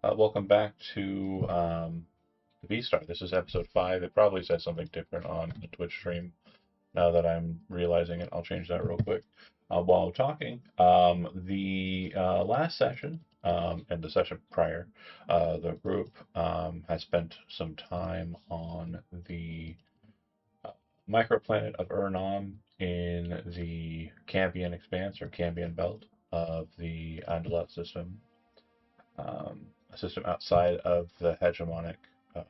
Welcome back to the V-Star. This is episode 5. It probably says something different on the Twitch stream. Now that I'm realizing it, I'll change that real quick. While I'm talking, the last session and the session prior, the group has spent some time on the microplanet of Uranon in the Cambion expanse or Cambion belt of the Andalat system, a system outside of the hegemonic uh,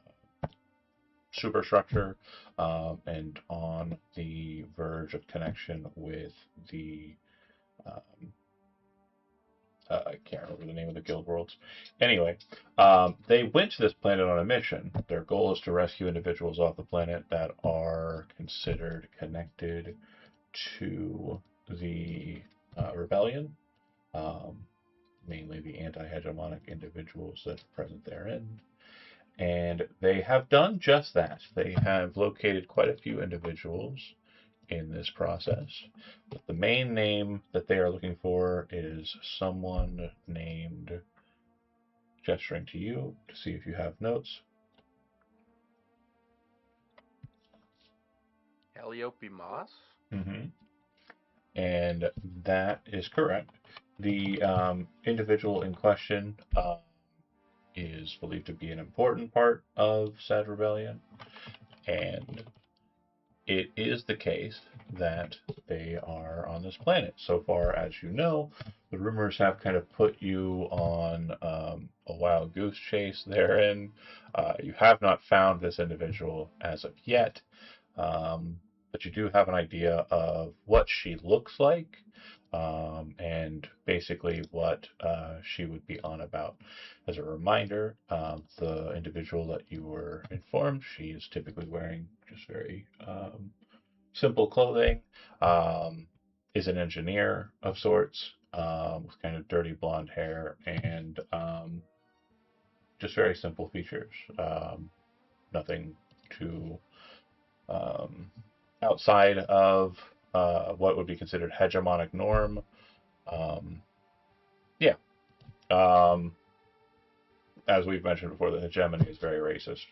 superstructure, and on the verge of connection with the um, I can't remember the name of the guild worlds. Anyway, they went to this planet on a mission. Their goal is to rescue individuals off the planet that are considered connected to the rebellion, um, mainly the anti-hegemonic individuals that are present therein. And they have done just that. They have located quite a few individuals in this process. But the main name that they are looking for is someone named, gesturing to you to see if you have notes. Calliope Moss? Mm-hmm. And that is correct. The individual in question is believed to be an important part of said rebellion, and it is the case that they are on this planet. So far as you know, the rumors have kind of put you on a wild goose chase therein. You have not found this individual as of yet, but you do have an idea of what she looks like, and basically what she would be on about. As a reminder, the individual that you were informed, she is typically wearing just very simple clothing, um, is an engineer of sorts, with kind of dirty blonde hair and just very simple features. Nothing too um, outside of what would be considered hegemonic norm. Um, yeah. Um, as we've mentioned before, the hegemony is very racist.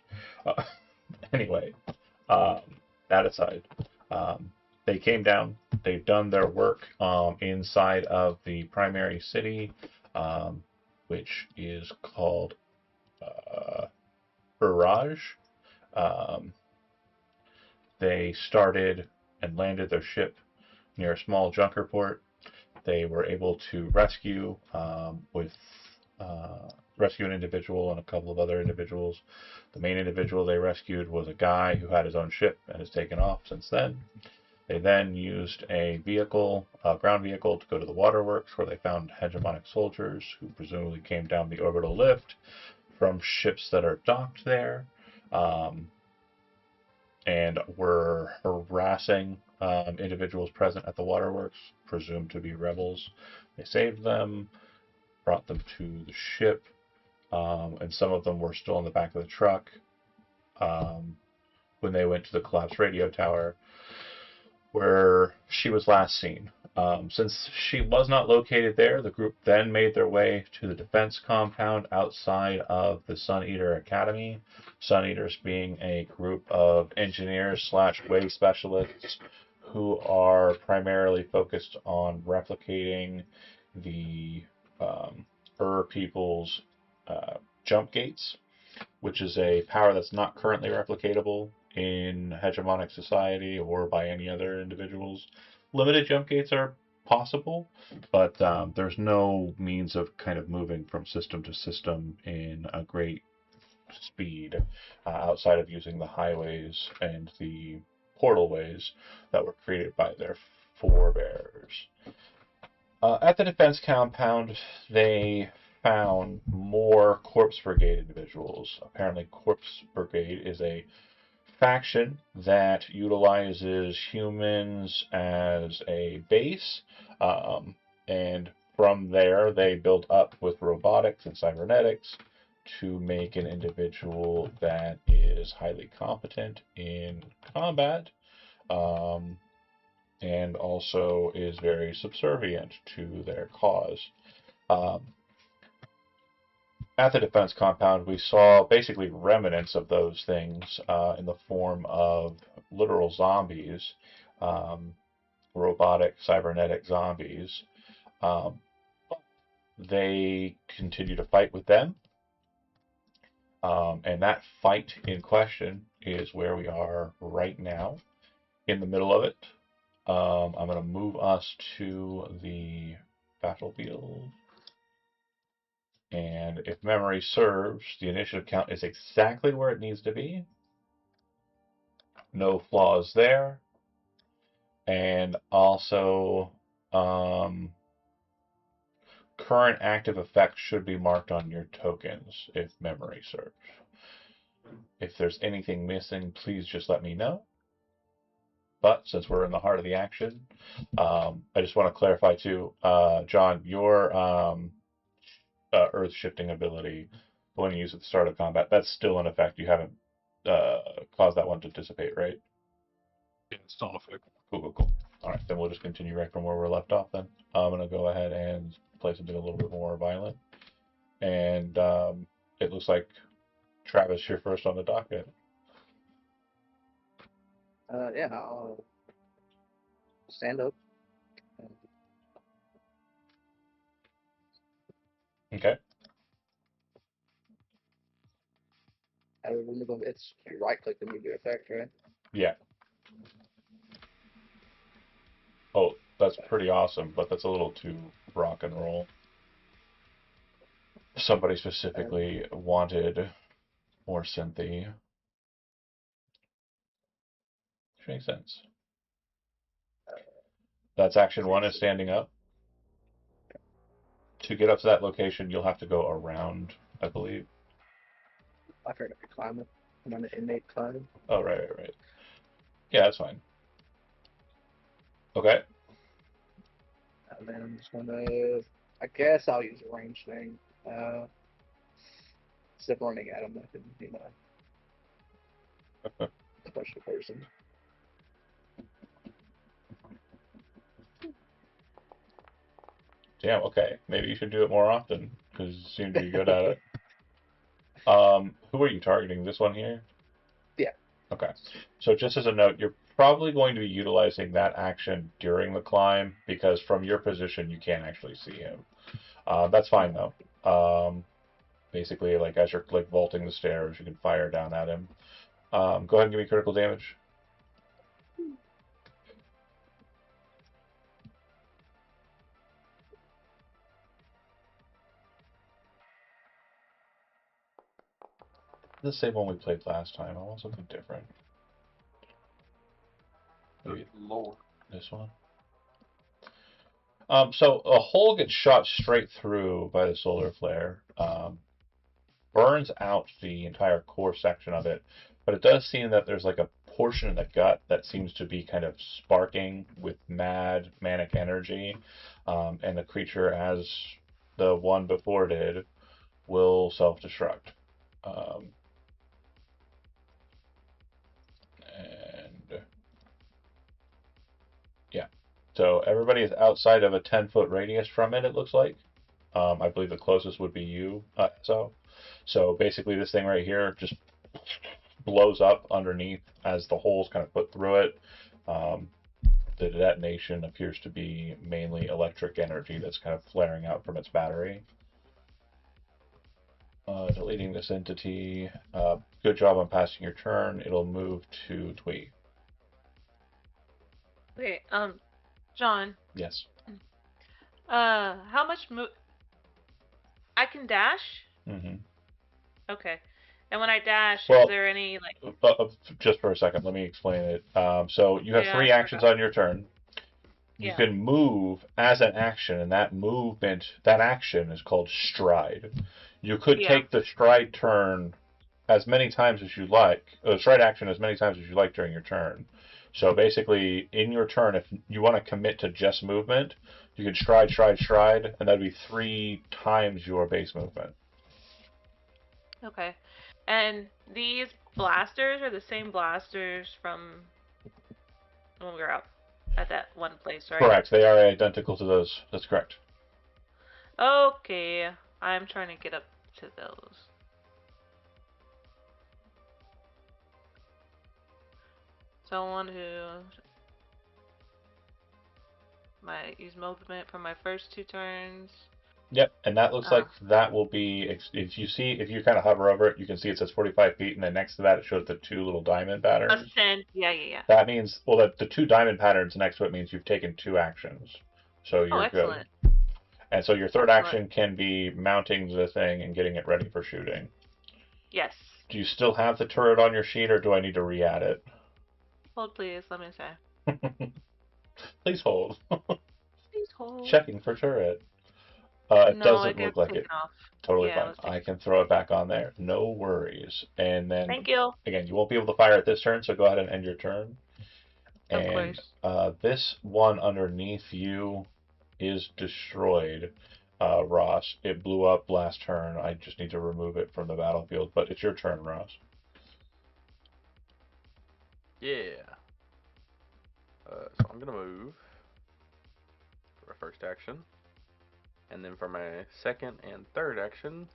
Uh, anyway, um, that aside, um, they came down. They've done their work inside of the primary city, um, which is called Barrage. Um, they started and landed their ship near a small junker port. They were able to rescue an individual and a couple of other individuals. The main individual they rescued was a guy who had his own ship and has taken off since then. They then used a ground vehicle, to go to the waterworks where they found hegemonic soldiers who presumably came down the orbital lift from ships that are docked there, um, and were harassing individuals present at the waterworks, presumed to be rebels. They saved them, brought them to the ship, and some of them were still in the back of the truck um, when they went to the collapsed radio tower where she was last seen. Since she was not located there, the group then made their way to the defense compound outside of the Sun Eater Academy. Sun Eaters being a group of engineers slash way specialists who are primarily focused on replicating the people's jump gates, which is a power that's not currently replicatable in hegemonic society or by any other individuals. Limited jump gates are possible, but there's no means of kind of moving from system to system in a great speed outside of using the highways and the portalways that were created by their forebears. At the defense compound, they found more Corpse Brigade individuals. Apparently, Corpse Brigade is a faction that utilizes humans as a base, um, and from there they build up with robotics and cybernetics to make an individual that is highly competent in combat, um, and also is very subservient to their cause. Um, at the defense compound, we saw basically remnants of those things in the form of literal zombies, um, robotic, cybernetic zombies. Um, they continue to fight with them, and that fight in question is where we are right now, in the middle of it. I'm going to move us to the battlefield. And if memory serves, the initiative count is exactly where it needs to be. No flaws there. And also, current active effects should be marked on your tokens, if memory serves. If there's anything missing, please just let me know. But since we're in the heart of the action, I just want to clarify too, John, your earth shifting ability, the one you use at the start of combat, that's still in effect. You haven't caused that one to dissipate, right? Yeah, it's still in effect. Cool. All right, then we'll just continue right from where we're left off then. I'm going to go ahead and play something a little bit more violent. And it looks like Travis, you're first on the docket. Yeah, I'll stand up. Okay. I would remove it's right click to move your effect, right? Yeah. Oh, that's pretty awesome, but that's a little too rock and roll. Somebody specifically wanted more synthy. Which makes sense. That's action one is standing up. To get up to that location, you'll have to go around, I believe. I've heard of a climate. I'm on the innate climb. Oh, right. Yeah, that's fine. Okay. And then I'm just gonna. I guess I'll use a range thing. Instead of running at him, I can, push the person. Damn, okay. Maybe you should do it more often, because you seem to be good at it. Who are you targeting? This one here? Yeah. Okay. So just as a note, you're probably going to be utilizing that action during the climb, because from your position, you can't actually see him. That's fine, though. Basically, like, as you're, like, vaulting the stairs, you can fire down at him. Go ahead and give me critical damage. The same one we played last time. I want something different. Maybe lower. This one. So a hole gets shot straight through by the solar flare. Burns out the entire core section of it, but it does seem that there's like a portion of the gut that seems to be kind of sparking with manic energy, and the creature, as the one before did, will self-destruct. And yeah, so everybody is outside of a 10-foot radius from it. It looks like. I believe the closest would be you, So basically, this thing right here just blows up underneath as the holes kind of put through it. The detonation appears to be mainly electric energy that's kind of flaring out from its battery. Deleting this entity. Good job on passing your turn. It'll move to Twee. Wait, John. Yes. How much I can dash? Mm-hmm. Okay. And when I dash, Well, is there any, like... just for a second, let me explain it. So you have Yeah, 3 actions on your turn. You Yeah. can move as an action, and that movement, that action is called stride. You could Yeah. take the stride turn as many times as you like, stride action as many times as you like during your turn. So basically, in your turn, if you want to commit to just movement, you can stride, and that'd be 3 times your base movement. Okay. And these blasters are the same blasters from when we were out at that one place, right? Correct. They are identical to those. That's correct. Okay. I'm trying to get up to those. Someone who might use movement for my first 2 turns. Yep, and that looks like that will be, if you kind of hover over it, you can see it says 45 feet, and then next to that it shows the 2 little diamond patterns. Ascend. Yeah. That means, well, the 2 diamond patterns next to it means you've taken 2 actions. So you're excellent. good. And so your third action can be mounting the thing and getting it ready for shooting. Yes. Do you still have the turret on your sheet, or do I need to re-add it? Hold, please. Let me say. Please hold. Please hold. Checking for turret. It doesn't look like it. Off. Totally fine. I can throw it back on there. No worries. And then, thank you. Again, you won't be able to fire it this turn, so go ahead and end your turn. And this one underneath you is destroyed, Ross. It blew up last turn. I just need to remove it from the battlefield. But it's your turn, Ross. Yeah. So I'm going to move for a first action. And then for my second and third action,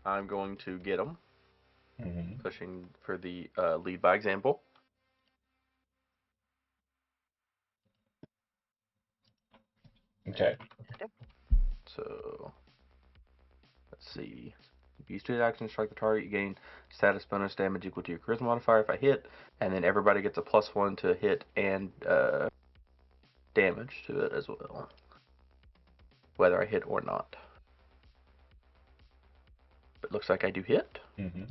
I'm going to get them. Mm-hmm. Pushing for the lead by example. Okay. So, let's see. If you use 2 actions, strike the target, you gain status bonus damage equal to your charisma modifier if I hit. And then everybody gets a +1 to hit and damage to it as well. Whether I hit or not. But looks like I do hit. Mm-hmm.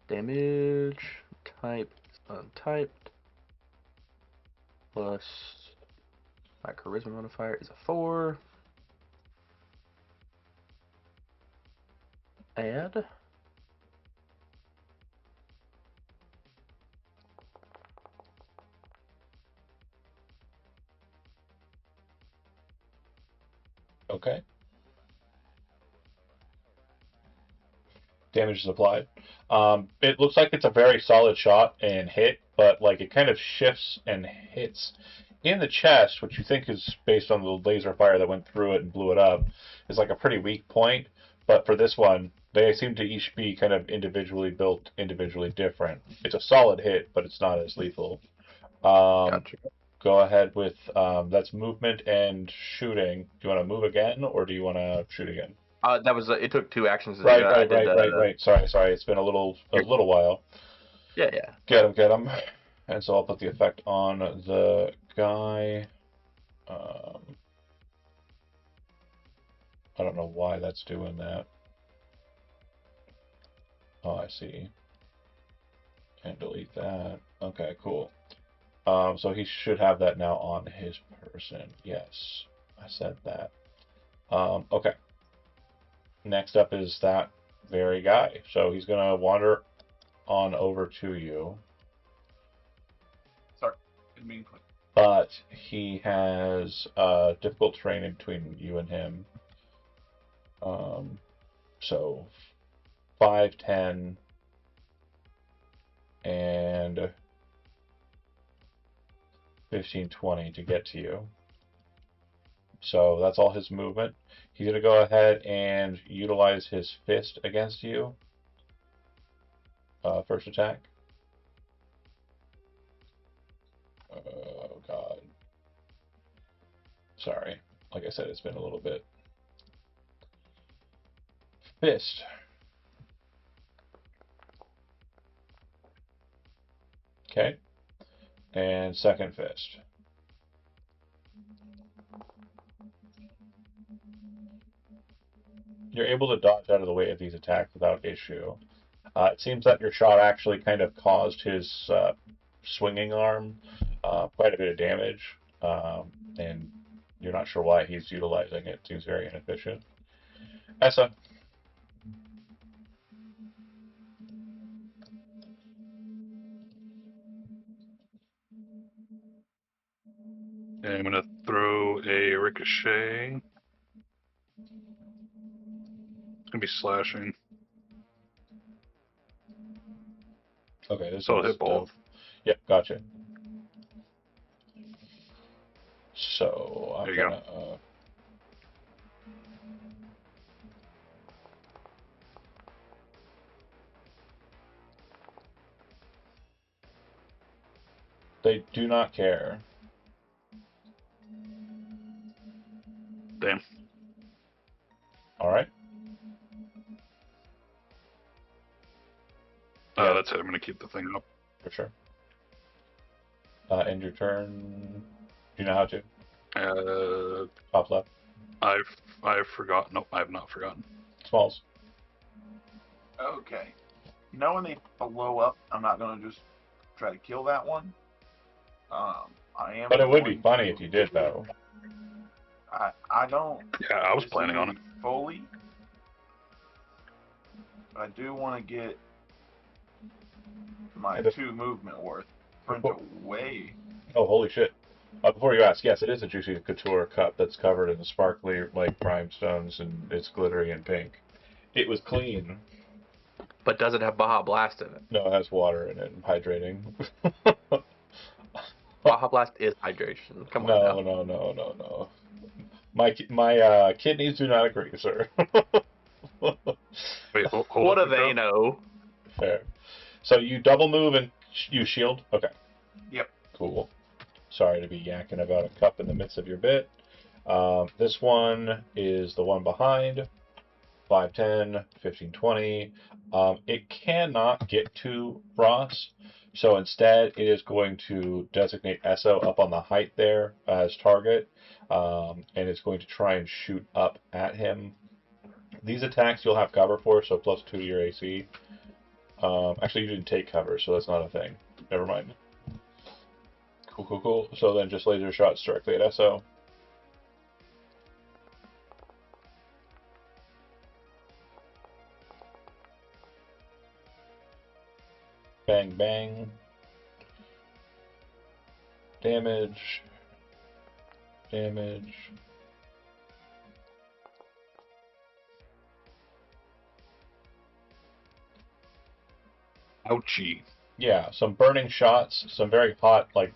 Damage type untyped. Plus my charisma modifier is a 4. Add. Okay. Damage is applied. It looks like it's a very solid shot and hit, but like it kind of shifts and hits in the chest, which you think is based on the laser fire that went through it and blew it up, is like a pretty weak point. But for this one, they seem to each be kind of individually built, individually different. It's a solid hit, but it's not as lethal. Gotcha. Go ahead with that's movement and shooting. Do you want to move again, or do you want to shoot again? That was it. Took 2 actions to Right. do that. Right. Sorry. It's been a little while. Yeah. Get him. And so I'll put the effect on the guy. I don't know why that's doing that. Oh, I see. And delete that. Okay, cool. So he should have that now on his person. Yes, I said that. Okay. Next up is that very guy. So he's going to wander on over to you. Sorry, didn't mean to click. But he has difficult terrain in between you and him. So 5, 10, and 15, 20 to get to you. So that's all his movement. He's going to go ahead and utilize his fist against you. First attack. Oh, God. Sorry. Like I said, it's been a little bit. Fist. Okay. And second fist. You're able to dodge out of the way of these attacks without issue. It seems that your shot actually kind of caused his swinging arm quite a bit of damage, and you're not sure why he's utilizing it. It seems very inefficient. Essa. And I'm gonna throw a ricochet. It's gonna be slashing. Okay, this So I'll is hit both. Yep, gotcha. So I'm There you gonna. They do not care. Damn. Alright. Yeah. That's it. I'm gonna keep the thing up. For sure. End your turn. Do you know how to? Top left. I've forgotten. Nope, I have not forgotten. Smalls. Okay. You know when they blow up, I'm not gonna just try to kill that one. I am. But it would be going funny to- if you did, though. I don't. Yeah, I was planning on it. fully. But I do want to get my And if- 2 movement worth. Sprint away. Oh, holy shit. Before you ask, yes, it is a Juicy Couture cup that's covered in the sparkly, like, rhinestones, and it's glittery and pink. It was clean. But does it have Baja Blast in it? No, it has water in it and hydrating. Baja Blast is hydration. Come on now. No. My kidneys do not agree, sir. Wait, hold What up, do they know? Fair. So you double move and you shield? Okay. Yep. Cool. Sorry to be yakking about a cup in the midst of your bit. This one is the one behind. 5, 10, 15, 20. It cannot get to Ross, so instead it is going to designate Esso up on the height there as target, and it's going to try and shoot up at him. These attacks you'll have cover for, so +2 to your AC. Actually, you didn't take cover, so that's not a thing. Never mind. Cool. So then just laser shots directly at Esso. Bang, bang. Damage. Ouchie. Yeah, some burning shots, some very hot, like,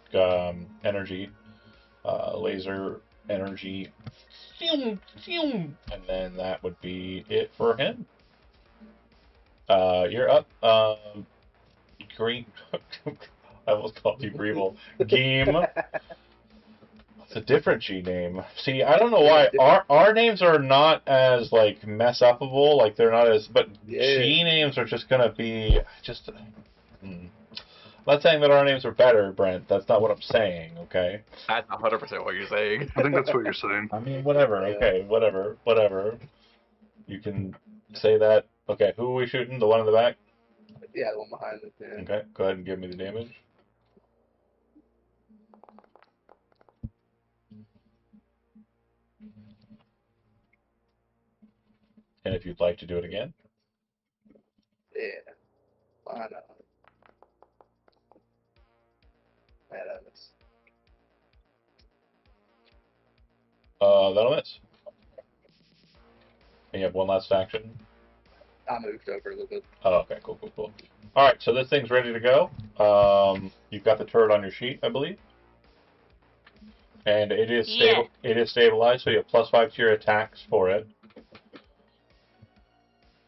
energy, laser energy. And then that would be it for him. You're up. Green. I almost called you Greeble. Game. It's a different G name. See, I don't know why our names are not as like mess upable. Like they're not as, but G names are just gonna be just. I'm not saying that our names are better, Brent. That's not what I'm saying. Okay. That's 100% what you're saying. I think that's what you're saying. I mean, whatever. Okay, whatever. You can say that. Okay, who are we shooting? The one in the back. Yeah, the one behind it. Yeah. Okay, go ahead and give me the damage. And if you'd like to do it again. Yeah. Why not? That is. That'll miss. And you have one last action. I moved over a little bit. Oh, okay, cool. All right, so this thing's ready to go. You've got the turret on your sheet, I believe, and it is stable. Yeah. It is stabilized, so you have +5 to your attacks for it.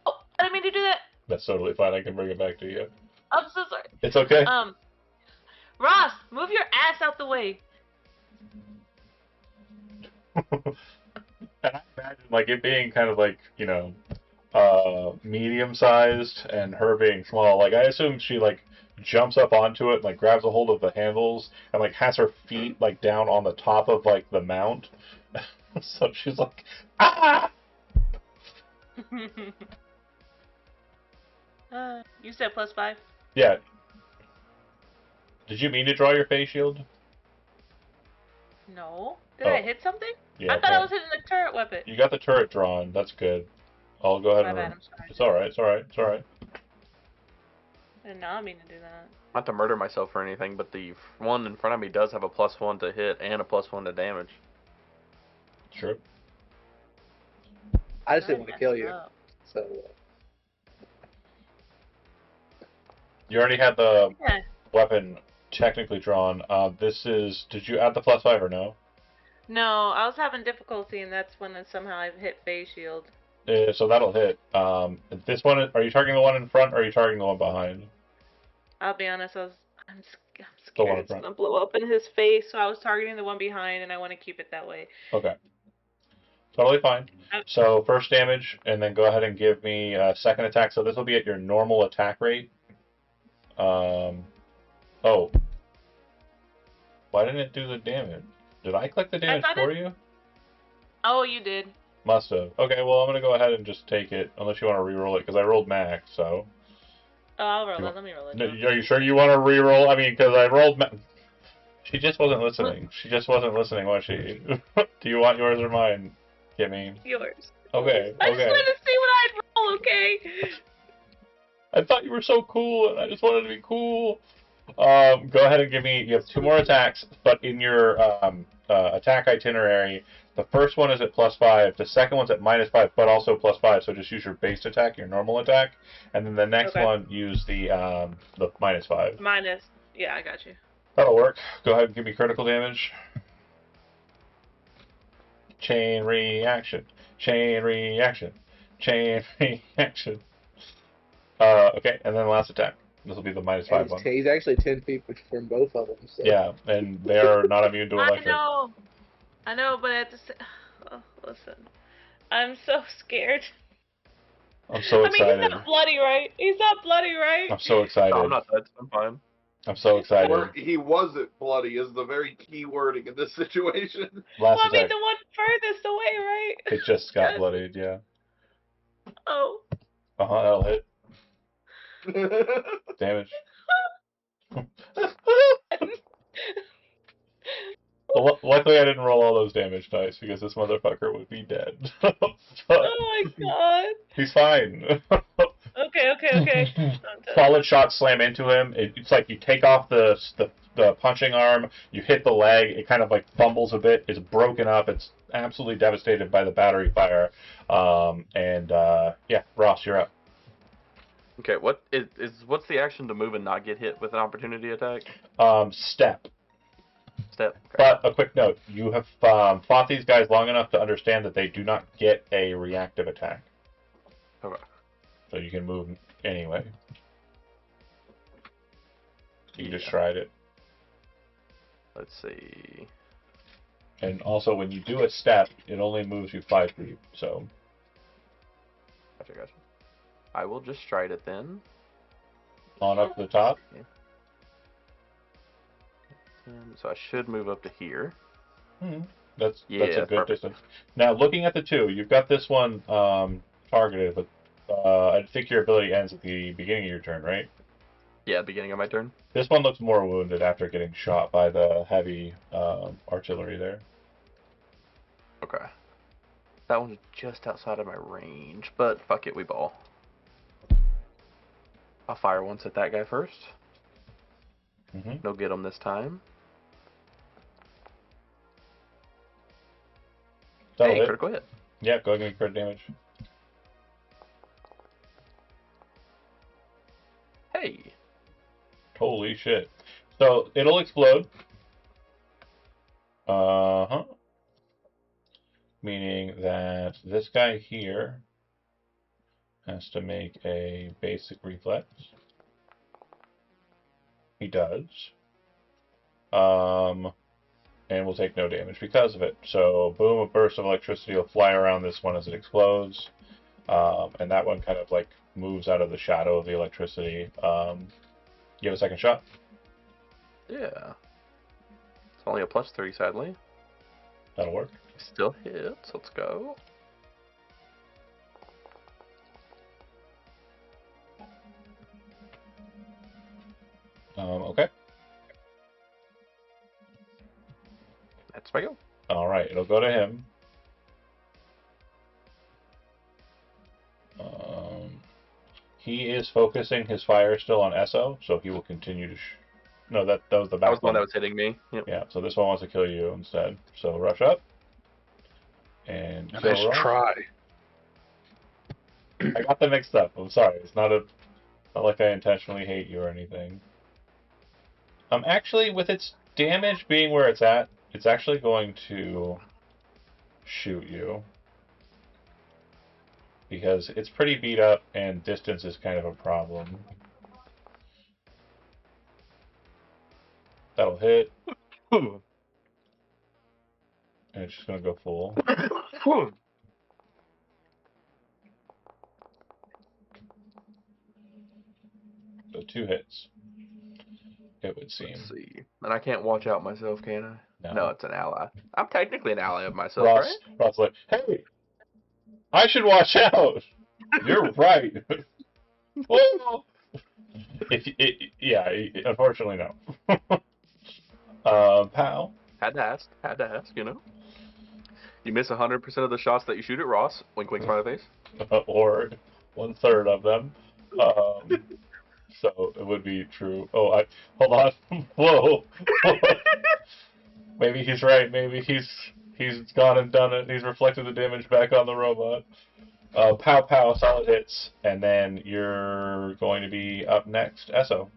Oh, I didn't mean to do that. That's totally fine. I can bring it back to you. I'm so sorry. It's okay. Ross, move your ass out the way. And I imagine like it being kind of like medium sized and her being small. Like I assume she like jumps up onto it, like grabs a hold of the handles and like has her feet like down on the top of like the mount. So she's like, ah! You said +5. Yeah. Did you mean to draw your face shield? No. Did I Oh. hit something? Yeah. I thought I was hitting the turret weapon. You got the turret drawn. That's good. I'll go ahead My and. bad, I'm sorry. It's all right. It's all right. It's all right. I did not mean to do that. Not to murder myself or anything, but the one in front of me does have a +1 to hit and a +1 to damage. Sure. I just didn't want to kill messed you. up. So, You already had the Yeah. weapon technically drawn. This is. Did you add the +5 or no? No, I was having difficulty, and that's when somehow I hit face shield. So that'll hit. This one. Are you targeting the one in front, or are you targeting the one behind? I'll be honest, I'm The one scared in it's front. gonna blow up in his face, so I was targeting the one behind, and I want to keep it that way. Okay. Totally fine. I- So first damage, and then go ahead and give me a second attack. So this will be at your normal attack rate. Oh. Why didn't it do the damage? Did I click the damage for you? Oh, you did. Must have. Okay, well, I'm going to go ahead and just take it, unless you want to re-roll it, because I rolled max, so... Oh, I'll roll it. Let me roll it. No, are you sure you want to re-roll? I mean, because I rolled She just wasn't listening. She just wasn't listening, was she? Do you want yours or mine, Kimmy? Yours. Okay, I just okay. wanted to see what I'd roll, okay? I thought you were so cool, and I just wanted to be cool. Go ahead and give me... You have 2 more attacks, but in your attack itinerary, the first one is at +5, the second one's at -5, but also +5, so just use your base attack, your normal attack, and then the next one, use the -5. Minus. Yeah, I got you. That'll work. Go ahead and give me critical damage. Chain reaction. Chain reaction. Chain reaction. Okay, and then the last attack. This will be the -5 one. He's actually 10 feet from both of them. So. Yeah, and they're not immune to electric. I know, but at the listen, I'm so scared. I'm so excited. I mean, he's not bloody, right? He's not bloody, right? I'm so excited. No, I'm not dead. I'm fine. I'm so excited. Or he wasn't bloody is the very key wording in this situation. Last I mean, attack. the one furthest away, right? It just got bloodied, yeah. Oh. That'll hit. Damage. Well, luckily I didn't roll all those damage dice because this motherfucker would be dead. Oh my god. He's fine. Okay. Solid shots slam into him. It's like you take off the punching arm, you hit the leg, it kind of like fumbles a bit, it's broken up, it's absolutely devastated by the battery fire. Yeah, Ross, you're up. Okay, what's the action to move and not get hit with an opportunity attack? Step. Step. Okay. But a quick note, you have fought these guys long enough to understand that they do not get a reactive attack. Okay. So you can move anyway. You just tried it. Let's see. And also, when you do a step, it only moves you 5 feet, so... Gotcha. I will just stride it then. On up to the top? Yeah. So I should move up to here. That's a good perfect. distance. Now, looking at the 2, you've got this one targeted, but I think your ability ends at the beginning of your turn, right? Yeah, beginning of my turn. This one looks more wounded after getting shot by the heavy artillery there. Okay. That one's just outside of my range, but fuck it, we ball. I'll fire once at that guy first. No get him this time. That'll Hey, hit. critical hit. Yeah, go ahead and make crit damage. Hey. Holy shit. So, it'll explode. Meaning that this guy here has to make a basic reflex. He does. And will take no damage because of it. So, boom, a burst of electricity will fly around this one as it explodes. And that one kind of like moves out of the shadow of the electricity. You have a second shot? Yeah. It's only a +3, sadly. That'll work. Still hits. Let's go. Okay. That's my go. Alright, it'll go to him. He is focusing his fire still on Esso, so he will continue to No, that was the back That was the one one. that was hitting me. Yep. Yeah, so this one wants to kill you instead. So rush up. And kill Nice Ross. try. I got them mixed up. I'm sorry. It's not like I intentionally hate you or anything. Actually, with its damage being where it's at, it's actually going to shoot you. Because it's pretty beat up and distance is kind of a problem. That'll hit, Whew. and it's just gonna go full. So 2 hits. It would seem. Let's see. And I can't watch out myself, can I? No. No, it's an ally. I'm technically an ally of myself, right? Ross like, hey, I should watch out. You're right. Well, unfortunately, no. Pal. Had to ask, you know? You miss 100% of the shots that you shoot at Ross. Wink, wink, smiley face. Or 1/3 of them. So it would be true. Oh, hold on. Whoa. Maybe he's right. Maybe he's gone and done it. And he's reflected the damage back on the robot. Pow pow, solid hits, and then you're going to be up next, Esso.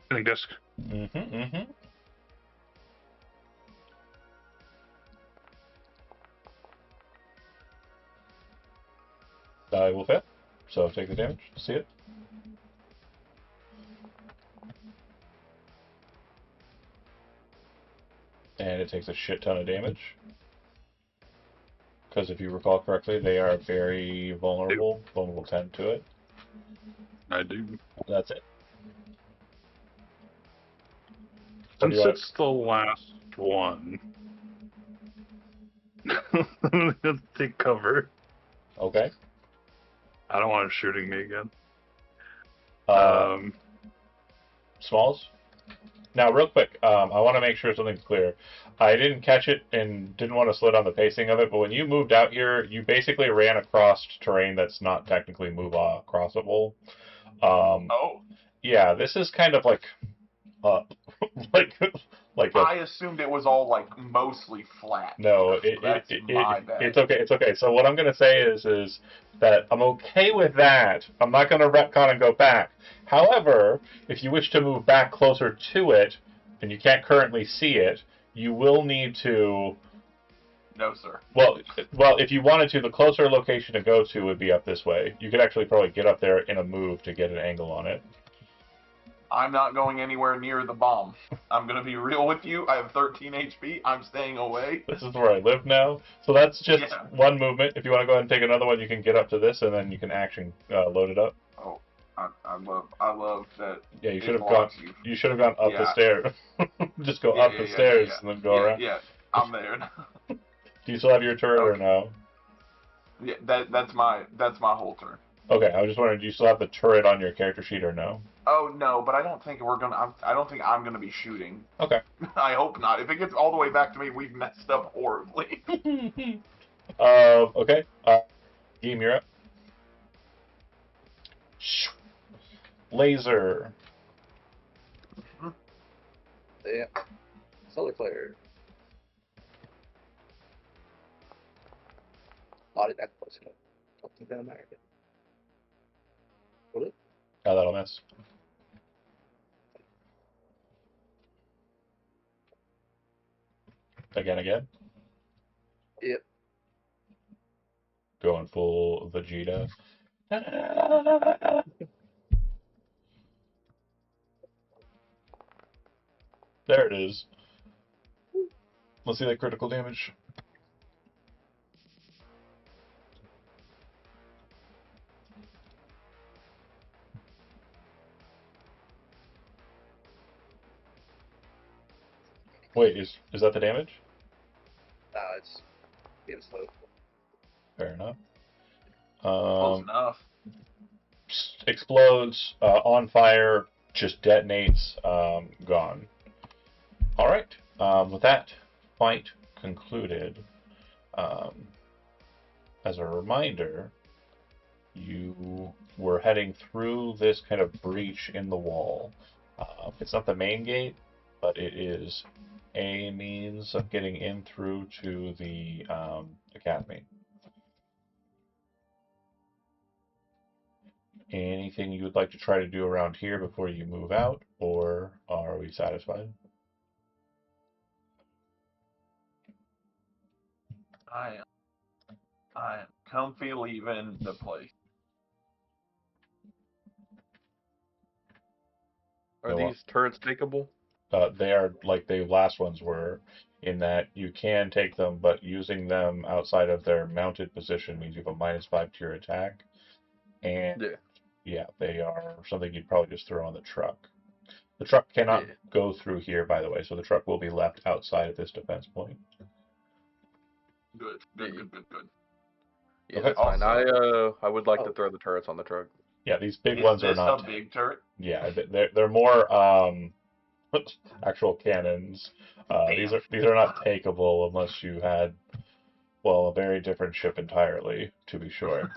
Spinning disc. Mm-hmm. Die will fail, so take the damage. See it. And it takes a shit ton of damage. Because if you recall correctly, they are very vulnerable. Vulnerable 10 to it. I do. That's it. Since it's the last one, let's take cover. Okay. I don't want him shooting me again. Smalls? Now, real quick, I want to make sure something's clear. I didn't catch it and didn't want to slow down the pacing of it, but when you moved out here, you basically ran across terrain that's not technically crossable. Oh, Yeah, this is kind of like up. I assumed it was all like mostly flat. No, That's my bad. it's okay. It's okay. So what I'm gonna say is that I'm okay with that. I'm not gonna retcon and go back. However, if you wish to move back closer to it, and you can't currently see it, you will need to. No, sir. Well, if you wanted to, the closer location to go to would be up this way. You could actually probably get up there in a move to get an angle on it. I'm not going anywhere near the bomb. I'm going to be real with you. I have 13 HP. I'm staying away. This is where I live now. So that's just one movement. If you want to go ahead and take another one, you can get up to this, and then you can action load it up. Oh, I love that. Yeah, you should have gone. You should have gone up the stairs. Just go up the stairs and then go around. Yeah, I'm there. Do you still have your turn or no? Yeah, that's my whole turn. Okay, I was just wondering, do you still have the turret on your character sheet or no? Oh no, but I don't think I don't think I'm gonna be shooting. Okay. I hope not. If it gets all the way back to me, we've messed up horribly. Okay. Game, you're up. Laser. Yeah. Solar flare. Body that close enough. Don't think that American. Will it? Oh, that'll miss. Again. Yep. Going full Vegeta. There it is. Let's see that critical damage. Wait, is that the damage? No, it's being slow. Fair enough. Close enough. Explodes, on fire, just detonates, gone. All right. With that fight concluded, as a reminder, you were heading through this kind of breach in the wall. It's not the main gate, but it is a means of getting in through to the academy. Anything you would like to try to do around here before you move out, or are we satisfied? I am comfy leaving the place. Are Go on. these turrets takeable? They are like the last ones were, in that you can take them, but using them outside of their mounted position means you have a -5 to your attack. And Yeah. yeah, they are something you'd probably just throw on the truck. The truck cannot Yeah. go through here, by the way, so the truck will be left outside of this defense point. Good. Yeah, Okay. that's fine. I would like to Oh. throw the turrets on the truck. Yeah, these big Is ones are this not. a big turret? Yeah, they're more actual cannons. These are not takeable unless you had, well, a very different ship entirely, to be sure.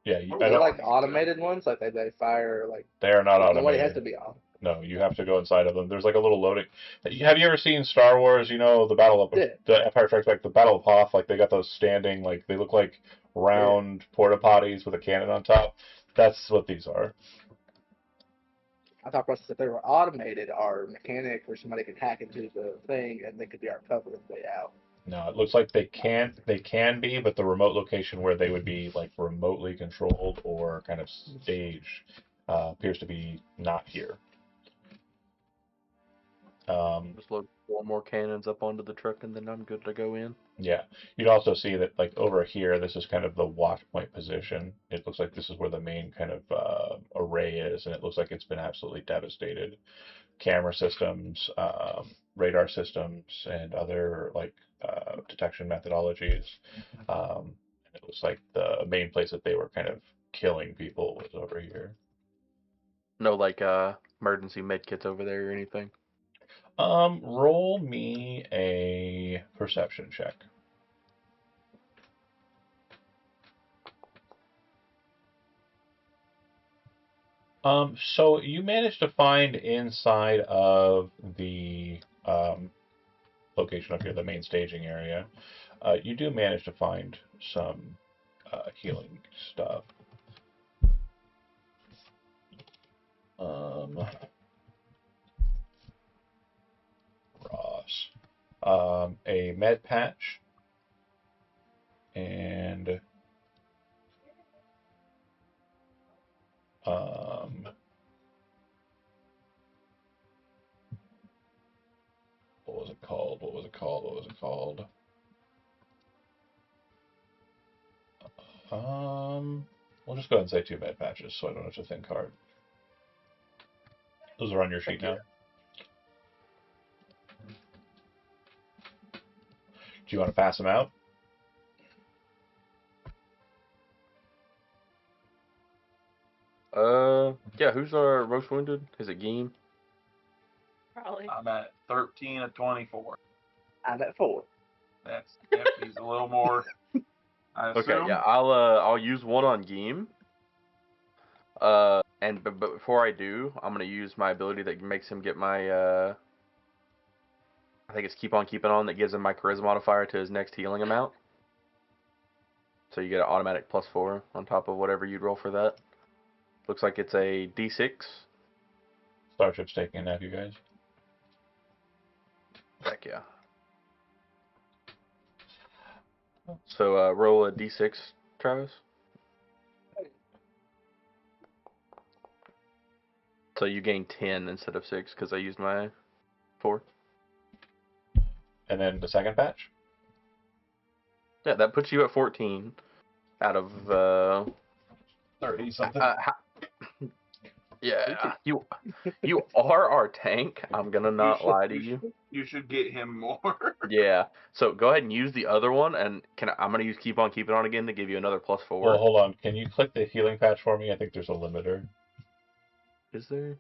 Yeah, Are Are I they don't. like automated ones? Like they fire like They are not nobody has automated. to be on. No, you have to go inside of them. There's like a little loading. Have you ever seen Star Wars? You know, the Battle of Yeah. the Empire Strikes Back, the Battle of Hoth. Like they got those standing, like they look like round porta potties with a cannon on top. That's what these are. I thought process if they were automated or mechanic where somebody could hack into the thing and they could be our cover on the way out. No, it looks like they can be, but the remote location where they would be like remotely controlled or kind of staged appears to be not here. Just load 4 more cannons up onto the truck, and then I'm good to go in. Yeah, you'd also see that like over here, this is kind of the watch point position. It looks like this is where the main kind of array is, and it looks like it's been absolutely devastated. Camera systems, radar systems, and other like detection methodologies. It looks like the main place that they were kind of killing people was over here. No, like, emergency med kits over there or anything. Roll me a perception check. So you managed to find inside of the location up here, the main staging area, you do manage to find some healing stuff. Ross. A med patch and what was it called? What was it called? What was it called? We'll just go ahead and say 2 med patches so I don't have to think hard. Those are on your sheet now. Do you want to pass them out? Yeah, who's our most wounded? Is it Geem? Probably. I'm at 13 of 24. I'm at 4. He's a little more. I assume. Okay, yeah, I'll use one on Geem. But before I do, I'm gonna use my ability that makes him get my I think it's keep on keeping on, that gives him my charisma modifier to his next healing amount. So you get an automatic +4 on top of whatever you'd roll for that. Looks like it's a D6. Starship's taking a nap, you guys. Heck yeah. So roll a D6, Travis. So you gain 10 instead of 6 because I used my 4. And then the second patch? Yeah, that puts you at 14 out of 30 something. Yeah, you are our tank. I'm gonna not lie to you. You should get him more. Yeah. So go ahead and use the other one, and I'm gonna use keep on keeping on again to give you another +4. Well, hold on. Can you click the healing patch for me? I think there's a limiter. Is there?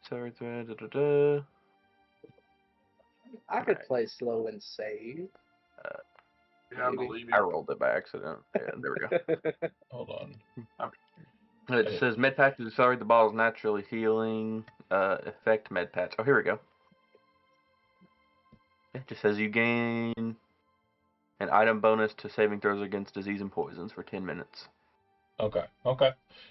Sorry, da. I could play slow and save. Yeah, I believe I you. rolled it by accident. Yeah, there we go. Hold on. It says med patch to accelerate the bottle's naturally healing effect med patch. Oh, here we go. It just says you gain an item bonus to saving throws against disease and poisons for 10 minutes. Okay.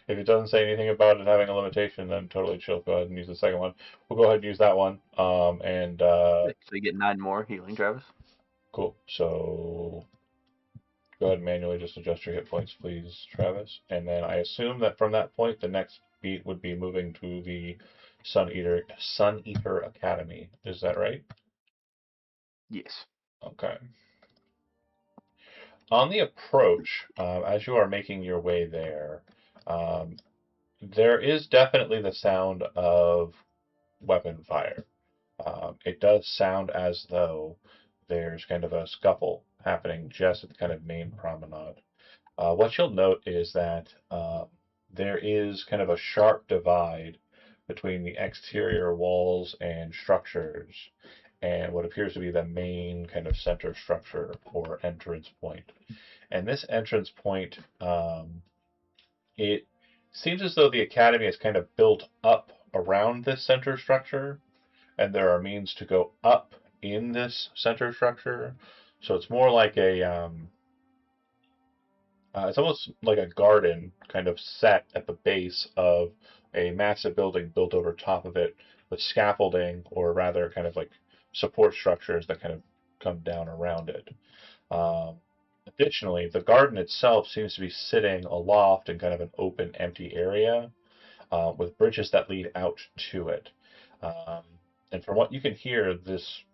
If it doesn't say anything about it having a limitation, then totally chill. Go ahead and use the second one. We'll go ahead and use that one. So you get 9 more healing, Travis. Cool. So go ahead and manually just adjust your hit points, please, Travis. And then I assume that from that point, the next beat would be moving to the Sun Eater Academy. Is that right? Yes. Okay. On the approach, as you are making your way there, um, there is definitely the sound of weapon fire. It does sound as though there's kind of a scuffle happening just at the kind of main promenade. What you'll note is that there is kind of a sharp divide between the exterior walls and structures and what appears to be the main kind of center structure or entrance point. And this entrance point, it seems as though the academy is kind of built up around this center structure, and there are means to go up in this center structure. So it's more like it's almost like a garden kind of set at the base of a massive building built over top of it with scaffolding, or rather kind of like support structures that kind of come down around it. Um, Additionally, the garden itself seems to be sitting aloft in kind of an open, empty area with bridges that lead out to it. Um, and from what you can hear, this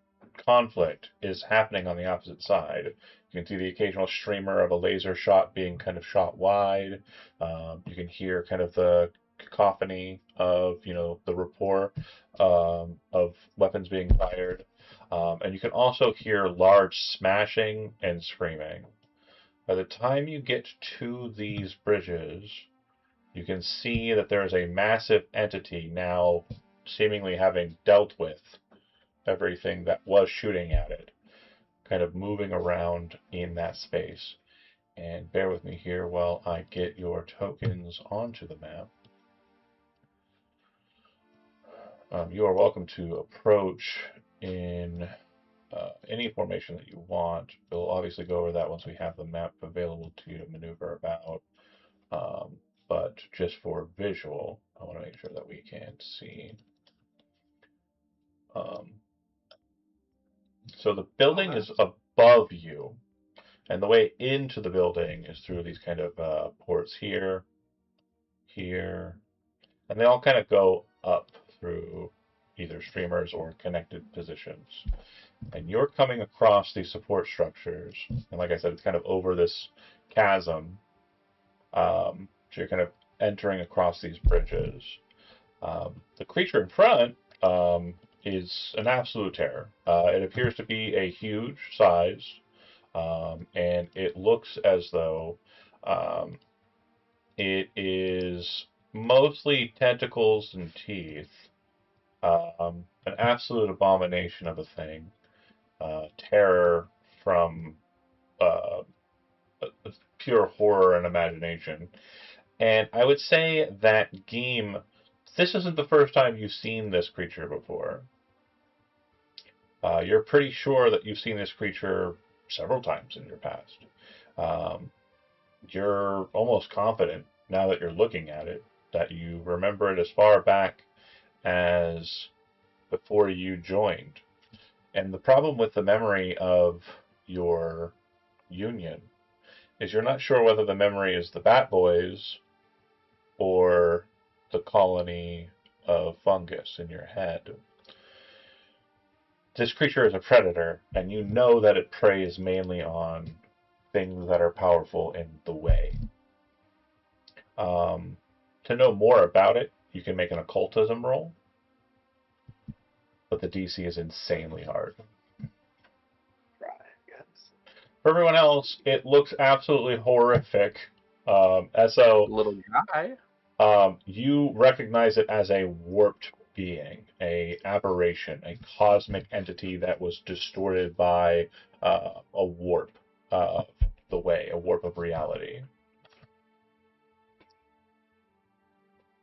conflict is happening on the opposite side. You can see the occasional streamer of a laser shot being kind of shot wide. You can hear kind of the cacophony of, the rapport of weapons being fired. And you can also hear large smashing and screaming. By the time you get to these bridges, you can see that there is a massive entity now seemingly having dealt with everything that was shooting at it, kind of moving around in that space. And bear with me here while I get your tokens onto the map. You are welcome to approach in any formation that you want. We'll obviously go over that once we have the map available to you to maneuver about. But just for visual, I want to make sure that we can see. So the building is above you, and the way into the building is through these kind of ports here, here, and they all kind of go up through either streamers or connected positions. And you're coming across these support structures, and like I said, it's kind of over this chasm. So you're kind of entering across these bridges. The creature in front is an absolute terror. It appears to be a huge size, and it looks as though it is mostly tentacles and teeth. An absolute abomination of a thing. Terror from uh, pure horror and imagination. And I would say that game, this isn't the first time you've seen this creature before. You're pretty sure that you've seen this creature several times in your past. Um, you're almost confident, now that you're looking at it, that you remember it as far back as before you joined. And the problem with the memory of your union is you're not sure whether the memory is the Bat Boys or the colony of fungus in your head. This creature is a predator, and you know that it preys mainly on things that are powerful in the way. To know more about it, you can make an occultism roll, but the DC is insanely hard. Right, yes. For everyone else, it looks absolutely horrific. So Little guy. you recognize it as a warped being, a aberration, a cosmic entity that was distorted by a warp of the way, a warp of reality.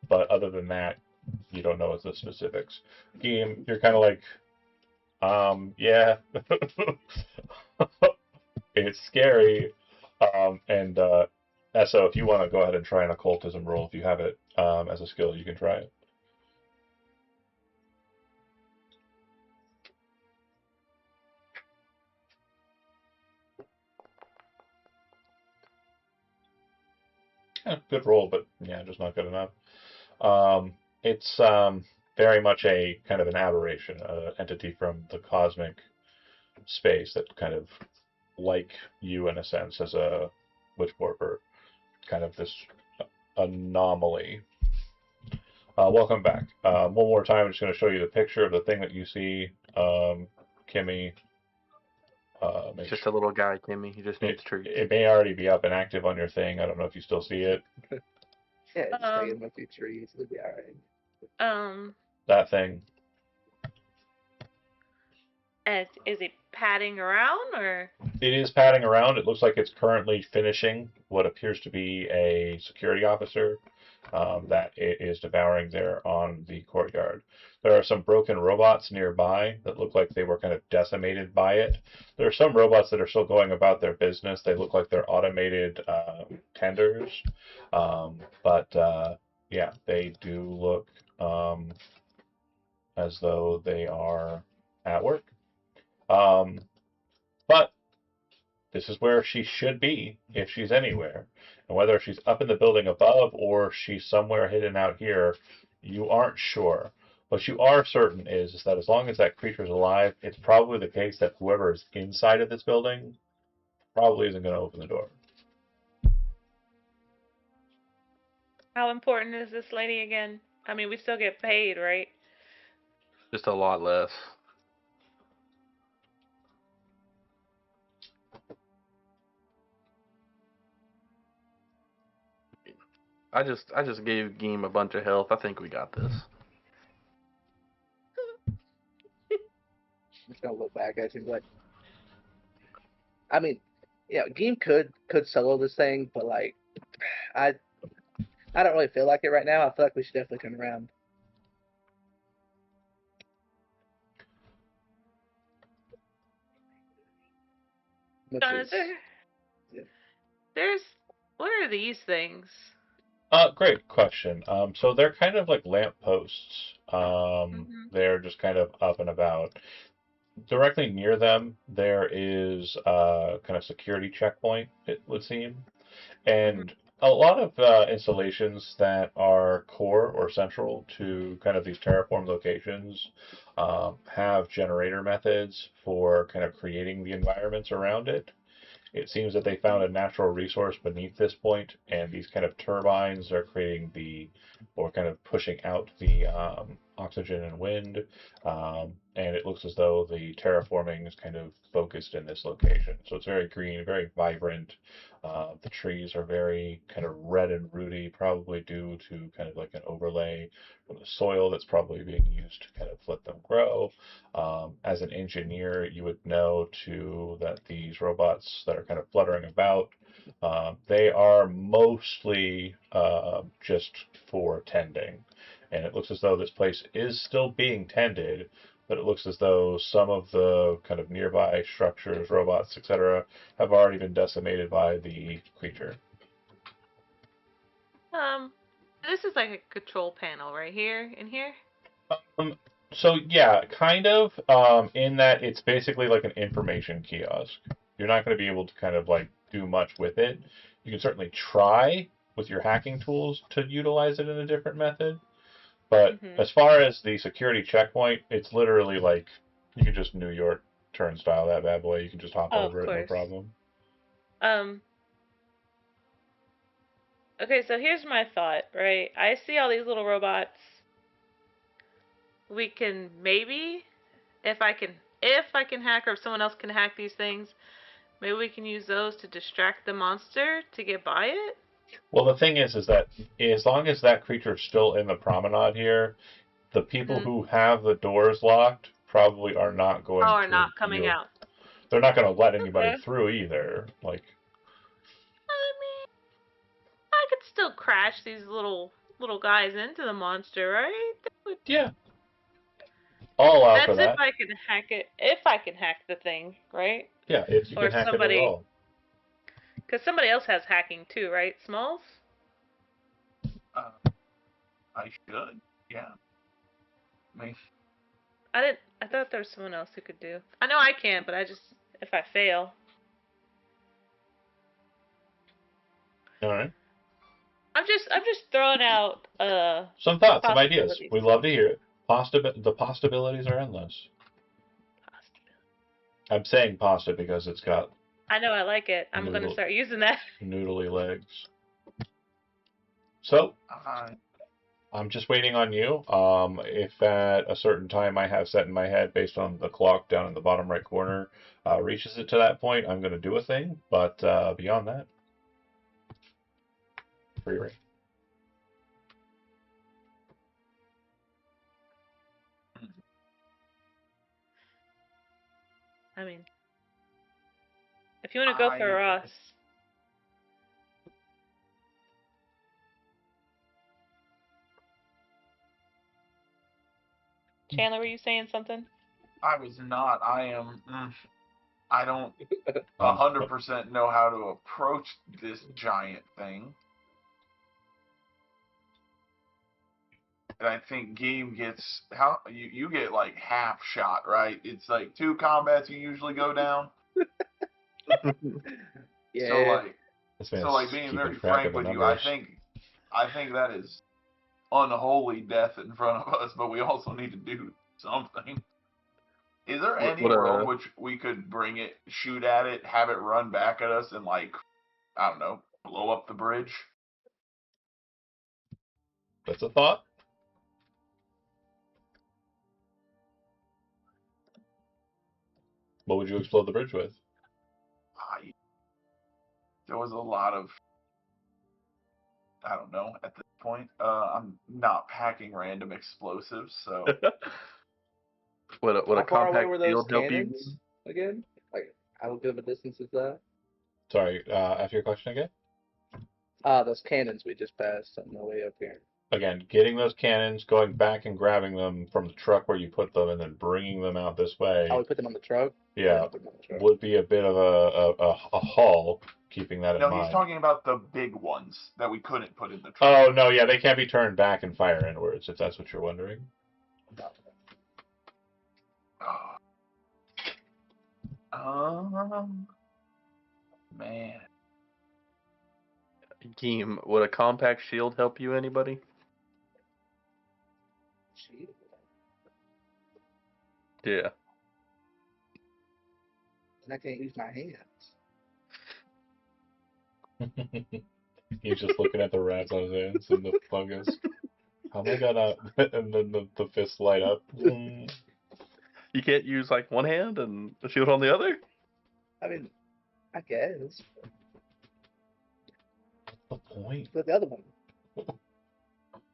But other than that, you don't know the specifics. Game, you're kind of like, yeah, it's scary. So if you want to go ahead and try an occultism roll, if you have it as a skill, you can try it. good roll, but yeah, just not good enough. It's very much a kind of an aberration, an entity from the cosmic space that kind of like you in a sense as a witch warper, kind of this anomaly. Welcome back. One more time, I'm just going to show you the picture of the thing that you see, Kimmy. It's just a little guy, Timmy. He just needs treats. It may already be up and active on your thing. I don't know if you still see it. Yeah, just taking a few trees. It'll be alright. That thing. Is it padding around or? It is padding around. It looks like it's currently finishing what appears to be a security officer that it is devouring there on the courtyard. There are some broken robots nearby that look like they were kind of decimated by it. There are some robots that are still going about their business. They look like they're automated tenders. Yeah, they do look as though they are at work. But this is where she should be if she's anywhere. And whether she's up in the building above or she's somewhere hidden out here, you aren't sure. What you are certain is that as long as that creature's alive, it's probably the case that whoever is inside of this building probably isn't going to open the door. How important is this lady again? I mean, we still get paid, right? Just a lot less. I just gave Geem a bunch of health. I think we got this. I'm just gonna look back at you, but I mean, yeah, Game could solo this thing, but like, I don't really feel like it right now. I feel like we should definitely turn around. John, there's what are these things? Great question. So they're kind of like lamp posts. They're just kind of up and about. Directly near them, there is a kind of security checkpoint, it would seem. And a lot of installations that are core or central to kind of these terraform locations have generator methods for kind of creating the environments around it. It seems that they found a natural resource beneath this point, and these kind of turbines are creating or kind of pushing out the oxygen and wind. And it looks as though the terraforming is kind of focused in this location. So it's very green, very vibrant. The trees are very kind of red and rooty, probably due to kind of like an overlay from the soil that's probably being used to kind of let them grow. As an engineer, you would know too that these robots that are kind of fluttering about, they are mostly just for tending. And it looks as though this place is still being tended, but it looks as though some of the kind of nearby structures, robots, etc., have already been decimated by the creature. This is like a control panel right here, in here? So yeah, kind of, in that it's basically like an information kiosk. You're not going to be able to kind of like do much with it. You can certainly try with your hacking tools to utilize it in a different method. But as far as the security checkpoint, it's literally like you can just New York turnstile that bad boy. You can just hop over it, no problem. Okay, so here's my thought, right? I see all these little robots. We can maybe, if I can hack, or if someone else can hack these things, maybe we can use those to distract the monster to get by it. Well, the thing is that as long as that creature's still in the promenade here, the people who have the doors locked probably are not going to. Are not coming out. They're not going to let anybody through either. Like, I mean, I could still crash these little guys into the monster, right? Yeah. All out for that. That's if I can hack it. If I can hack the thing, right? Yeah, if you can hack it at all. Because somebody else has hacking too, right? Smalls? I should, yeah. I thought there was someone else who could do. I know I can, but if I fail. All right. I'm just throwing out Some thoughts, some ideas. possibilities. We love to hear it. The possibilities are endless. I'm saying pasta because it's got I know I like it. I'm gonna start using that. noodly legs. So I I'm just waiting on you. If at a certain time I have set in my head based on the clock down in the bottom right corner reaches it to that point, I'm going to do a thing. But beyond that, free reign. I mean, if you want to go for Ross. Chandler, were you saying something? I was not. I am. I don't Um, 100% know how to approach this giant thing. And I think game gets how you get like half shot, right? It's like 2 combats you usually go down. Yeah. So being very frank with you, I think that is unholy death in front of us, but we also need to do something. Is there any world which we could bring it, shoot at it, have it run back at us, and I don't know, blow up the bridge? That's a thought. What would you explode the bridge with? There was a lot of, I don't know, at this point. I'm not packing random explosives, so. Would a How far away compact were those shield help you? cannons again? Like, how good of a distance is that? Sorry, after your question again? Those cannons we just passed on the way up here. Again, getting those cannons, going back and grabbing them from the truck where you put them, and then bringing them out this way. Oh, we put them on the truck? Yeah, put them on the truck. would be a bit of a haul, keeping that in mind. No, he's talking about the big ones that we couldn't put in the truck. Oh, no, yeah, they can't be turned back and fire inwards, if that's what you're wondering. Man. Game, would a compact shield help you, anybody? Shield? Yeah. And I can't use my hands. He's just looking at the rats on his hands and the fungus. How am I gonna... And then the fists light up. You can't use, one hand and the shield on the other? I mean, I guess. What's the point? But the other one.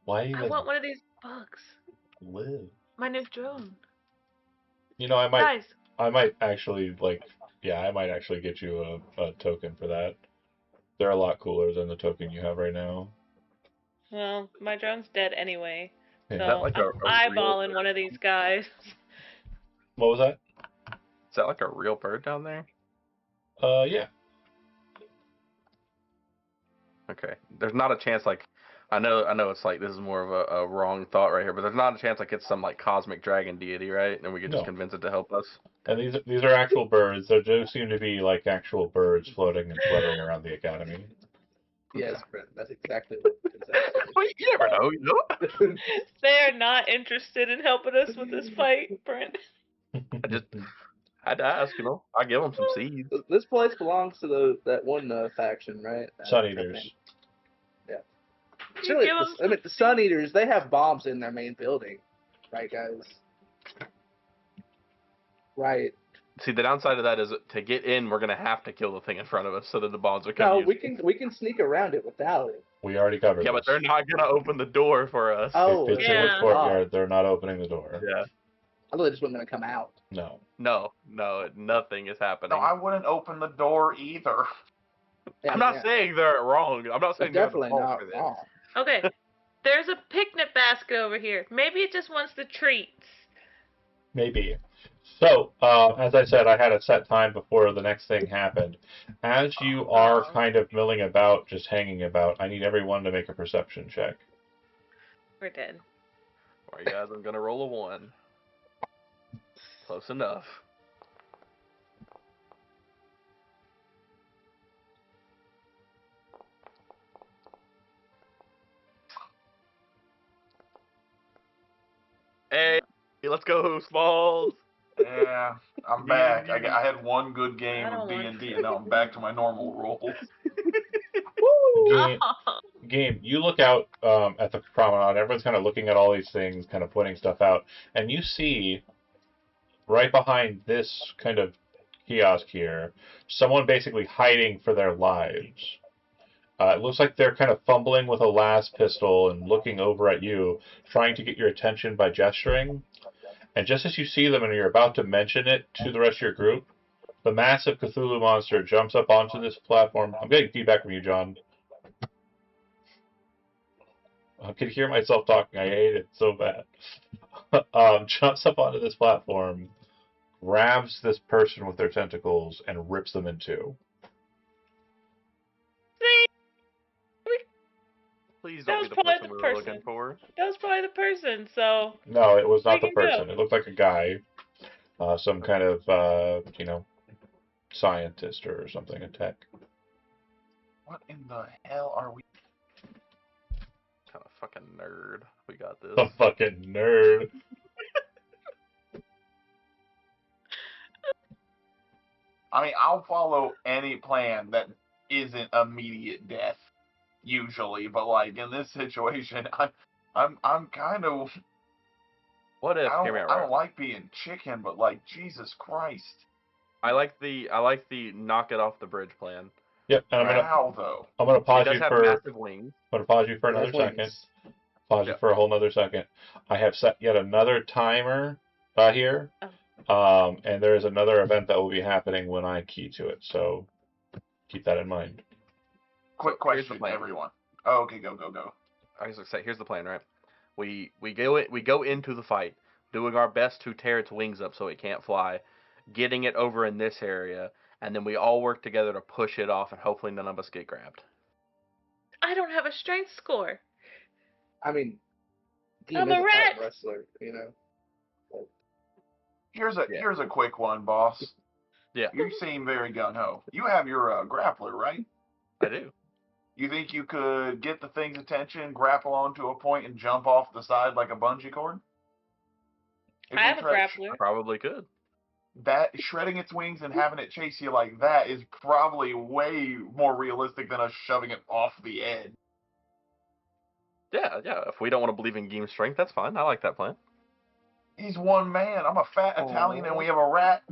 Why even I want one of these bugs. live? My new drone. You know, Guys. I might actually, I might actually get you a token for that. They're a lot cooler than the token you have right now. Well, my drone's dead anyway. Yeah. So Is that like I'm eyeballing one of these guys. What was that? Is that like a real bird down there? Yeah. Okay. There's not a chance, I know it's this is more of a wrong thought right here, but there's not a chance it's some cosmic dragon deity, right? And we could just convince it to help us. And these are actual birds. There do seem to be actual birds floating and fluttering around the academy. Yes, Brent, that's exactly what Well, you never know, you know? They're not interested in helping us with this fight, Brent. I just had to ask, I give them some seeds. This place belongs to that one faction, right? Sun Eaters. Yeah. Surely, the Sun Eaters, they have bombs in their main building, right, guys? Right. See, the downside of that is to get in, we're gonna have to kill the thing in front of us so that the bombs are coming. No, we can sneak around it without it. We already covered. Yeah, but they're not gonna open the door for us. Oh, if it's in the courtyard, they're not opening the door. Yeah. I thought they just weren't gonna come out. No, nothing is happening. No, I wouldn't open the door either. Yeah, I'm not saying they're wrong. I'm not saying they're they're definitely not not wrong. Okay, there's a picnic basket over here. Maybe it just wants the treats. maybe. So, as I said, I had a set time before the next thing happened. As you are kind of milling about, just hanging about, I need everyone to make a perception check. We're dead. Alright, guys, I'm gonna roll a 1. Close enough. Hey, let's go, Smalls. Yeah, I'm back. I had one good game of D&D, and now I'm back to my normal roles. Game, you look out at the promenade. Everyone's kind of looking at all these things, kind of pointing stuff out, and you see right behind this kind of kiosk here, someone basically hiding for their lives. It looks like they're kind of fumbling with a las pistol and looking over at you, trying to get your attention by gesturing. And just as you see them and you're about to mention it to the rest of your group, the massive Cthulhu monster jumps up onto this platform. I'm getting feedback from you, John. I can hear myself talking. I hate it so bad. Jumps up onto this platform, grabs this person with their tentacles, and rips them in two. Please don't be the person we were looking for. That was probably the person, so... No, it was not the person. It looked like a guy. Some kind of, scientist or something, a tech. What in the hell are we? Kind of fucking nerd. We got this. A fucking nerd. I mean, I'll follow any plan that isn't immediate death, usually. But like in this situation, I'm kind of. What if? I don't like being chicken, but like Jesus Christ. I like the knock it off the bridge plan. Yep. And I'm gonna pause you for. Massive wings. I'm gonna pause you for another second. Pause you for a whole nother second. I have set yet another timer here. And there is another event that will be happening when I key to it, so keep that in mind. Quick question, everyone. Oh, okay, go. I was gonna say, here's the plan, right? We go into the fight, doing our best to tear its wings up so it can't fly, getting it over in this area, and then we all work together to push it off, and hopefully none of us get grabbed. I don't have a strength score. I mean, I'm a rat wrestler, you know. Here's a quick one, boss. Yeah. You seem very gung-ho. You have your grappler, right? I do. You think you could get the thing's attention, grapple onto a point, and jump off the side like a bungee cord? I have a grappler. I probably could. That shredding its wings and having it chase you like that is probably way more realistic than us shoving it off the edge. Yeah. If we don't want to believe in game strength, that's fine. I like that plan. He's one man. I'm a fat Italian, and we have a rat.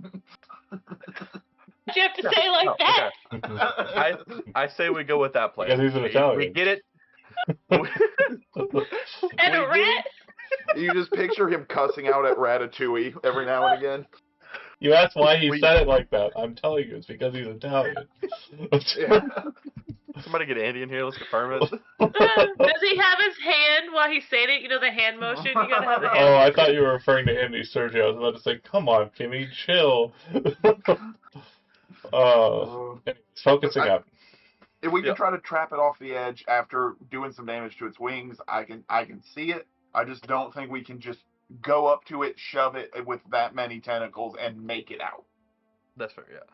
You have to say like that. Okay. I say we go with that plan. Because he's an Italian. We get it. And a rat. You just picture him cussing out at Ratatouille every now and again. You asked why he said it like that. I'm telling you, it's because he's Italian. Yeah. Somebody get Andy in here. Let's confirm it. Does he have his hand while he's saying it? You know the hand motion? You gotta have the hand motion. I thought you were referring to Andy Sergio. I was about to say, come on, Kimmy, chill. It's focusing up. If we can try to trap it off the edge after doing some damage to its wings, I can see it. I just don't think we can just go up to it, shove it with that many tentacles, and make it out. That's fair, yeah.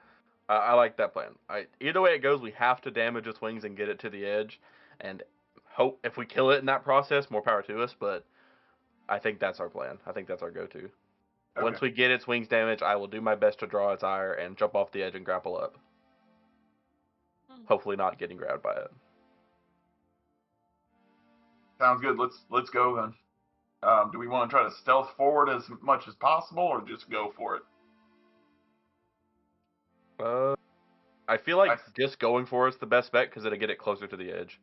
I like that plan. Either way it goes, we have to damage its wings and get it to the edge, and hope if we kill it in that process, more power to us, but I think that's our plan. I think that's our go-to. Okay. Once we get its wings damaged, I will do my best to draw its ire and jump off the edge and grapple up. Hopefully not getting grabbed by it. Sounds good. Let's go then. Do we want to try to stealth forward as much as possible, or just go for it? I feel like just going for it's the best bet because it'll get it closer to the edge.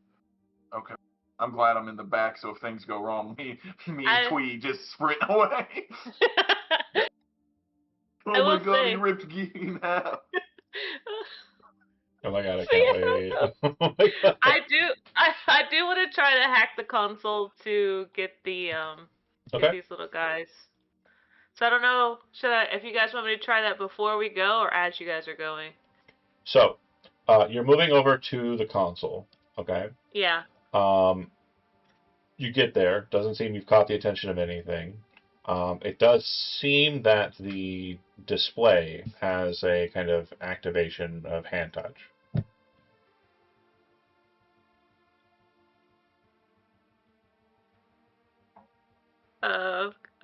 Okay. I'm glad I'm in the back, so if things go wrong, me and Twee just sprint away. Oh my god, he ripped Gee in half. Oh my god, I can't wait. Oh my god. I do want to try to hack the console to get the get these little guys. So I don't know, if you guys want me to try that before we go or as you guys are going? So, you're moving over to the console, okay? Yeah. You get there. Doesn't seem you've caught the attention of anything. It does seem that the display has a kind of activation of hand touch.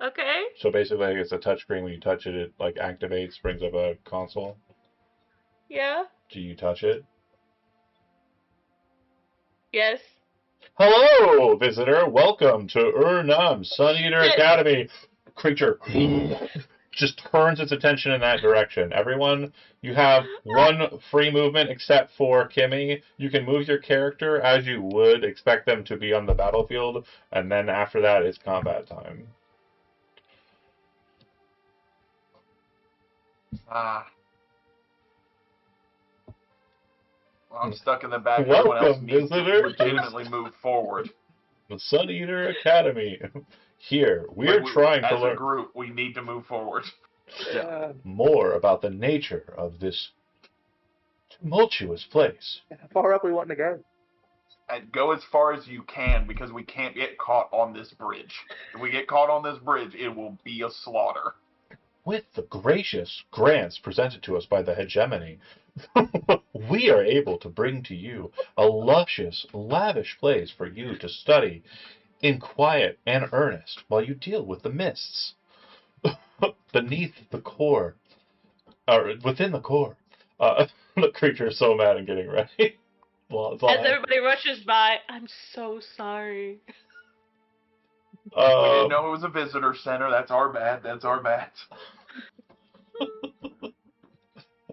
Okay. So basically, it's a touchscreen. When you touch it, it like activates, brings up a console. Yeah. Do you touch it? Yes. Hello, visitor. Welcome to Urnam Sun Eater Academy. Creature just turns its attention in that direction. Everyone, you have one free movement except for Kimmy. You can move your character as you would expect them to be on the battlefield, and then after that, it's combat time. Well, I'm stuck in the back. Welcome, Everyone else needs visitor. to legitimately move forward. The Sun Eater Academy. Here, we're trying to learn. As a group, we need to move forward. More about the nature of this tumultuous place. How far up we want to go? And go as far as you can, because we can't get caught on this bridge. If we get caught on this bridge, it will be a slaughter. With the gracious grants presented to us by the hegemony, we are able to bring to you a luscious, lavish place for you to study in quiet and earnest while you deal with the mists beneath the core, or within the core. The creature is so mad and getting ready. Well, as everybody rushes by, I'm so sorry. We didn't know it was a visitor center. That's our bad. That's our bad.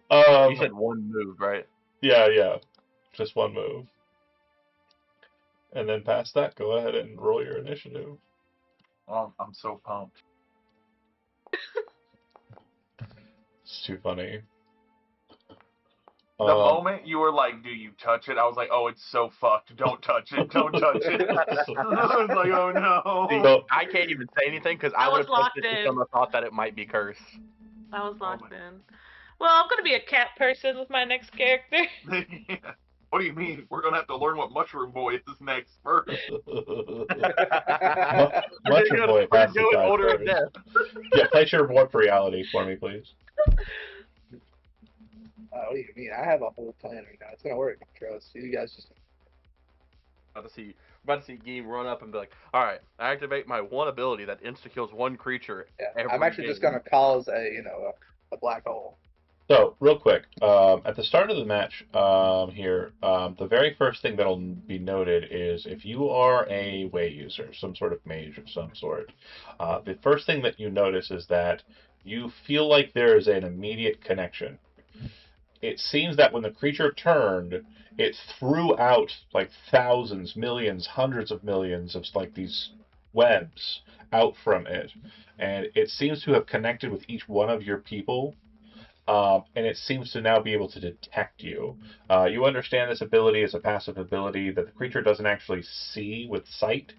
You said one move, right? Yeah. Just one move. And then past that, go ahead and roll your initiative. Oh, I'm so pumped. It's too funny. The moment you were like, "Do you touch it?" I was like, "Oh, it's so fucked. Don't touch it. Don't touch it." I was like, "Oh no." See, I can't even say anything because I would have touched it in. if someone thought that it might be cursed. I was locked in. Well, I'm gonna be a cat person with my next character. Yeah. What do you mean? We're gonna have to learn what Mushroom Boy is next first. Mushroom Boy has to die order first. of death. Yeah, place your warp reality for me, please. What do you mean? I have a whole plan right now. It's gonna work. Trust. You guys just. About to see Game run up and be like, "All right, I activate my one ability that insta kills one creature." Yeah, I'm actually just gonna cause a black hole. So, real quick, at the start of the match here, the very first thing that'll be noted is if you are a way user, some sort of mage of some sort, the first thing that you notice is that you feel like there is an immediate connection. It seems that when the creature turned, it threw out like thousands, millions, hundreds of millions of like these webs out from it, and it seems to have connected with each one of your people. And it seems to now be able to detect you. You understand this ability as a passive ability that the creature doesn't actually see with sight.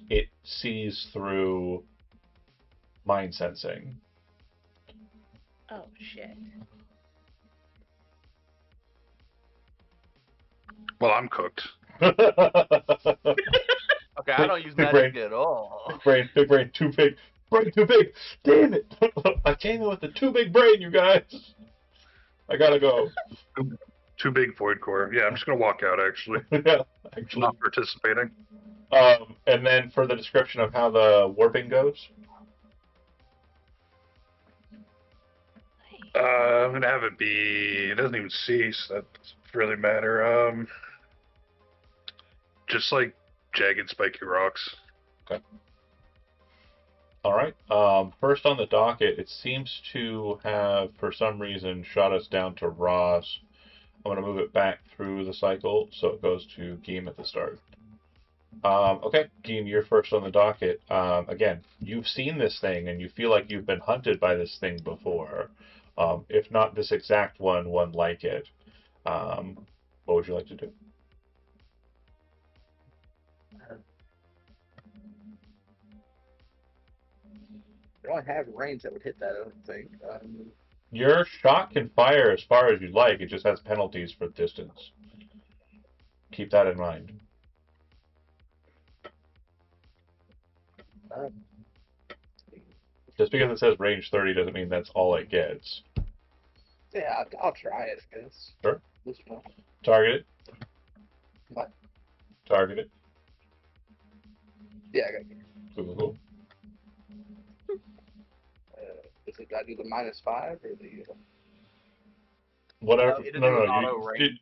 It sees through mind sensing. Oh, shit. Well, I'm cooked. Okay, I don't use magic at all. Big brain, too big. Brain too big. Damn it! I came in with the too big brain, you guys. I gotta go. Too big void core. Yeah, I'm just gonna walk out. Actually, Yeah, actually. not participating. And then for the description of how the warping goes. I'm gonna have it be. It doesn't even cease. That doesn't really matter. Just like jagged, spiky rocks. Okay. All right. First on the docket, it seems to have, for some reason, shot us down to Ross. I'm going to move it back through the cycle, so it goes to Geem at the start. Okay, Geem, you're first on the docket. Again, you've seen this thing, and you feel like you've been hunted by this thing before. If not this exact one like it. What would you like to do? I don't have range that would hit that, I don't think. Your shot can fire as far as you like. It just has penalties for distance. Keep that in mind. Just because it says range 30 doesn't mean that's all it gets. Yeah, I'll try it, I guess. Sure. This one. Target it. What? Target it. Yeah, I got it. Cool. Do I do the -5 or the? Whatever. It'll do No, an no. auto range.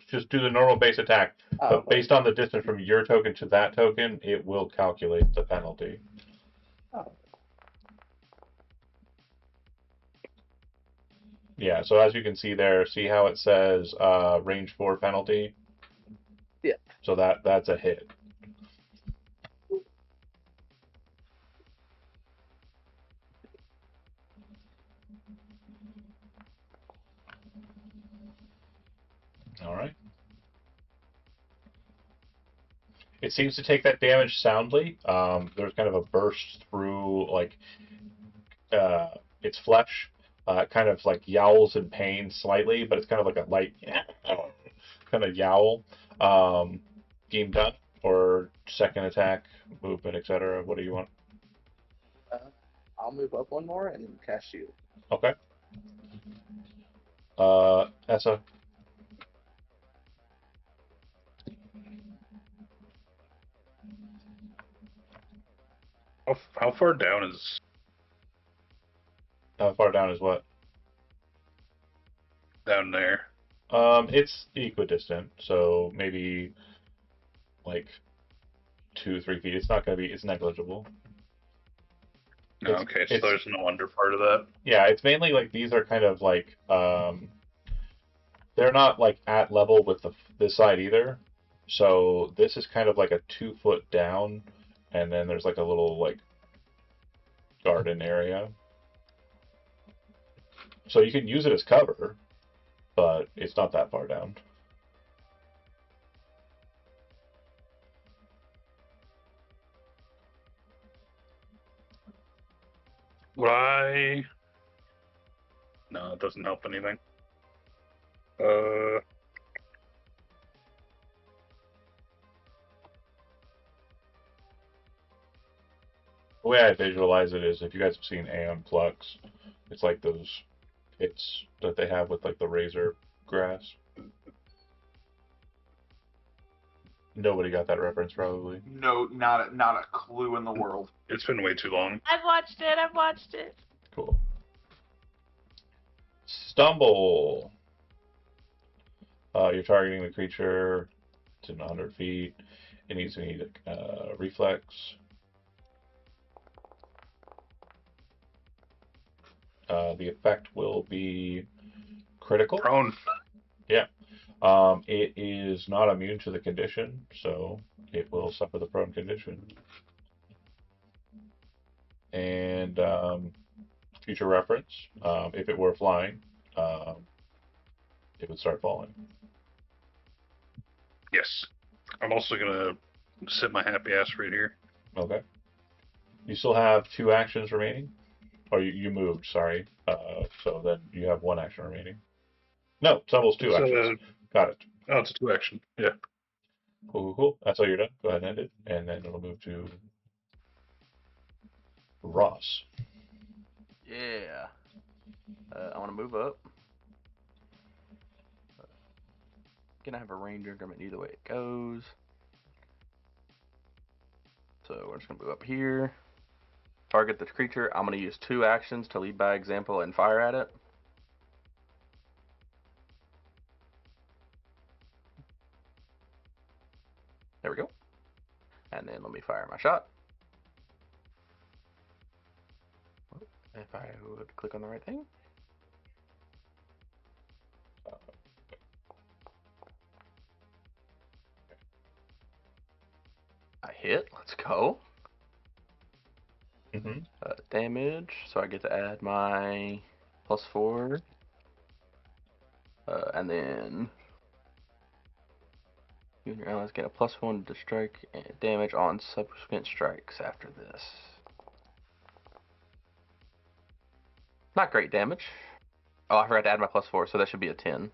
Just do the normal base attack. Oh, But okay. based on the distance from your token to that token, it will calculate the penalty. Oh. Yeah. So as you can see there, see how it says range 4 penalty. Yeah. So that's a hit. All right. It seems to take that damage soundly. There's kind of a burst through like its flesh. Kind of like yowls in pain slightly, but it's kind of like a light kind of yowl. Game done or second attack, movement, etc. What do you want? I'll move up one more and cast you. Okay. Essa. How far down is How far down is what? down there? It's equidistant, so maybe like 2-3 feet. It's not gonna be. It's negligible. Okay, so there's no under part of that. Yeah, it's mainly like these are kind of like they're not like at level with this side either. So this is kind of like a 2 foot down, and then there's like a little like garden area. So you can use it as cover, but it's not that far down. Why? No, it doesn't help anything. The way I visualize it is if you guys have seen Aeon Flux, it's like those pits that they have with like the razor grass. Nobody got that reference, probably. No, not a clue in the world. It's been way too long. I've watched it. I've watched it. Cool. Stumble. You're targeting the creature. It's in 100 feet. It needs to need a reflex. The effect will be critical. Prone. Yeah. It is not immune to the condition, so it will suffer the prone condition. And future reference, if it were flying, it would start falling. Yes. I'm also gonna sit my happy ass right here. Okay. You still have 2 actions remaining? Or you moved, sorry. So then you have 1 action remaining. No, Stumble's 2 actions. Got it. Oh, it's a 2 action. Yeah. Cool. That's all you're done. Go ahead and end it. And then it'll move to Ross. Yeah. I want to move up. Gonna have a range increment either way it goes. So we're just gonna move up here. Target the creature. I'm gonna use 2 actions to lead by example and fire at it. There we go. And then let me fire my shot. If I would click on the right thing. I hit. Let's go. Damage. So I get to add my +4. And then you and your allies get a +1 to strike and damage on subsequent strikes after this. Not great damage. Oh, I forgot to add my +4, so that should be a 10.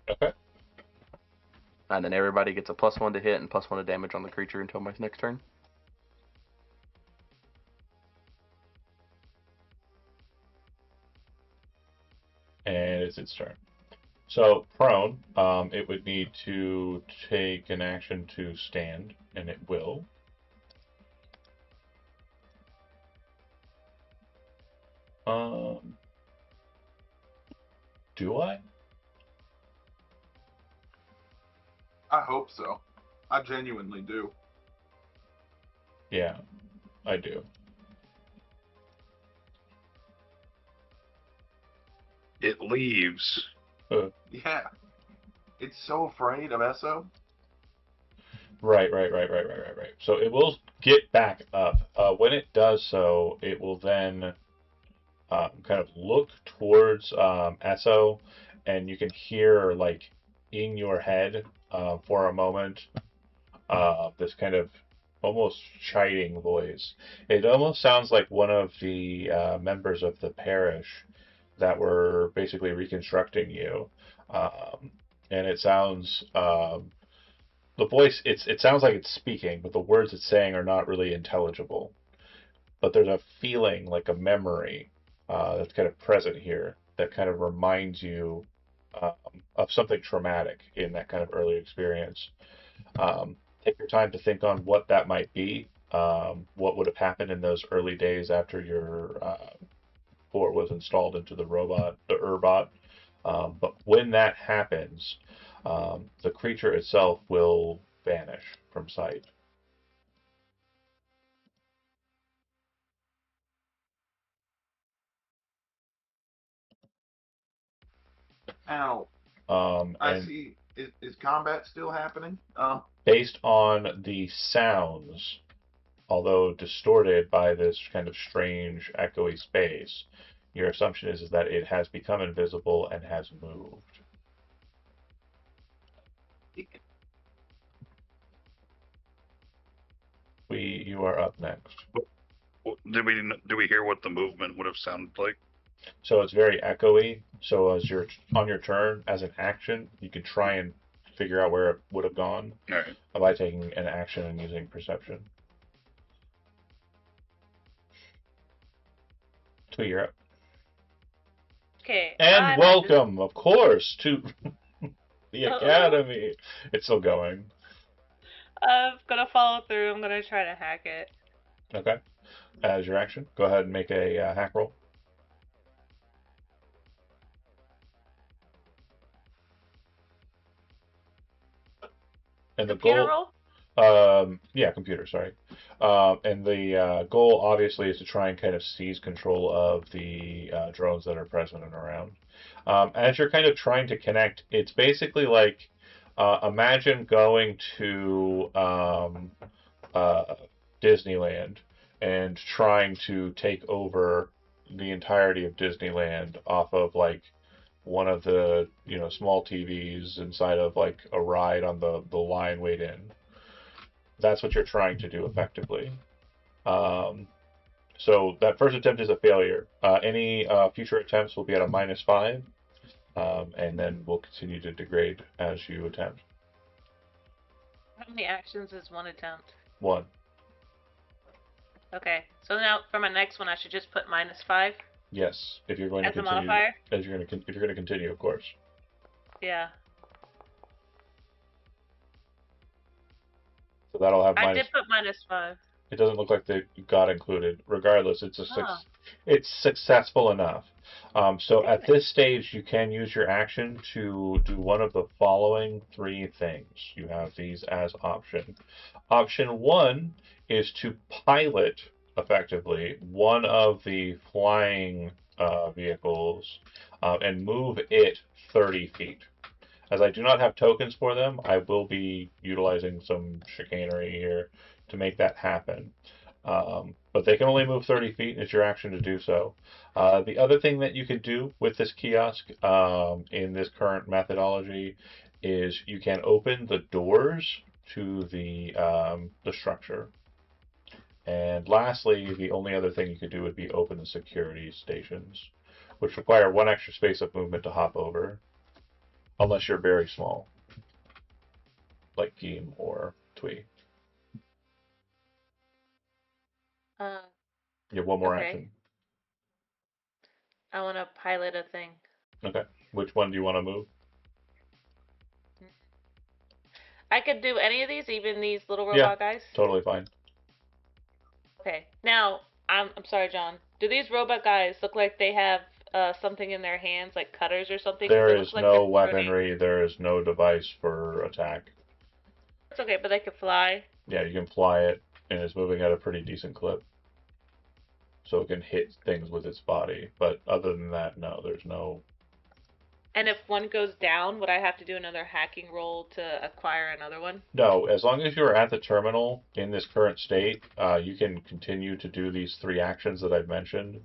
Okay. And then everybody gets a +1 to hit and +1 to damage on the creature until my next turn. And it's its turn. So prone, it would need to take an action to stand, and it will. Do I? I hope so. I genuinely do. Yeah, I do. It leaves. Yeah. It's so afraid of Esso. Right. So it will get back up. When it does so, it will then kind of look towards Esso, and you can hear, like, in your head for a moment this kind of almost chiding voice. It almost sounds like one of the members of the parish that were basically reconstructing you. And it sounds the voice it sounds like it's speaking, but the words it's saying are not really intelligible. But there's a feeling, like a memory, that's kind of present here that kind of reminds you of something traumatic in that kind of early experience. Take your time to think on what that might be. What would have happened in those early days after your port was installed into the Urbot. But when that happens, the creature itself will vanish from sight. Now, I And see. Is combat still happening? based on the sounds, although distorted by this kind of strange echoey space, your assumption is that it has become invisible and has moved. You are up next. Did we hear what the movement would have sounded like? So it's very echoey. So as you're on your turn, as an action, you can try and figure out where it would have gone by taking an action and using perception. Twee, you're up. Okay. And welcome, of course, to the Academy. It's still going. I'm gonna follow through. I'm gonna try to hack it. Okay. As your action, go ahead and make a hack roll. And Computer the goal, roll? yeah, computer, sorry. And the goal, obviously, is to try and kind of seize control of the drones that are present and around. As you're kind of trying to connect, it's basically like imagine going to Disneyland and trying to take over the entirety of Disneyland off of, like, one of the small TVs inside of, like, a ride on the line wait in. That's what you're trying to do effectively. So that first attempt is a failure. Any future attempts will be at a -5, and then we'll continue to degrade as you attempt. How many actions is one attempt? 1. Okay, so now for my next one, I should just put -5. Yes, if you're going to as a continue. modifier. If you're going to continue, of course. Yeah. So that'll have I did put -5. It doesn't look like they got included. Regardless, it's successful enough. So at this stage, you can use your action to do one of the following 3 things. You have these as option. Option 1 is to pilot effectively one of the flying vehicles and move it 30 feet. As I do not have tokens for them, I will be utilizing some chicanery here to make that happen. But they can only move 30 feet, and it's your action to do so. The other thing that you could do with this kiosk in this current methodology is you can open the doors to the structure. And lastly, the only other thing you could do would be open the security stations, which require 1 extra space of movement to hop over. Unless you're very small, like Geem or Twee. You have 1 more action. I want to pilot a thing. Okay. Which one do you want to move? I could do any of these, even these little robot guys? Totally fine. Okay. Now, I'm sorry, John. Do these robot guys look like they have something in their hands, like cutters or something? There They is look like no they're weaponry. There is no device for attack. It's okay, but they can fly. Yeah, you can fly it, and it's moving at a pretty decent clip. So it can hit things with its body. But other than that, no, there's no... And if one goes down, would I have to do another hacking roll to acquire another one? No, as long as you're at the terminal in this current state, you can continue to do these 3 actions that I've mentioned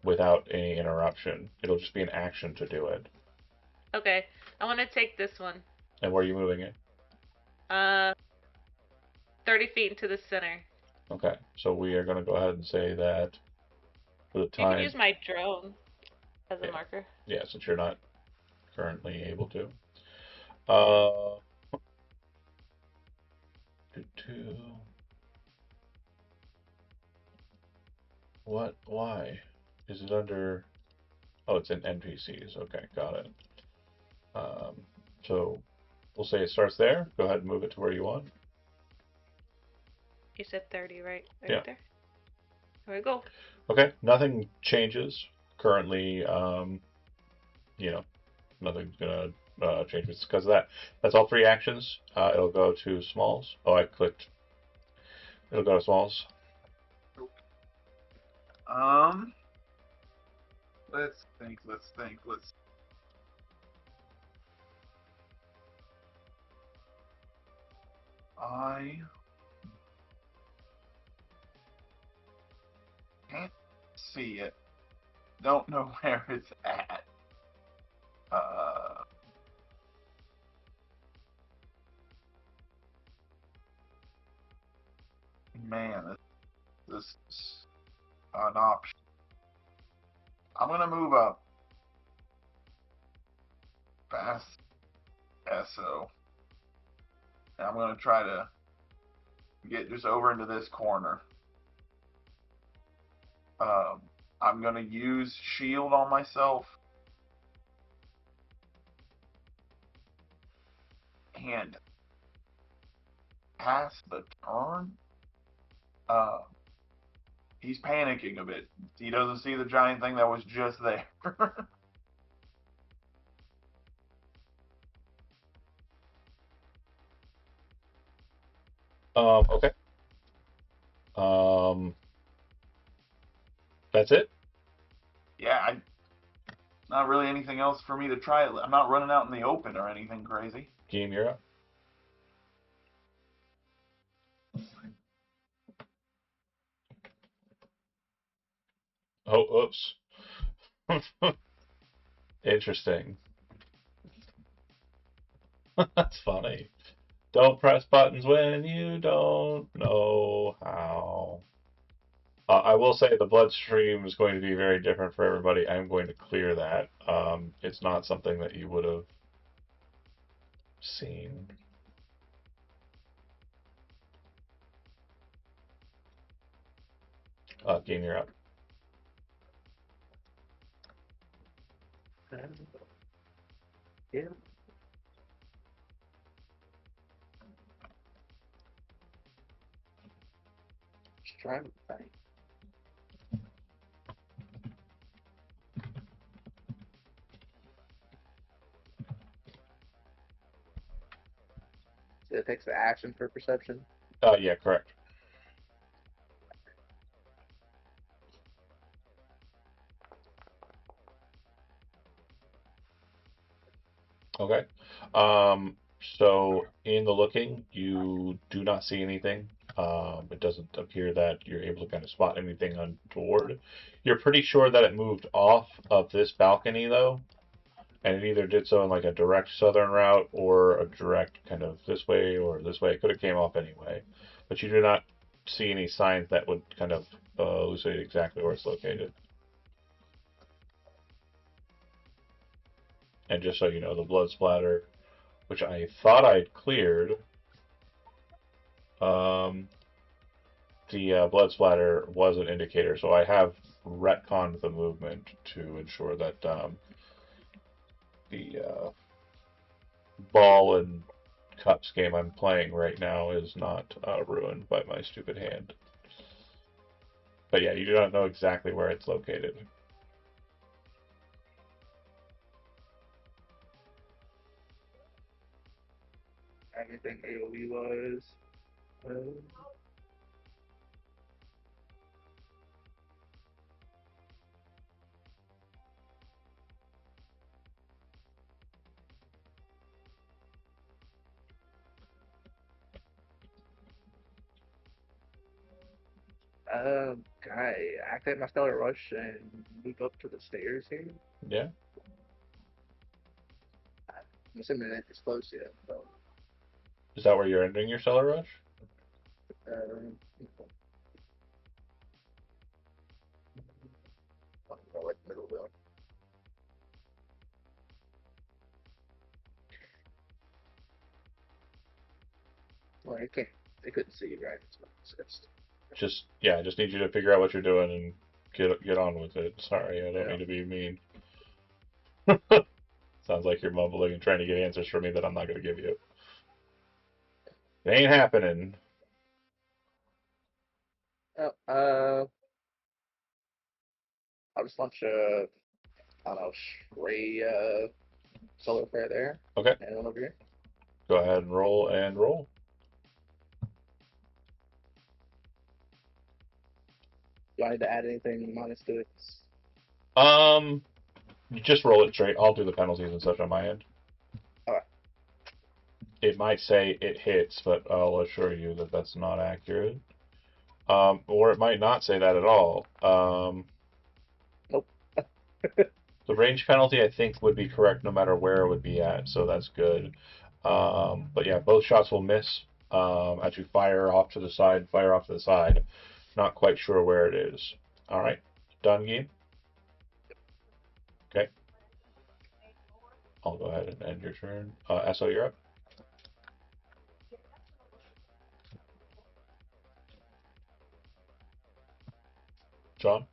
without any interruption. It'll just be an action to do it. Okay, I want to take this one. And where are you moving it? 30 feet into the center. Okay, so we are going to go ahead and say that for the time... You can use my drone as a marker. Yeah, since you're not currently able to. What? Why? Is it under... Oh, it's in NPCs. Okay, got it. So we'll say it starts there. Go ahead and move it to where you want. You said 30, right? Yeah. There. Here we go. Okay, nothing changes. Currently, you know, nothing's going to change because of that. That's all 3 actions. It'll go to Smalls. Oh, I clicked. It'll go to Smalls. Let's think. I can't see it. Don't know where it's at. Man, this is an option. I'm gonna move up past SO. And I'm gonna try to get just over into this corner. I'm gonna use shield on myself. And pass the turn. He's panicking a bit. He doesn't see the giant thing that was just there. Okay. That's it? Yeah, not really anything else for me to try. I'm not running out in the open or anything crazy. Game, you're up. Oh, oops. Interesting. That's funny. Don't press buttons when you don't know how. I will say the bloodstream is going to be very different for everybody. I'm going to clear that. It's not something that you would have seen. Game, you're up. Yeah. Just trying to think. So it takes the action for perception. Yeah, correct. Okay. So in the looking, you do not see anything. It doesn't appear that you're able to kind of spot anything untoward. You're pretty sure that it moved off of this balcony, though, and it either did so in like a direct southern route or a direct kind of this way or this way. It could have came off anyway, but you do not see any signs that would kind of elucidate exactly where it's located. And just so you know, the blood splatter, which I thought I'd cleared, the blood splatter was an indicator, so I have retconned the movement to ensure that the ball and Cups game I'm playing right now is not ruined by my stupid hand. But yeah, you do not know exactly where it's located. Anything AoE was. Can I activate my Stellar Rush and move up to the stairs here? Yeah. I'm assuming it's close yet. So. Is that where you're ending your Stellar Rush? Like middle wheel. Well, I can't. They couldn't see you, right? Just need you to figure out what you're doing and get on with it. Sorry, I don't mean to be mean. Sounds like you're mumbling and trying to get answers from me that I'm not going to give you. It ain't happening. I'll just launch a, I don't know, stray solar flare there. Okay. And one over here. Go ahead and roll and roll. Do I need to add anything minus to it? You just roll it straight. I'll do the penalties and such on my end. Alright. It might say it hits, but I'll assure you that that's not accurate. Or it might not say that at all. Nope. The range penalty, I think, would be correct no matter where it would be at, so that's good. But yeah, both shots will miss as you fire off to the side, fire off to the side. Not quite sure where it is. All right, done game. Okay. I'll go ahead and end your turn. SO, you're up. John?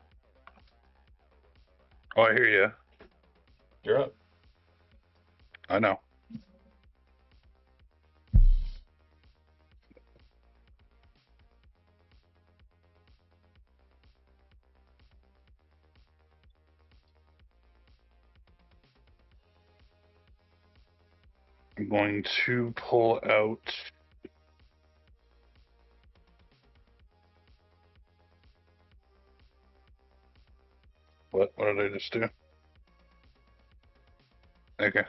Oh, I hear you. You're up. I know. I'm going to pull out what did I just do? Okay.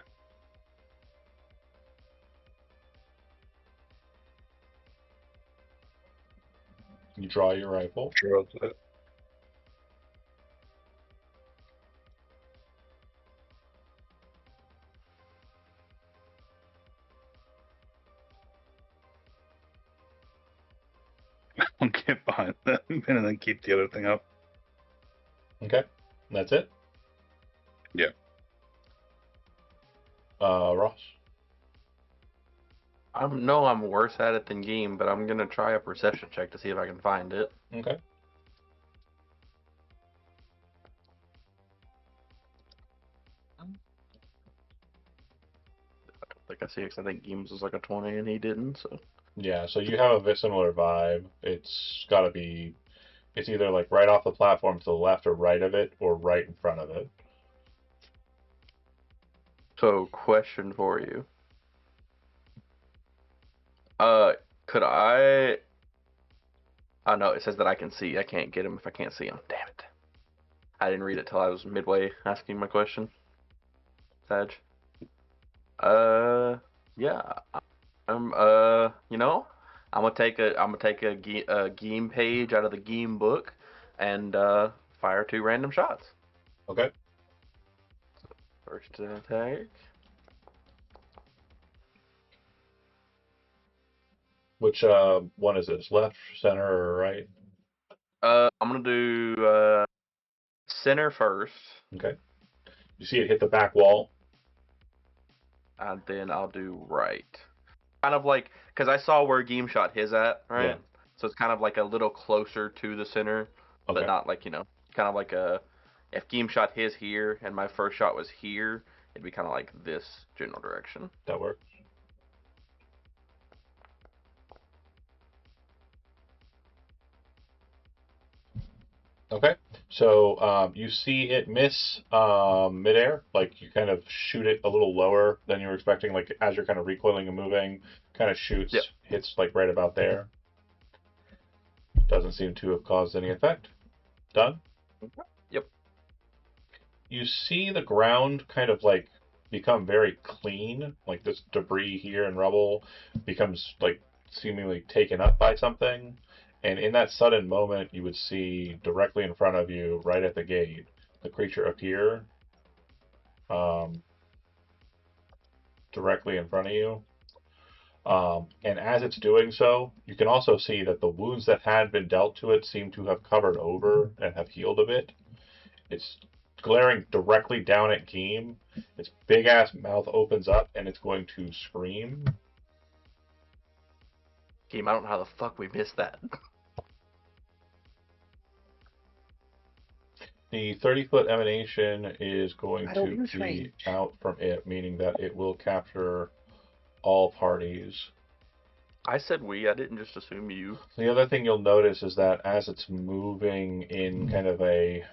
You draw your rifle. Draw that. I'll get behind them and then keep the other thing up. Okay. That's it? Yeah. Ross? I'm worse at it than Game, but I'm gonna try a perception check to see if I can find it. Okay. I think I see it 'cause I think Games was like a 20 and he didn't, so. Yeah, so you have a similar vibe. It's got to be, it's either like right off the platform to the left or right of it, or right in front of it. So, question for you. Could I... Oh, no, it says that I can see. I can't get him if I can't see him. Damn it. I didn't read it till I was midway asking my question. Sag. Yeah. You know, I'm gonna take a game page out of the game book and fire 2 random shots. Okay. First attack. Which one is this? Left, center, or right? I'm gonna do center first. Okay. You see it hit the back wall? And then I'll do right. Kind of like, because I saw where Game shot his at, right? Yeah. So it's kind of like a little closer to the center, Okay. but not like, kind of like if Game shot his here and my first shot was here, it'd be kind of like this general direction. That works. Okay, so you see it miss midair, like you kind of shoot it a little lower than you were expecting, like as you're kind of recoiling and moving, kind of shoots, Yep. hits like right about there. Doesn't seem to have caused any effect. Done? Yep. You see the ground kind of like become very clean, like this debris here and rubble becomes like seemingly taken up by something. And in that sudden moment, you would see directly in front of you, right at the gate, the creature appear directly in front of you. And as it's doing so, you can also see that the wounds that had been dealt to it seem to have covered over and have healed a bit. It's glaring directly down at Geem. Its big ass mouth opens up and it's going to scream. Geem, I don't know how the fuck we missed that. The 30-foot emanation is going I don't to use be range. out from it, meaning that it will capture all parties. I said we, I didn't just assume you. The other thing you'll notice is that as it's moving in kind of a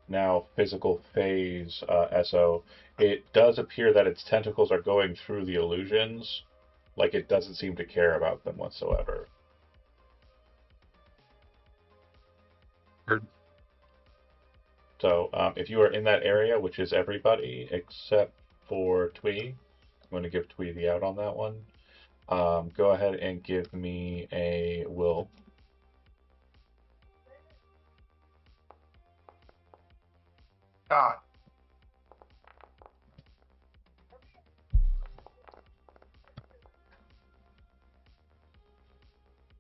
now physical phase, SO, it does appear that its tentacles are going through the illusions, like it doesn't seem to care about them whatsoever. Heard. So if you are in that area, which is everybody except for Twee, I'm going to give Twee the out on that one. Go ahead and give me a will. God.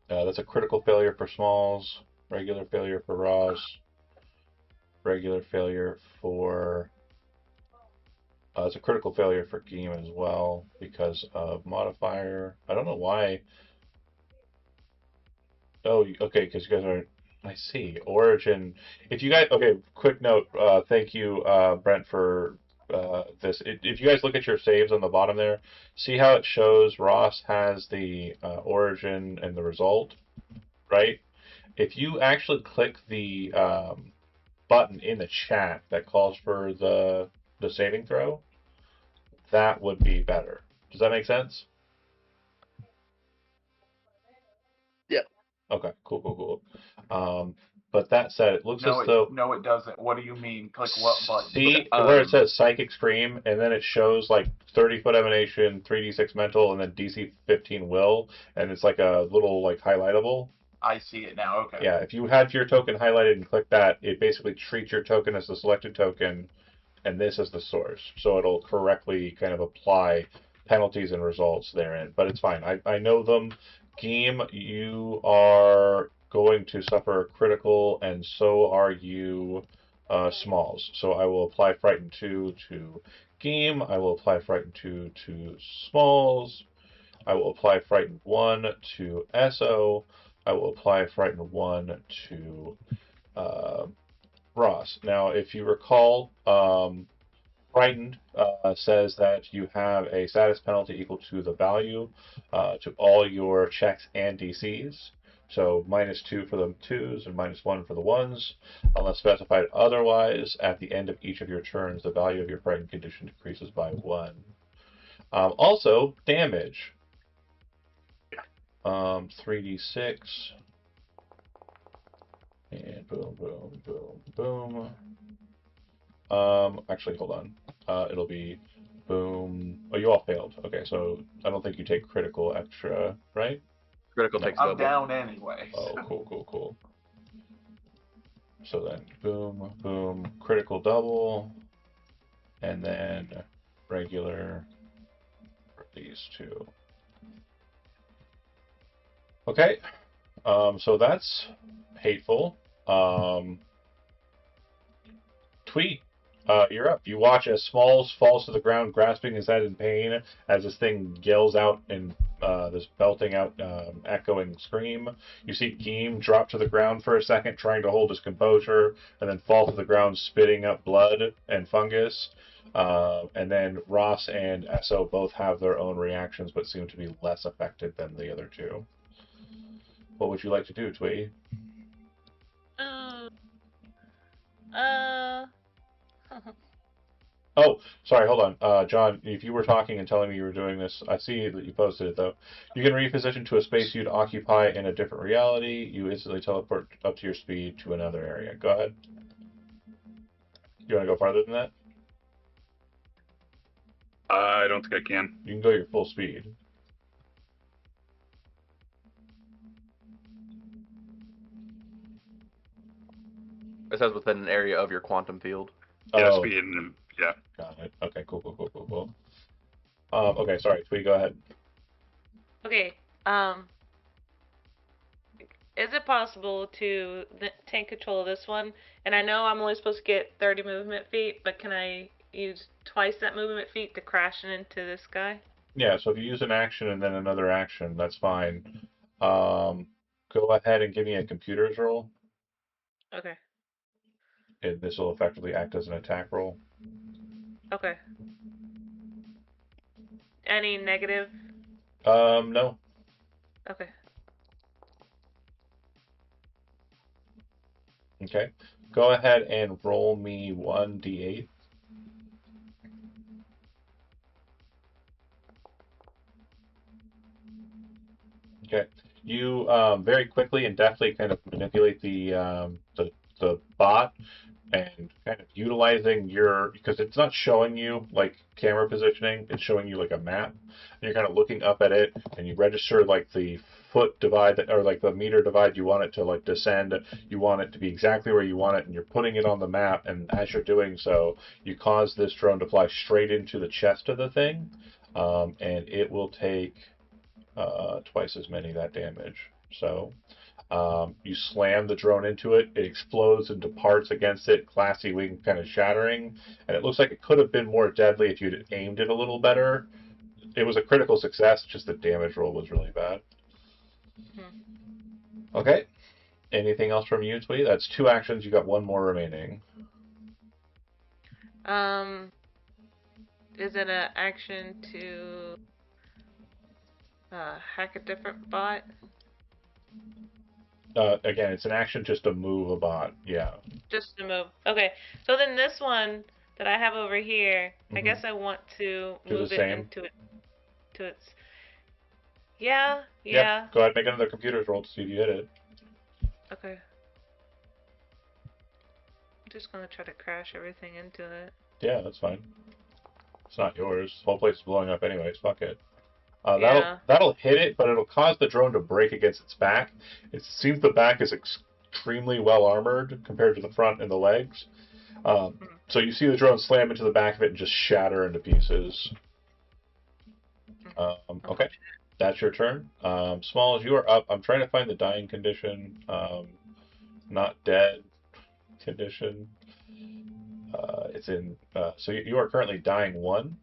That's a critical failure for Smalls, regular failure for Ross, regular failure for... it's a critical failure for Geem as well because of modifier. I don't know why. Oh, okay, because you guys are... I see. Origin. If you guys... Okay, quick note. Thank you, Brent, for this. If you guys look at your saves on the bottom there, see how it shows Ross has the origin and the result, right? If you actually click the button in the chat that calls for the saving throw, that would be better. Does that make sense? Yep. Okay, cool. But that said, it looks as though... No, it doesn't. What do you mean? Click what button? See where it says Psychic Scream, and then it shows like 30-foot emanation, 3d6 mental, and then DC 15 will, and it's like a little like highlightable. I see it now. Okay. Yeah, if you had your token highlighted and click that, it basically treats your token as the selected token, and this is the source. So it'll correctly kind of apply penalties and results therein. But it's fine. I know them. Geem, you are going to suffer a critical, and so are you, Smalls. So I will apply Frighten 2 to Geem. I will apply Frighten 2 to Smalls. I will apply Frighten 1 to SO. I will apply Frighten 1 to Ross. Now, if you recall, Frightened says that you have a status penalty equal to the value to all your checks and DCs. So -2 for the 2s and -1 for the 1s. Unless specified otherwise, at the end of each of your turns, the value of your frightened condition decreases by 1. Also, damage. 3d6. And boom. Actually, hold on. It'll be boom. Oh, you all failed. Okay, so I don't think you take critical extra, right? Critical takes I'm double. down anyway. Oh, cool. So then boom, critical double, and then regular for these two. Okay, so that's hateful. Tweet. You're up. You watch as Smalls falls to the ground, grasping his head in pain as this thing yells out in this belting out, echoing scream. You see Geem drop to the ground for a second, trying to hold his composure, and then fall to the ground, spitting up blood and fungus. And then Ross and Esso both have their own reactions, but seem to be less affected than the other two. What would you like to do, Twee? Oh, sorry, hold on. John, if you were talking and telling me you were doing this, I see that you posted it, though. You can reposition to a space you'd occupy in a different reality. You instantly teleport up to your speed to another area. Go ahead. You want to go farther than that? I don't think I can. You can go your full speed. It says within an area of your quantum field. Yeah, Oh, speed and yeah. got it. Okay, cool. Okay, sorry, Twee, go ahead. Okay. Is it possible to take control of this one? And I know I'm only supposed to get 30 movement feet, but can I use twice that movement feet to crash into this guy? Yeah, so if you use an action and then another action, that's fine. Go ahead and give me a computer's roll. Okay. And this will effectively act as an attack roll. Okay. Any negative? No. Okay. Okay. Go ahead and roll me 1d8. Okay. You very quickly and deftly kind of manipulate the bot and kind of utilizing your, because it's not showing you like camera positioning, it's showing you like a map. And you're kind of looking up at it and you register like the foot divide or like the meter divide you want it to like descend. You want it to be exactly where you want it and you're putting it on the map. And as you're doing so, you cause this drone to fly straight into the chest of the thing. And it will take twice as many that damage. So you slam the drone into it, it explodes into parts against it, glassy wing kind of shattering, and it looks like it could have been more deadly if you'd aimed it a little better. It was a critical success, just the damage roll was really bad. Okay. Anything else from you, Twee? That's 2 actions, you got 1 more remaining. Is it an action to hack a different bot? Again, it's an action just to move a bot. Yeah. Just to move. Okay. So then this one that I have over here, I guess I want to move it into it. To its. Yeah. Go ahead, make another computer's roll to see if you hit it. Okay. I'm just gonna try to crash everything into it. Yeah, that's fine. It's not yours. The whole place is blowing up anyways. Fuck it. Yeah. That'll hit it, but it'll cause the drone to break against its back. It seems the back is extremely well armored compared to the front and the legs. So you see the drone slam into the back of it and just shatter into pieces. Okay, that's your turn. Smalls, you are up. I'm trying to find the dying condition. Not dead condition. It's in. So you are currently dying 1.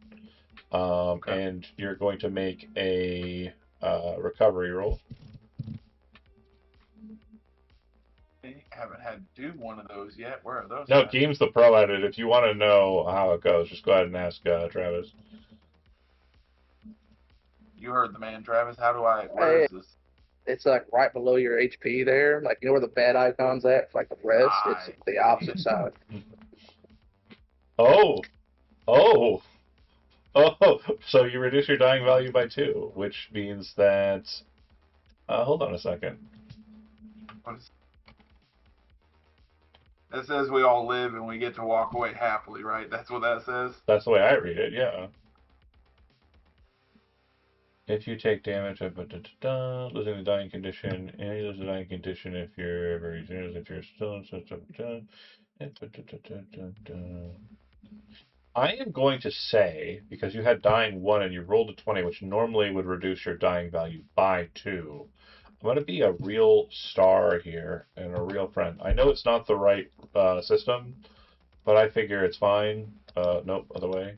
And you're going to make a recovery roll. I haven't had to do one of those yet. Where are those? No, Game's the pro at it. If you want to know how it goes, just go ahead and ask Travis. You heard the man, Travis. How do I? Where is this? It's like right below your HP there. Like, you know where the bad icon's at? Like the rest. It's the opposite side. Oh. So you reduce your dying value by 2, which means that. Hold on a second. It says we all live and we get to walk away happily, right? That's what that says? That's the way I read it, yeah. If you take damage, losing the dying condition, and you lose the dying condition if you're still in such a. I am going to say, because you had dying 1 and you rolled a 20, which normally would reduce your dying value by 2, I'm going to be a real star here and a real friend. I know it's not the right system, but I figure it's fine. Nope, other way.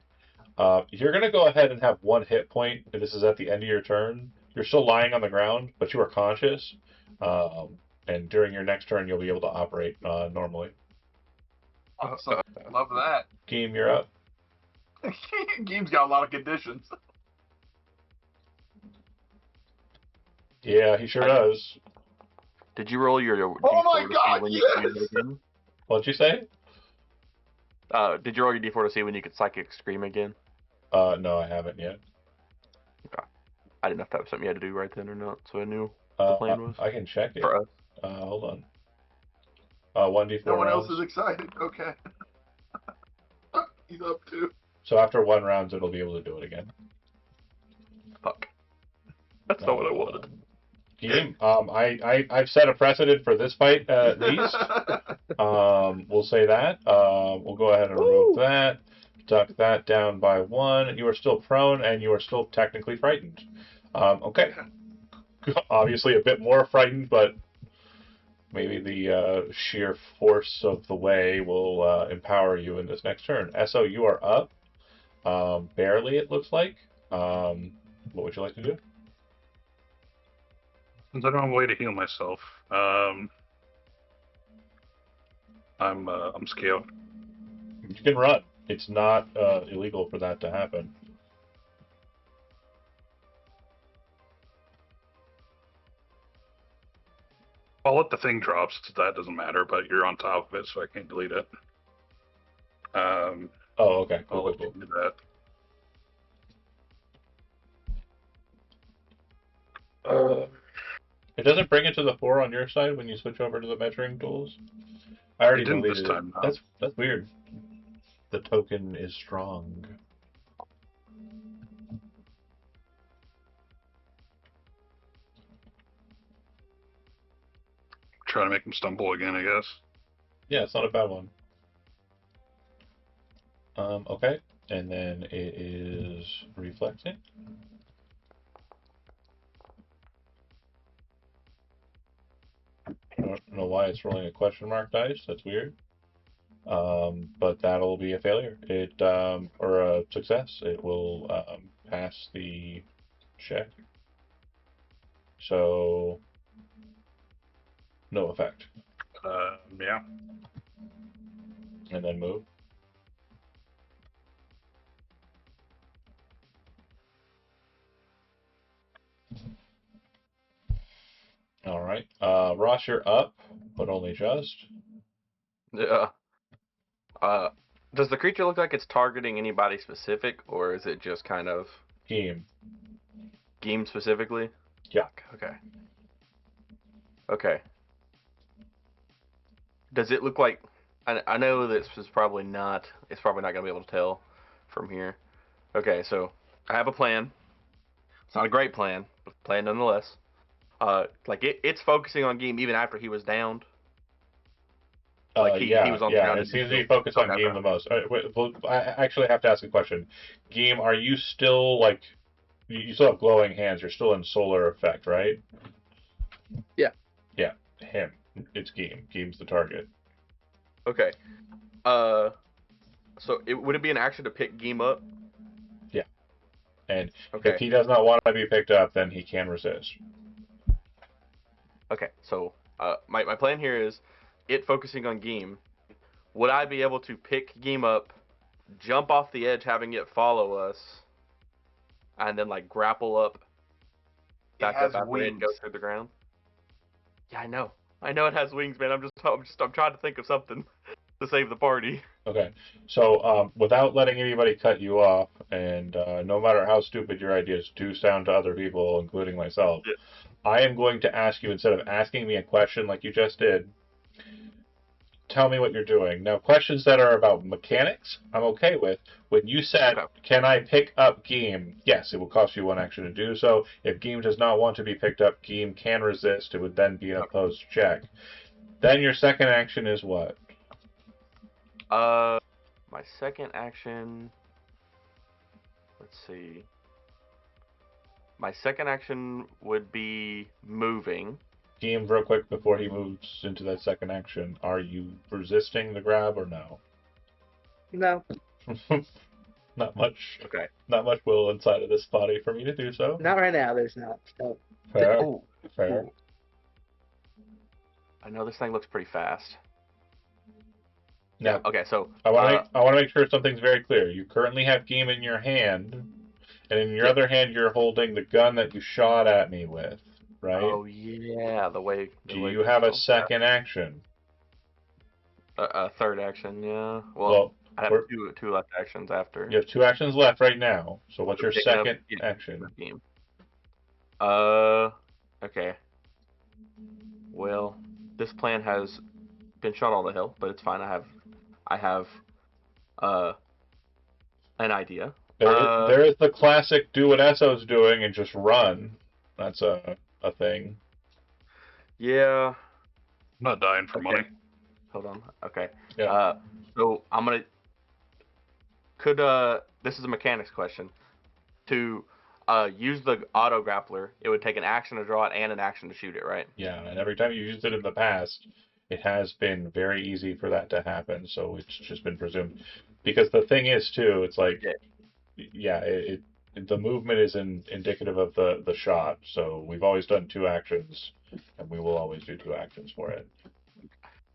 You're going to go ahead and have 1 hit point, and this is at the end of your turn. You're still lying on the ground, but you are conscious. And during your next turn, you'll be able to operate normally. Awesome. Love that. Game, you're up. Game's got a lot of conditions. Yeah, he sure does. Did you roll your? Oh my God! Yes. What'd you say? Did you roll your d4 to see when you could psychic scream again? No, I haven't yet. Okay. I didn't know if that was something you had to do right then or not, so I knew what the plan was. I can check it. For us. Hold on. 1d4 No one rounds. else is excited. Okay. He's up too. So after 1 round, it'll be able to do it again. Fuck. That's not what I wanted. Game. I've set a precedent for this fight at least. We'll say that. We'll go ahead and remove that. Duck that down by 1. You are still prone, and you are still technically frightened. Okay. Obviously a bit more frightened, but maybe the sheer force of the way will empower you in this next turn. So you are up. Barely, it looks like. What would you like to do? Since I don't have a way to heal myself, I'm scared. You can run. It's not illegal for that to happen. I'll let the thing drop, so that doesn't matter, but you're on top of it, so I can't delete it. Oh, okay. Cool, I'll let cool. you do that. It doesn't bring it to the 4 on your side when you switch over to the measuring tools? I already didn't deleted this time, it. no. That's weird. The token is strong. Try to make him stumble again, I guess. Yeah, it's not a bad one. Okay. And then it is reflexing. I don't know why it's rolling a question mark dice. That's weird. But that'll be a failure. Or a success. It will pass the check. So no effect. Yeah. And then move. All right. Ross, you're up, but only just. Yeah. Does the creature look like it's targeting anybody specific, or is it just kind of Game. game specifically? Yeah. Okay. Okay. Does it look like? I know this is probably not. It's probably not gonna be able to tell from here. Okay, so I have a plan. It's not a great plan, but plan nonetheless. Like it's focusing on game even after he was downed. Like he was on the ground. It seems to be focused on game the most. I actually have to ask a question. Game, are you still like? You still have glowing hands. You're still in solar effect, right? Yeah. Yeah, him. It's Game. Game's the target. Okay. So would it be an action to pick game up? Yeah. And okay. If he does not want to be picked up, then he can resist. Okay. So my plan here is it focusing on game. Would I be able to pick game up, jump off the edge, having it follow us, and then like grapple up back up after it and go through the ground? Yeah, I know. I know it has wings, man. I'm trying to think of something to save the party. Okay, so without letting anybody cut you off, and no matter how stupid your ideas do sound to other people, including myself, yeah. I am going to ask you, instead of asking me a question like you just did, tell me what you're doing. Now, questions that are about mechanics, I'm okay with. When you said, can I pick up Game? Yes, it will cost you 1 action to do so. If Game does not want to be picked up, Game can resist. It would then be an opposed check. Then your second action is what? My second action. Let's see. My second action would be moving. Game, real quick before he moves into that second action, are you resisting the grab or no? No. Not much. Okay. Not much will inside of this body for me to do so. Not right now. There's not. No. Fair. Oh, fair. Ooh. I know this thing looks pretty fast. Now, okay, so I want to make sure something's very clear. You currently have Game in your hand, and in your other hand, you're holding the gun that you shot at me with, right? Oh yeah, Do you have a second action? A third action, yeah. Well, I have two left actions after. You have 2 actions left right now. So what's your second action? Game. Okay. Well, this plan has been shot all to hell, but it's fine. I have an idea. There is the classic do what Esso's doing and just run. That's a thing. Yeah. I'm not dying for money. Hold on. Okay. Yeah. So I'm gonna. This is a mechanics question. To use the auto grappler, it would take an action to draw it and an action to shoot it, right? Yeah, and every time you've used it in the past, it has been very easy for that to happen. So it's just been presumed. Because the thing is, too, it's like, the movement is indicative of the shot. So we've always done 2 actions, and we will always do 2 actions for it.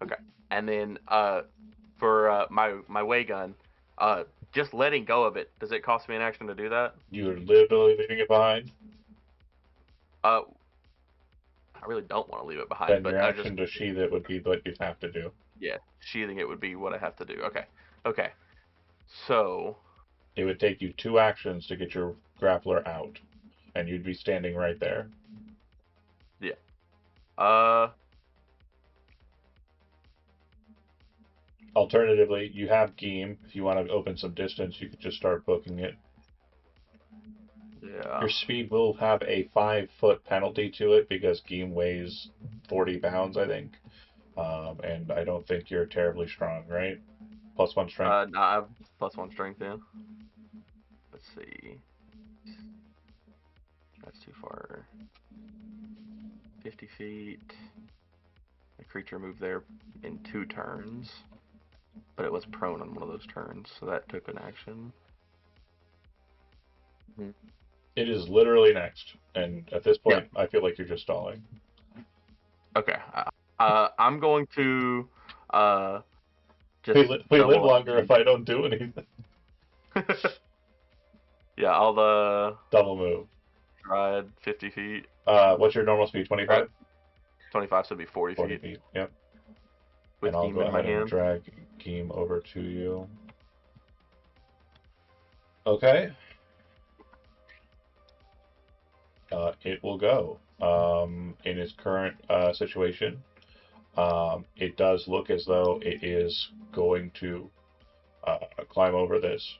Okay. And then for my way gun, just letting go of it, does it cost me an action to do that? You're literally leaving it behind? I really don't want to leave it behind. Then but your action to sheath it would be what you'd have to do. Yeah, sheathing it would be what I have to do. Okay. So it would take you 2 actions to get your grappler out, and you'd be standing right there. Yeah. Alternatively, you have Geem. If you want to open some distance, you could just start booking it. Yeah. Your speed will have a 5-foot penalty to it because Geem weighs 40 pounds, I think. And I don't think you're terribly strong, right? +1 strength? No, I have +1 strength, yeah. Let's see. That's too far. 50 feet. The creature moved there in 2 turns. But it was prone on one of those turns, so that took an action. It is literally next. And at this point, I feel like you're just stalling. Okay. I'm going to just... We live longer if I don't do anything. Yeah, I'll double move. Ride 50 feet. What's your normal speed? 25? 25, so it'd be 40 feet. 40 feet, yep. With and I'll Geem go in my ahead and hand. drag Geem over to you. Okay. It will go. In its current situation, it does look as though it is going to climb over this.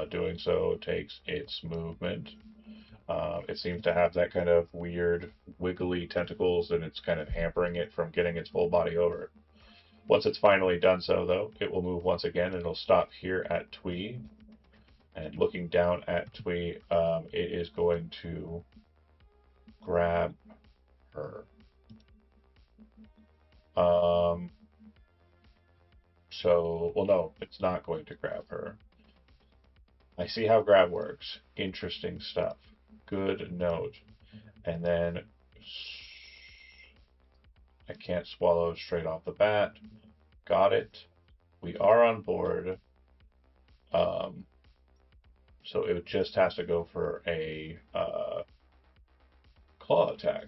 Doing so takes its movement. It seems to have that kind of weird wiggly tentacles, and it's kind of hampering it from getting its full body over. Once it's finally done so, though, it will move once again, and it'll stop here at Twee. And looking down at Twee, it is going to grab her. Well, no, it's not going to grab her. I see how grab works. Interesting stuff. Good note. And then I can't swallow straight off the bat. Got it. We are on board. So it just has to go for a claw attack.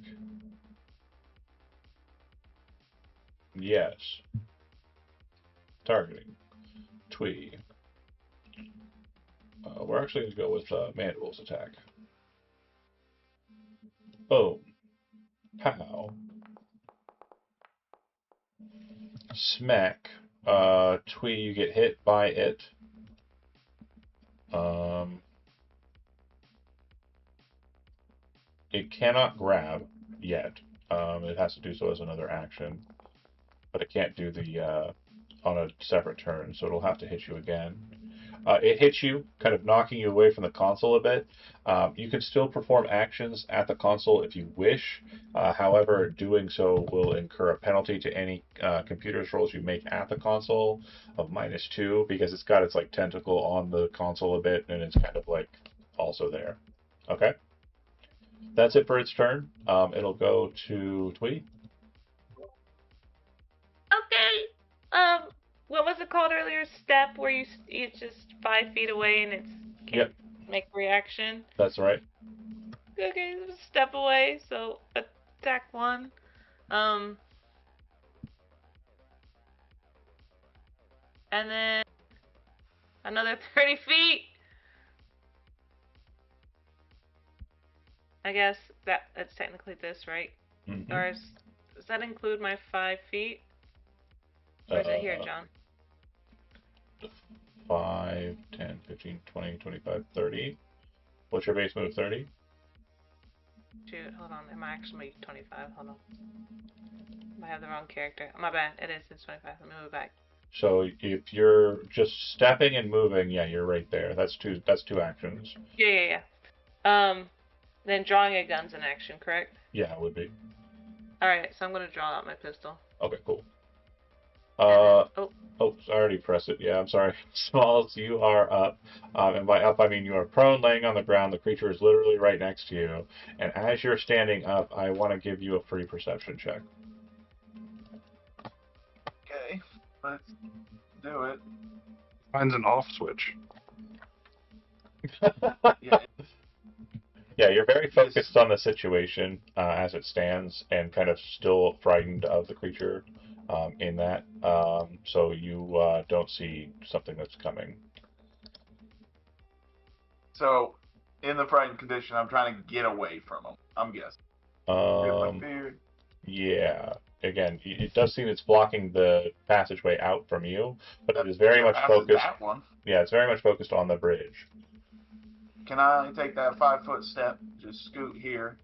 Yes. Targeting. Twee. We're actually going to go with Mandibles attack. Boom. Pow. Smack. Twee, you get hit by it. It cannot grab yet. It has to do so as another action. But it can't do the on a separate turn, so it'll have to hit you again. It hits you, kind of knocking you away from the console a bit. You can still perform actions at the console if you wish. However, doing so will incur a penalty to any computer's rolls you make at the console of -2, because it's got its like tentacle on the console a bit, and it's kind of like also there. Okay, that's it for its turn. It'll go to Twee. Okay. What was it called earlier? Step, where it's just 5 feet away and it's can't make reaction. That's right. Okay, step away. So attack 1. And then Another 30 feet. I guess that's technically this, right? Mm-hmm. Or does that include my 5 feet? Or is it here, John? 5, 10, 15, 20, 25, 30. What's your base move? 30? Shoot, hold on. Am I actually 25? Hold on. I have the wrong character. My bad. It is. It's 25. Let me move back. So if you're just stepping and moving, yeah, you're right there. That's two actions. Yeah. Then drawing a gun's an action, correct? Yeah, it would be. Alright, so I'm gonna draw out my pistol. Okay, cool. Then, I already pressed it. Yeah, I'm sorry. Smalls, you are up. And by up, I mean you are prone, laying on the ground. The creature is literally right next to you. And as you're standing up, I want to give you a free perception check. Okay, let's do it. Mine's an off switch. Yeah. Yeah, you're very focused on the situation as it stands and kind of still frightened of the creature in that. So you don't see something that's coming. So, in the frightened condition, I'm trying to get away from him. I'm guessing. Yeah. Again, it does seem it's blocking the passageway out from you, but it is very much focused. That one. Yeah, it's very much focused on the bridge. Can I take that 5-foot step, just scoot here,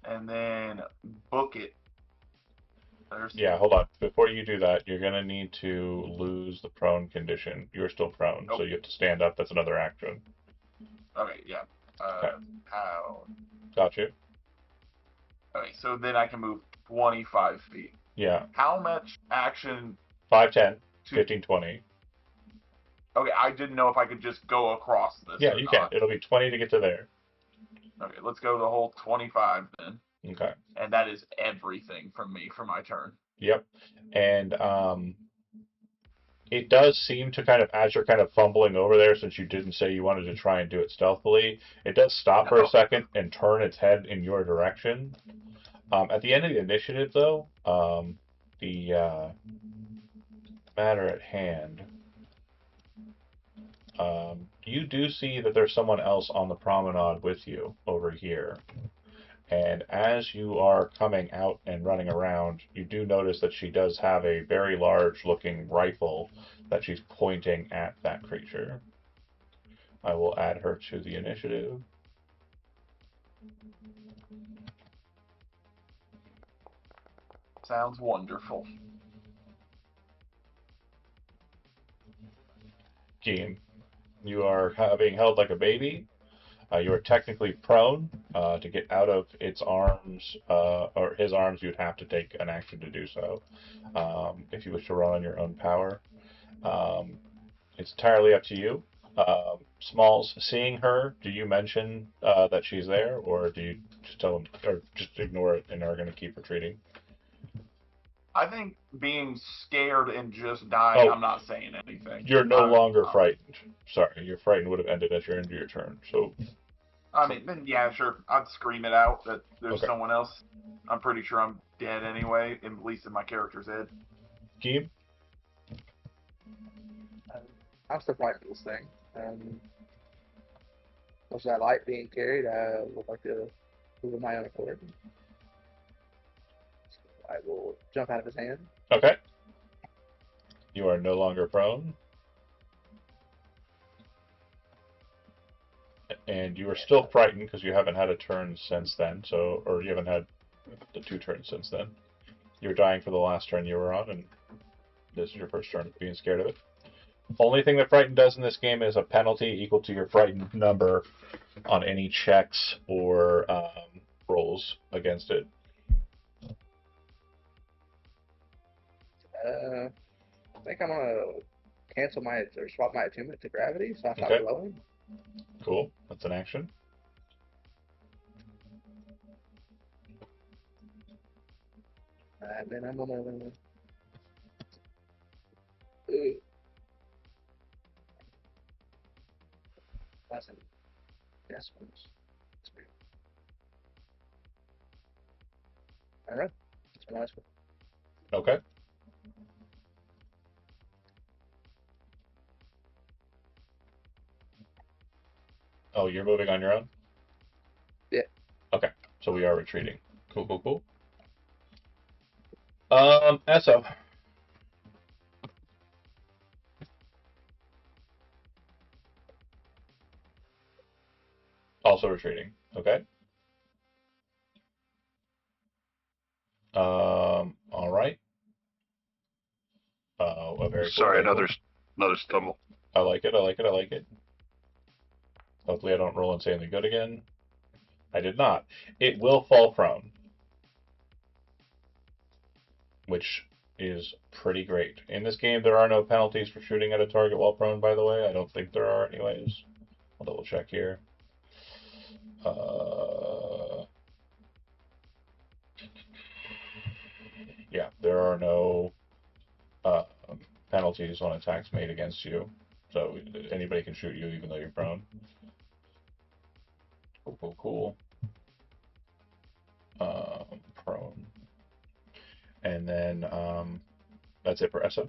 and then book it? Yeah, hold on. Before you do that, you're going to need to lose the prone condition. You're still prone, so you have to stand up. That's another action. Okay, yeah. Okay. How? Got you. Okay, so then I can move 25 feet. Yeah. How much action? 5, 10, 15, 20. Okay, I didn't know if I could just go across this. Yeah, you can. It'll be 20 to get to there. Okay, let's go the whole 25 then. Okay. And that is everything from me for my turn. Yep. And it does seem to kind of, as you're kind of fumbling over there, since you didn't say you wanted to try and do it stealthily, it does stop for a second and turn its head in your direction. At the end of the initiative, though, the matter at hand, you do see that there's someone else on the promenade with you over here. And as you are coming out and running around, you do notice that she does have a very large-looking rifle that she's pointing at that creature. I will add her to the initiative. Sounds wonderful. Game. You are being held like a baby. You are technically prone. To get out of its arms, or his arms, you'd have to take an action to do so. If you wish to run on your own power. It's entirely up to you. Smalls, seeing her, do you mention that she's there, or do you just tell them, or just ignore it and are going to keep retreating? I think being scared and just dying, I'm not saying anything. You're no longer frightened. Sorry, your frightened would have ended at your end of your turn. So, I mean, then yeah, sure. I'd scream it out that there's someone else. I'm pretty sure I'm dead anyway, at least in my character's head. Keem? I'm still frightened of this thing. Much as I like being carried, I would like to move of my own accord. I will jump out of his hand. Okay. You are no longer prone. And you are still frightened because you haven't had a turn since then, or you haven't had the 2 turns since then. You were dying for the last turn you were on, and this is your first turn of being scared of it. Only thing that frightened does in this game is a penalty equal to your frightened number on any checks or rolls against it. I think I'm gonna cancel or swap my attunement to gravity, so I stop glowing. Cool. That's an action. And then I'm gonna. That's an adjustments. All right. That's my last one. Okay. Oh, you're moving on your own? Yeah. Okay, so we are retreating. Cool. Esso. Also retreating. Okay. All right. A very cool. Sorry, Very cool. another stumble. I like it. Hopefully I don't roll insanely good again. I did not. It will fall prone, which is pretty great. In this game, there are no penalties for shooting at a target while prone, by the way. I don't think there are anyways. I'll double check here. Yeah, there are no penalties on attacks made against you. So anybody can shoot you even though you're prone. Cool. Prone. And then that's it for Essa.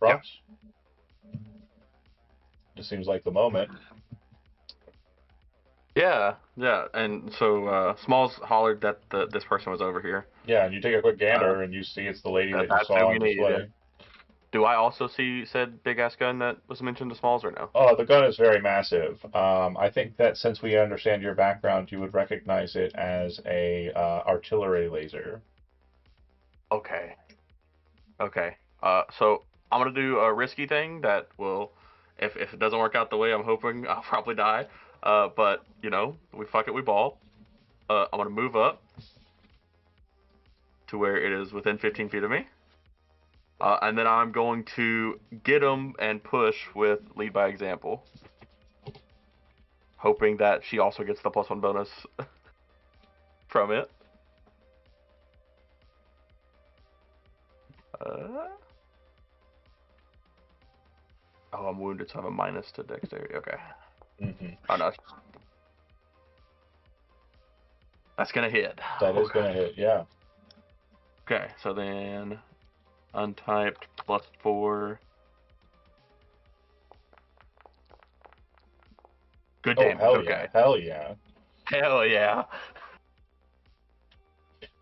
Ross? Yep. This seems like the moment. Yeah, and so Smalls hollered that this person was over here. Yeah, and you take a quick gander, and you see it's the lady that you saw on display. Do I also see said big-ass gun that was mentioned to Smalls or no? Oh, the gun is very massive. I think that since we understand your background, you would recognize it as a artillery laser. Okay. So I'm going to do a risky thing that will, if it doesn't work out the way I'm hoping, I'll probably die. But, we ball. I'm going to move up to where it is within 15 feet of me. And then I'm going to get him and push with lead by example. Hoping that she also gets the +1 bonus from it. Oh, I'm wounded, so I have a minus to dexterity. Okay. Mm-hmm. Oh, no. That's going to hit. That is going to hit, yeah. Okay, so then untyped +4. Good damage. Hell okay. Yeah. Hell yeah. Hell yeah.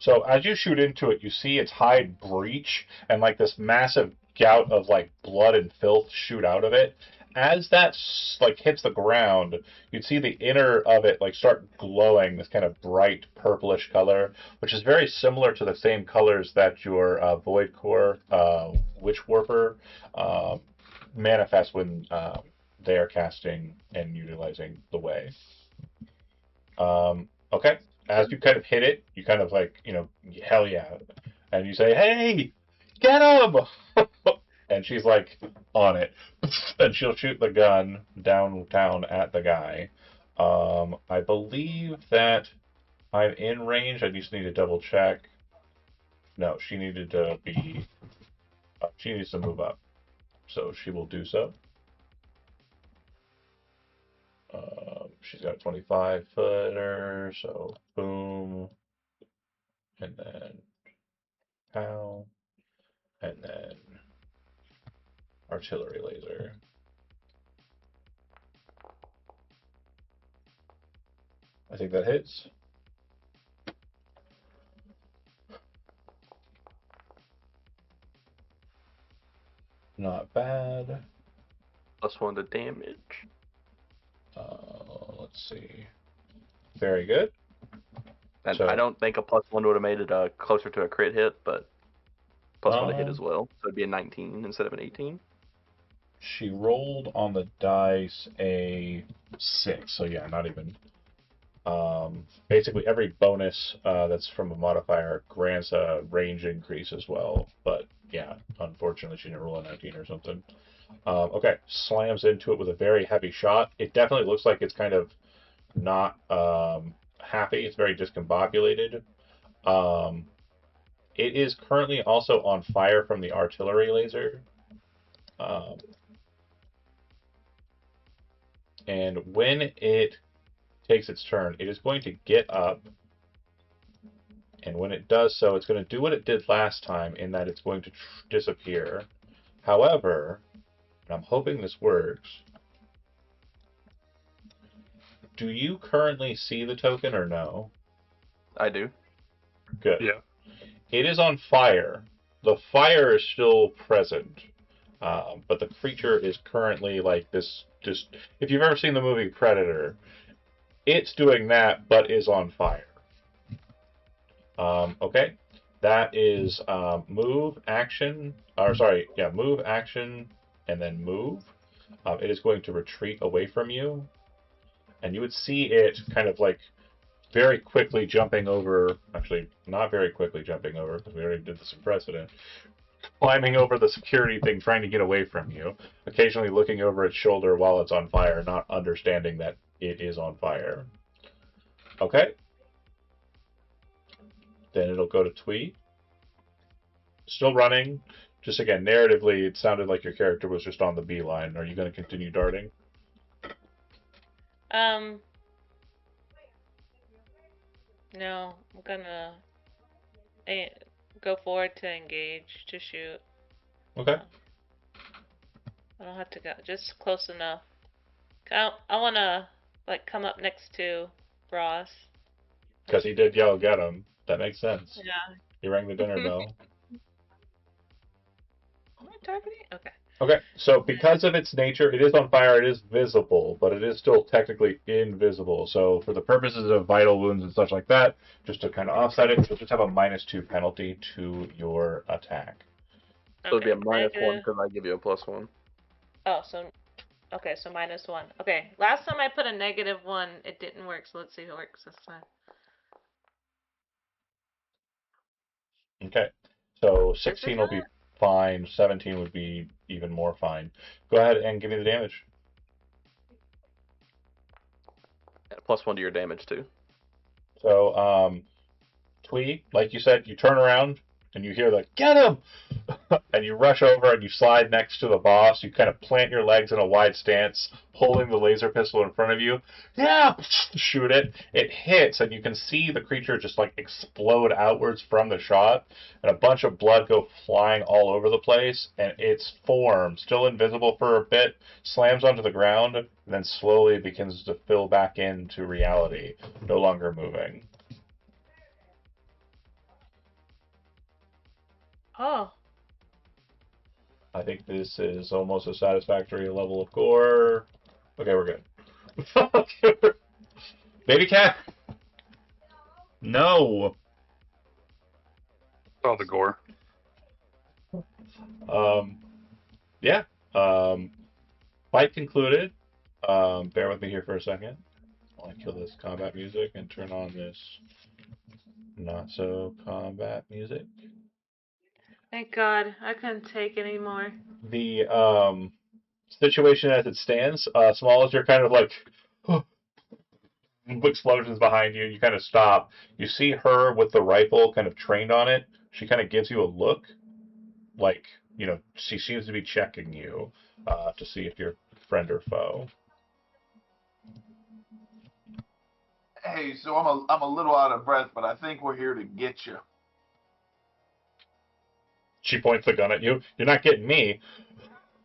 So as you shoot into it, you see its hide breach and like this massive gout of like blood and filth shoot out of it. As that like hits the ground, you'd see the inner of it like start glowing this kind of bright purplish color, which is very similar to the same colors that your Void Core Witch Warper manifests when they are casting and utilizing the way. Okay. As you kind of hit it, you kind of like, hell yeah. And you say, hey, get him! And she's like, on it. And she'll shoot the gun downtown at the guy. I believe that I'm in range. I just need to double check. No, she needed to be... she needs to move up. So she will do so. She's got a 25-footer, so boom. And then pow. And then artillery laser. I think that hits. Not bad. +1 to damage. Let's see. Very good. And so, I don't think a +1 would have made it closer to a crit hit, but +1 to hit as well. So it'd be a 19 instead of an 18. She rolled on the dice a 6, so yeah, not even. Basically, every bonus that's from a modifier grants a range increase as well. But yeah, unfortunately, she didn't roll a 19 or something. Okay, slams into it with a very heavy shot. It definitely looks like it's kind of not happy. It's very discombobulated. It is currently also on fire from the artillery laser. And when it takes its turn, it is going to get up. And when it does so, it's going to do what it did last time in that it's going to disappear. However, and I'm hoping this works, Do you currently see the token or no? I do. Good. Yeah. It is on fire. The fire is still present, but the creature is currently like this. Just if you've ever seen the movie Predator, it's doing that, but is on fire. Okay, that is move action. Or sorry, yeah, move action, and then move. It is going to retreat away from you, and you would see it kind of like very quickly jumping over. Actually, not very quickly jumping over because we already did this in precedent. Climbing over the security thing, trying to get away from you. Occasionally looking over its shoulder while it's on fire, not understanding that it is on fire. Okay. Then it'll go to Twee. Still running. Just again, narratively, it sounded like your character was just on the beeline. Are you going to continue darting? No, I'm gonna go forward to engage, to shoot. Okay. I don't have to go, just close enough. I wanna, like, come up next to Ross. Because he did yell, get him. That makes sense. Yeah. He rang the dinner bell. Am I targeting? Okay. Okay, so because of its nature, it is on fire, it is visible, but it is still technically invisible. So for the purposes of vital wounds and such like that, just to kind of offset it, you'll just have a -2 penalty to your attack. So it'd be a -1 negative. because I give you a +1. Oh, so okay, so -1. Okay, last time I put a -1, it didn't work. So let's see if it works this time. Okay, so 16 will be fine. 17 would be even more fine. Go ahead and give me the damage. And +1 to your damage too. So, Twee, like you said, you turn around and you hear the "get him," and you rush over and you slide next to the boss. You kind of plant your legs in a wide stance, holding the laser pistol in front of you. Yeah, shoot it. It hits, and you can see the creature just like explode outwards from the shot, and a bunch of blood go flying all over the place. And its form, still invisible for a bit, slams onto the ground, and then slowly begins to fill back into reality, no longer moving. Oh. I think this is almost a satisfactory level of gore. Okay, we're good. Baby cat? No. All the gore. Yeah. Fight concluded. Bear with me here for a second. While I kill this combat music and turn on this not so combat music. Thank God, I couldn't take anymore. The situation as it stands, Small, as you're kind of like explosions behind you, you kind of stop. You see her with the rifle kind of trained on it. She kind of gives you a look, like, you know, she seems to be checking you to see if you're friend or foe. Hey, so I'm a little out of breath, but I think we're here to get you. She points the gun at you. You're not getting me.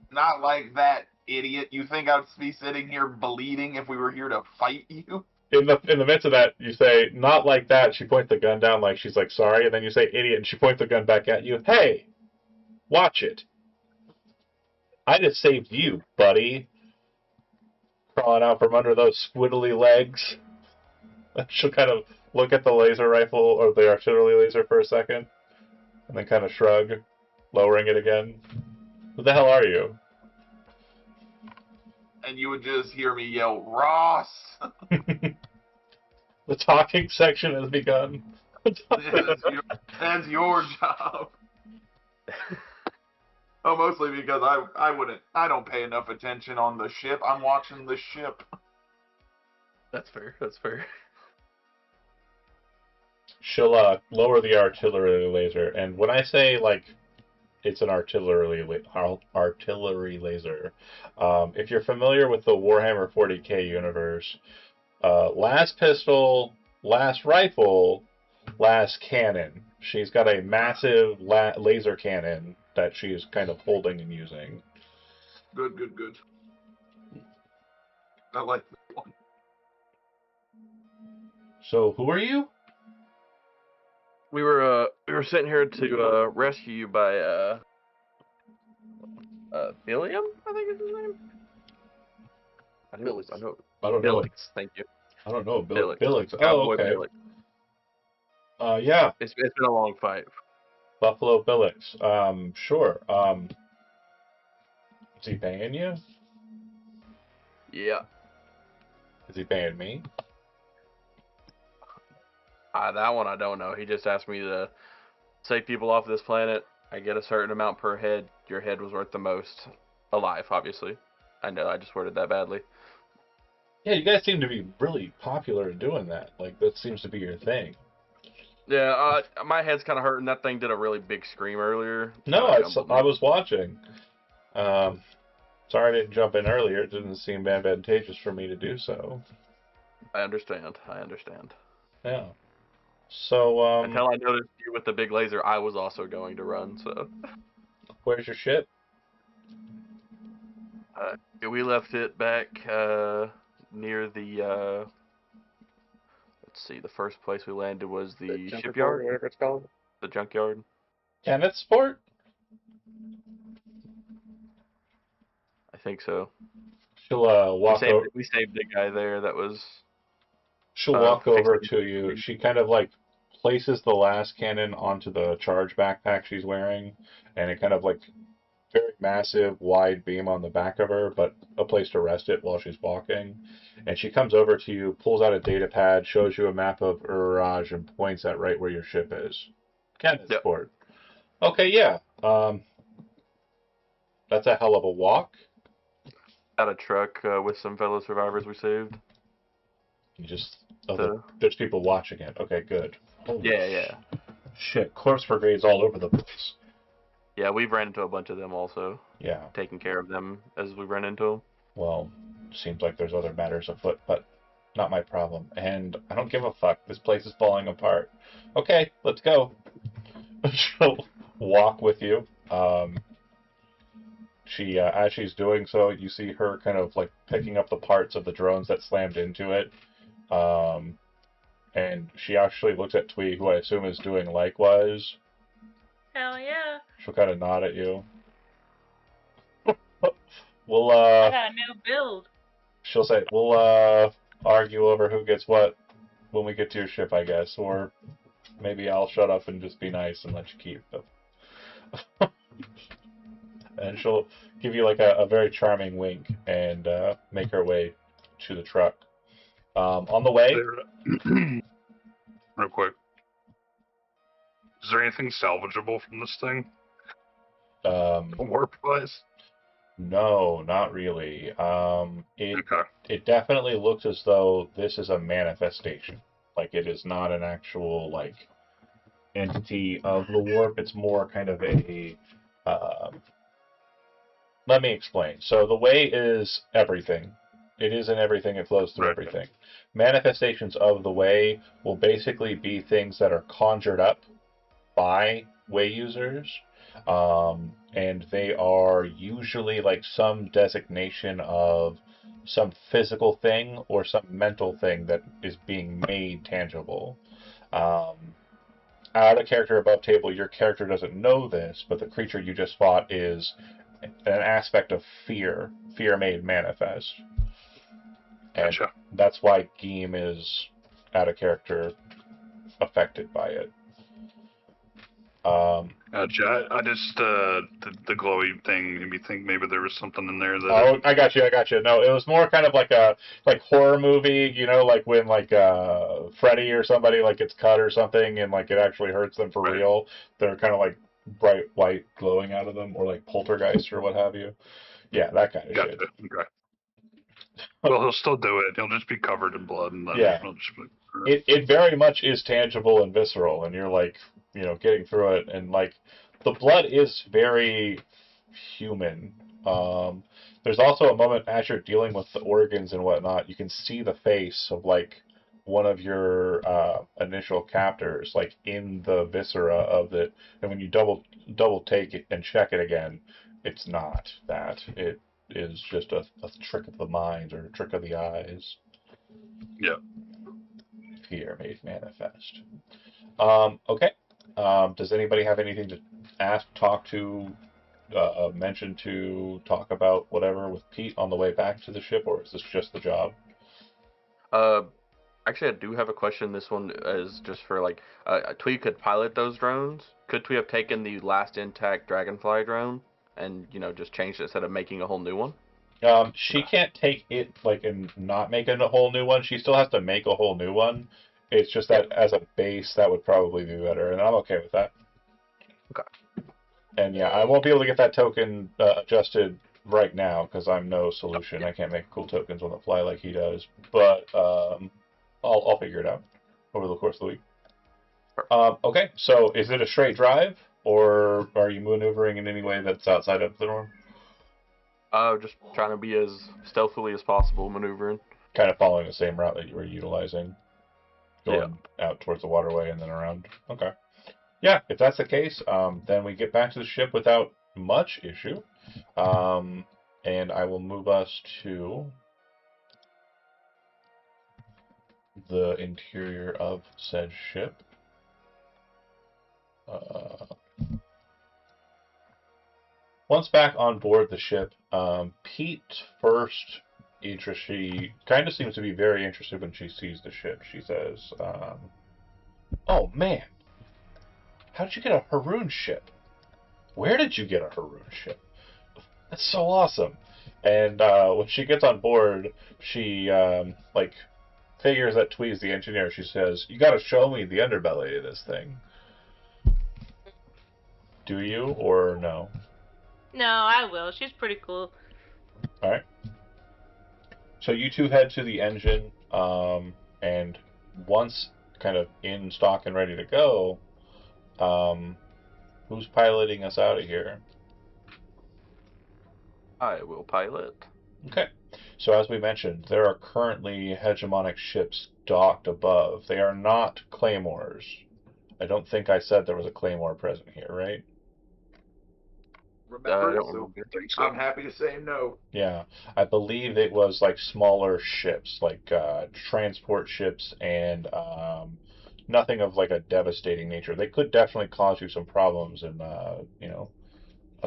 Not like that, idiot. You think I'd be sitting here bleeding if we were here to fight you? In the midst of that, you say, not like that. She points the gun down like she's like, sorry. And then you say, idiot. And she points the gun back at you. Hey, watch it. I just saved you, buddy. Crawling out from under those squiddly legs. She'll kind of look at the laser rifle or the artillery laser for a second. And then kind of shrug, lowering it again. Who the hell are you? And you would just hear me yell, Ross! The talking section has begun. That's your job. Oh, mostly because I don't pay enough attention on the ship. I'm watching the ship. That's fair. That's fair. She'll lower the artillery laser, and when I say like it's an artillery laser, if you're familiar with the Warhammer 40k universe, last pistol, last rifle, last cannon. She's got a massive laser cannon that she is kind of holding and using. Good. I like that one. So who are you? We were sent here to rescue you by Billiam, I think is his name. I know. I don't know. Billix, thank you. I don't know. Billix. Billix. Oh, Cowboy okay. Billix. Yeah. It's been a long fight. Buffalo Billix. Sure. Is he paying you? Yeah. Is he paying me? That one I don't know. He just asked me to save people off this planet. I get a certain amount per head. Your head was worth the most. Alive, obviously. I know, I just worded that badly. Yeah, you guys seem to be really popular in doing that. Like, that seems to be your thing. Yeah, my head's kind of hurting. That thing did a really big scream earlier. No, I was watching. Sorry I didn't jump in earlier. It didn't seem advantageous for me to do so. I understand. Yeah. So, until I noticed you with the big laser, I was also going to run, so. Where's your ship? We left it back near the, let's see, the first place we landed was the shipyard? Or whatever it's called. The junkyard. Kenneth Sport? I think so. She'll walk over. We saved the guy there that was... She'll walk over to you. She kind of like places the last cannon onto the charge backpack she's wearing, and it kind of like very massive wide beam on the back of her, but a place to rest it while she's walking. And she comes over to you, pulls out a data pad, shows you a map of Uraj, and points at right where your ship is. Kenneth Sport. Okay, yeah. That's a hell of a walk. Got a truck with some fellow survivors we saved. You just there's people watching it. Okay, good. Yeah. Shit, corpse brigades all over the place. Yeah, we've ran into a bunch of them also. Yeah. Taking care of them as we run into them. Well, seems like there's other matters afoot, but not my problem. And I don't give a fuck. This place is falling apart. Okay, let's go. She'll walk with you. She, as she's doing so, you see her kind of like picking up the parts of the drones that slammed into it. And she actually looks at Twee, who I assume is doing likewise. Hell yeah. She'll kind of nod at you. We'll, I got a new build. She'll say, we'll, argue over who gets what when we get to your ship, I guess. Or maybe I'll shut up and just be nice and let you keep them. And she'll give you like a very charming wink and make her way to the truck. On the way... Real quick. Is there anything salvageable from this thing? Warp-wise? No, not really. Okay. It definitely looks as though this is a manifestation. Like, it is not an actual, like, entity of the warp. It's more kind of a... let me explain. So the way is everything. It is in everything. It flows through everything. Manifestations of the way will basically be things that are conjured up by way users. And they are usually like some designation of some physical thing or some mental thing that is being made tangible. Out of character above table, your character doesn't know this, but the creature you just fought is an aspect of fear made manifest. And gotcha. That's why Geem is out of character affected by it. Gotcha. I just the glowy thing made me think maybe there was something in there that. Oh, I got you. No, it was more kind of like a horror movie, you know, like when like Freddy or somebody like gets cut or something, and like it actually hurts them for real. They're kind of like bright white glowing out of them, or like poltergeist or what have you. Yeah, that kind of shit. Okay. Well, he'll still do it. He'll just be covered in blood, and then he'll just be... It very much is tangible and visceral, and you're like, you know, getting through it, and like the blood is very human. There's also a moment as you're dealing with the organs and whatnot, you can see the face of like one of your initial captors, like in the viscera of it, and when you double take it and check it again, it's not that. It is just a trick of the mind or a trick of the eyes. Yeah. here made manifest. Okay. Does anybody have anything to ask, talk to, mention to, talk about, whatever, with Pete on the way back to the ship, or is this just the job? Actually, I do have a question. This one is just for like, Twee could pilot those drones. Could Twee have taken the last intact Dragonfly drone and just changed it instead of making a whole new one? She can't take it and not make a whole new one. She still has to make a whole new one. It's just that as a base, that would probably be better, and I'm okay with that. Okay. And yeah, I won't be able to get that token adjusted right now because I'm no solution. I can't make cool tokens on the fly like he does. But I'll figure it out over the course of the week. Okay, so is it a straight drive, or are you maneuvering in any way that's outside of the norm? Just trying to be as stealthily as possible, maneuvering. Kind of following the same route that you were utilizing, going out towards the waterway and then around. Okay. Yeah, if that's the case, then we get back to the ship without much issue. And I will move us to the interior of said ship. Once back on board the ship, Pete's first interest, she kind of seems to be very interested when she sees the ship. She says, "Oh man, how did you get a Haroon ship? Where did you get a Haroon ship? That's so awesome." And when she gets on board, she figures that Twee's the engineer. She says, "You got to show me the underbelly of this thing." Do you or no? No, I will. She's pretty cool. All right. So you two head to the engine, and once kind of in stock and ready to go, who's piloting us out of here? I will pilot. Okay. So as we mentioned, there are currently hegemonic ships docked above. They are not claymores. I don't think I said there was a claymore present here, right? Remember, so. I'm happy to say no. Yeah, I believe it was like smaller ships, like transport ships, and nothing of like a devastating nature. They could definitely cause you some problems in, a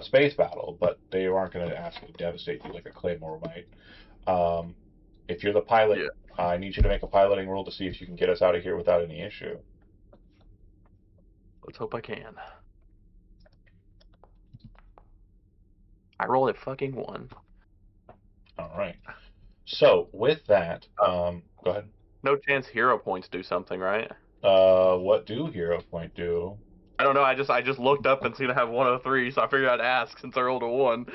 space battle, but they aren't going to absolutely devastate you like a claymore might. If you're the pilot, I need you to make a piloting roll to see if you can get us out of here without any issue. Let's hope I can. I rolled a fucking 1. All right. So with that, go ahead. No chance hero points do something, right? What do hero point do? I don't know. I just looked up and seen I have 103, so I figured I'd ask since I rolled a 1.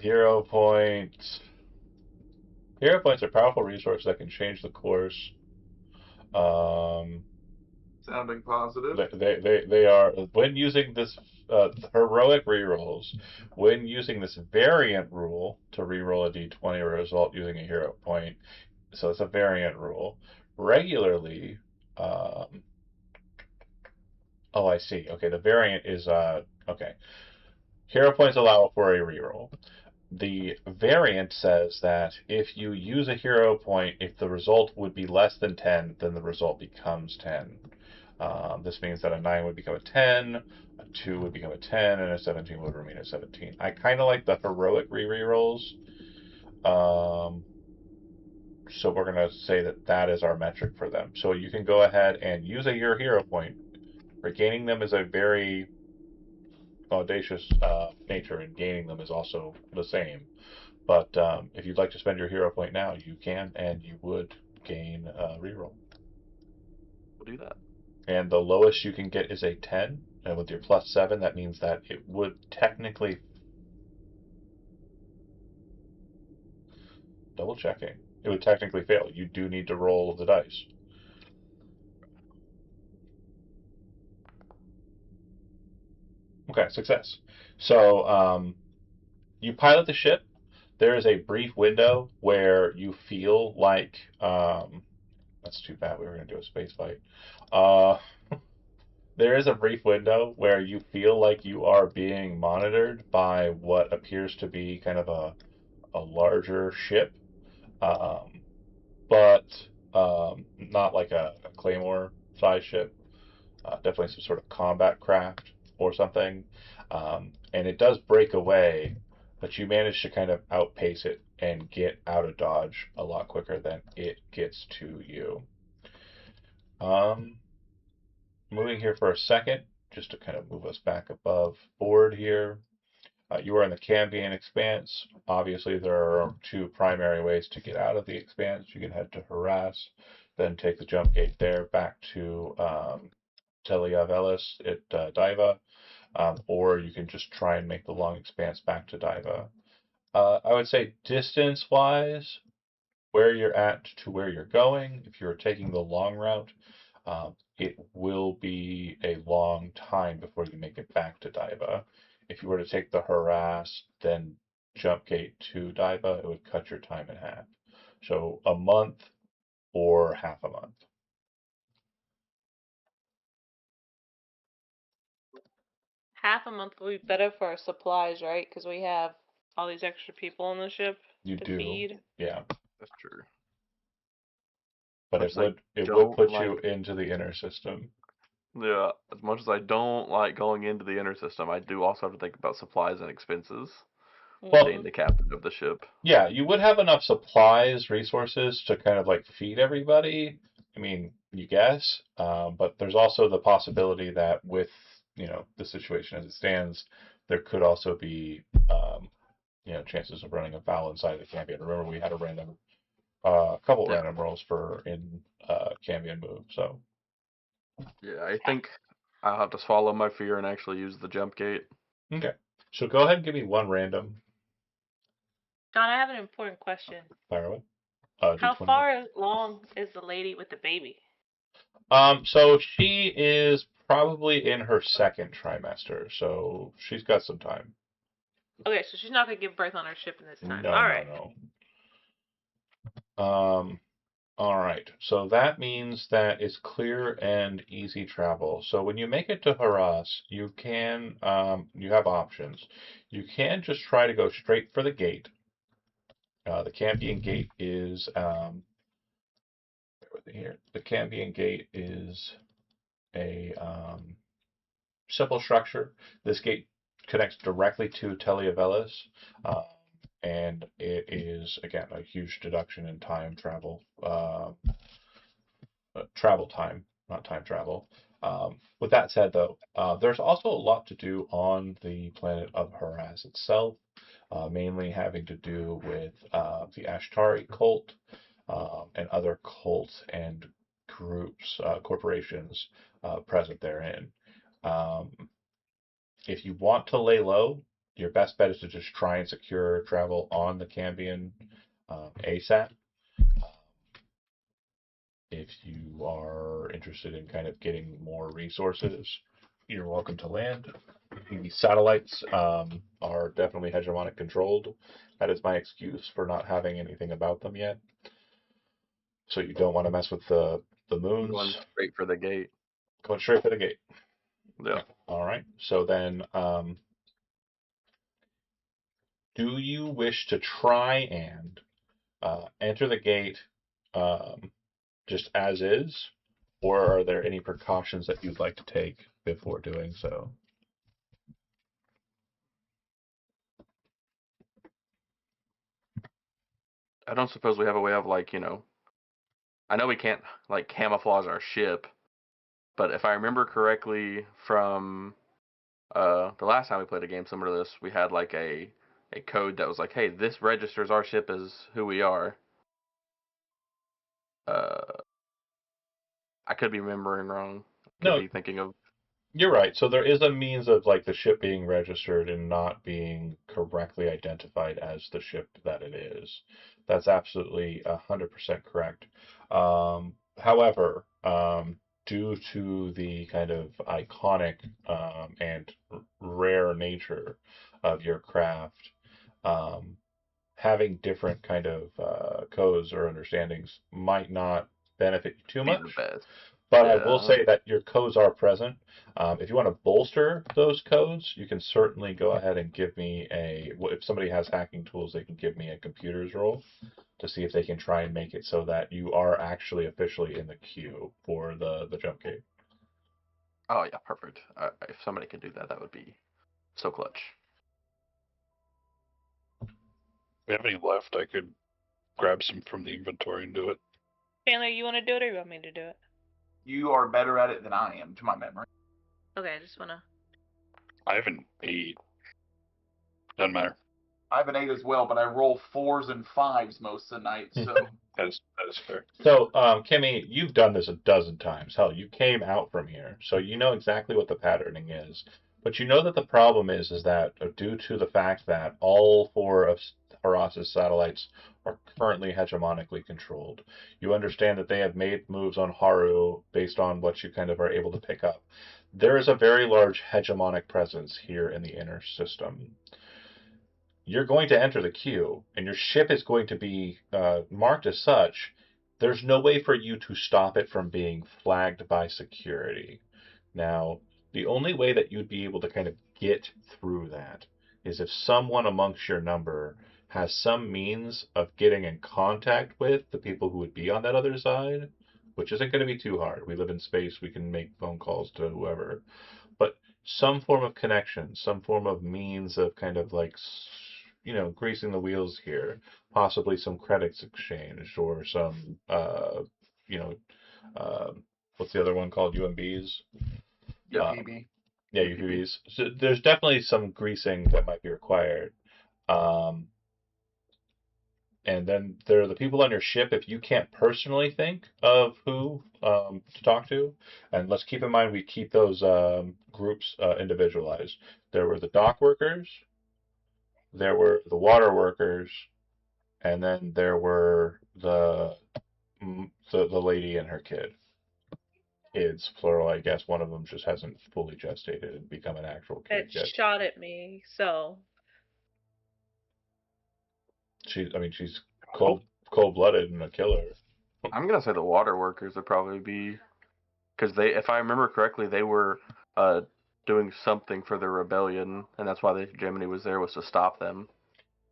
Hero points. Hero points are powerful resources that can change the course. Sounding positive. They are, when using this heroic rerolls, when using this variant rule to reroll a d20 result using a hero point. So it's a variant rule. Regularly, oh, I see. Okay, the variant is okay. Hero points allow for a reroll. The variant says that if you use a hero point, if the result would be less than 10, then the result becomes 10. This means that a 9 would become a 10, a 2 would become a 10, and a 17 would remain a 17. I kind of like the heroic re-rerolls. So we're going to say that that is our metric for them. So you can go ahead and use your hero point. Regaining them is a very audacious nature, and gaining them is also the same. But if you'd like to spend your hero point now, you can, and you would gain a reroll. We'll do that. And the lowest you can get is a 10, and with your plus 7, that means that it would technically... Double checking. It would technically fail. You do need to roll the dice. Okay, success. So, you pilot the ship. There is a brief window where you feel like... that's too bad. We were going to do a space fight. There is a brief window where you feel like you are being monitored by what appears to be kind of a larger ship. But not like a Claymore size ship. Definitely some sort of combat craft or something. And it does break away, but you manage to kind of outpace it and get out of dodge a lot quicker than it gets to you. Moving here for a second, just to kind of move us back above board here. You are in the Cambion Expanse. Obviously, there are two primary ways to get out of the Expanse. You can head to Harass, then take the jump gate there back to Telia Velis at Diva, or you can just try and make the long expanse back to Diva. I would say distance-wise, where you're at to where you're going, if you're taking the long route, it will be a long time before you make it back to Diva. If you were to take the Harass, then jump gate to Diva, it would cut your time in half. So a month or half a month. Half a month will be better for our supplies, right? Because we have all these extra people on the ship You to do, feed. yeah. That's true. But Much it would put you into the inner system. Yeah, as much as I don't like going into the inner system, I do also have to think about supplies and expenses. Well, being the captain of the ship. Yeah, you would have enough supplies, resources to kind of like feed everybody. I mean, you guess, but there's also the possibility that with the situation as it stands, there could also be chances of running afoul inside the Cambion. Remember, we had a couple random rolls for in Cambion move. So yeah, I think I'll have to swallow my fear and actually use the jump gate. Okay, so go ahead and give me one random. John, I have an important question. Fire away. How far along is the lady with the baby? So she is probably in her second trimester, so she's got some time. Okay, so she's not gonna give birth on her ship in this time. No, All right. No. All right. So that means that it's clear and easy travel. So when you make it to Harass, you can you have options. You can just try to go straight for the gate. The Cambion gate is here. The Cambion gate is a simple structure. This gate connects directly to Teleavelis, and it is, again, a huge deduction in time travel. Travel time, not time travel. With that said, though, there's also a lot to do on the planet of Harass itself, mainly having to do with the Ashtari cult and other cults and groups, corporations present therein. If you want to lay low, your best bet is to just try and secure travel on the Cambion ASAP. If you are interested in kind of getting more resources, you're welcome to land. The satellites are definitely hegemonic controlled. That is my excuse for not having anything about them yet. So you don't want to mess with the moons. Going straight for the gate. Going straight for the gate. Yeah. All right. So then, do you wish to try and enter the gate just as is, or are there any precautions that you'd like to take before doing so? I don't suppose we have a way of I know we can't camouflage our ship, but if I remember correctly from the last time we played a game similar to this, we had a code that was like, hey, this registers our ship as who we are. I could be remembering wrong. Could be thinking of. You're right. So there is a means of like the ship being registered and not being correctly identified as the ship that it is. That's absolutely 100% correct. However, due to the kind of iconic and rare nature of your craft, having different kind of codes or understandings might not benefit you too much. Be the best. But I will say that your codes are present. If you want to bolster those codes, you can certainly go ahead and give me if somebody has hacking tools, they can give me a computers roll to see if they can try and make it so that you are actually officially in the queue for the jump gate. Oh yeah, perfect. If somebody could do that, that would be so clutch. If we have any left, I could grab some from the inventory and do it. Chandler, you want to do it or you want me to do it? You are better at it than I am, to my memory. Okay, I just want to. I have an 8. Doesn't matter. I have an 8 as well, but I roll 4s and 5s most of the night, so. That is fair. So, Kimmy, you've done this a dozen times. Hell, you came out from here, so you know exactly what the patterning is. But you know that the problem is that due to the fact that all 4 of Haras's satellites are currently hegemonically controlled, you understand that they have made moves on Haru based on what you kind of are able to pick up. There is a very large hegemonic presence here in the inner system. You're going to enter the queue, and your ship is going to be marked as such. There's no way for you to stop it from being flagged by security. Now, the only way that you'd be able to kind of get through that is if someone amongst your number has some means of getting in contact with the people who would be on that other side, which isn't going to be too hard. We live in space, we can make phone calls to whoever. But some form of connection, some form of means of kind of like, greasing the wheels here, possibly some credits exchanged or some, you know, what's the other one called? UMBs? UPB. Yeah, UPBs. So there's definitely some greasing that might be required. And then there are the people on your ship, if you can't personally think of who to talk to, and let's keep in mind we keep those groups individualized. There were the dock workers, there were the water workers, and then there were the lady and her kid. Kids, plural, I guess. One of them just hasn't fully gestated and become an actual kid It yet. shot at me, so. She's cold-blooded and a killer. I'm gonna say the water workers would probably be, because if I remember correctly, they were doing something for the rebellion, and that's why the hegemony was there, was to stop them.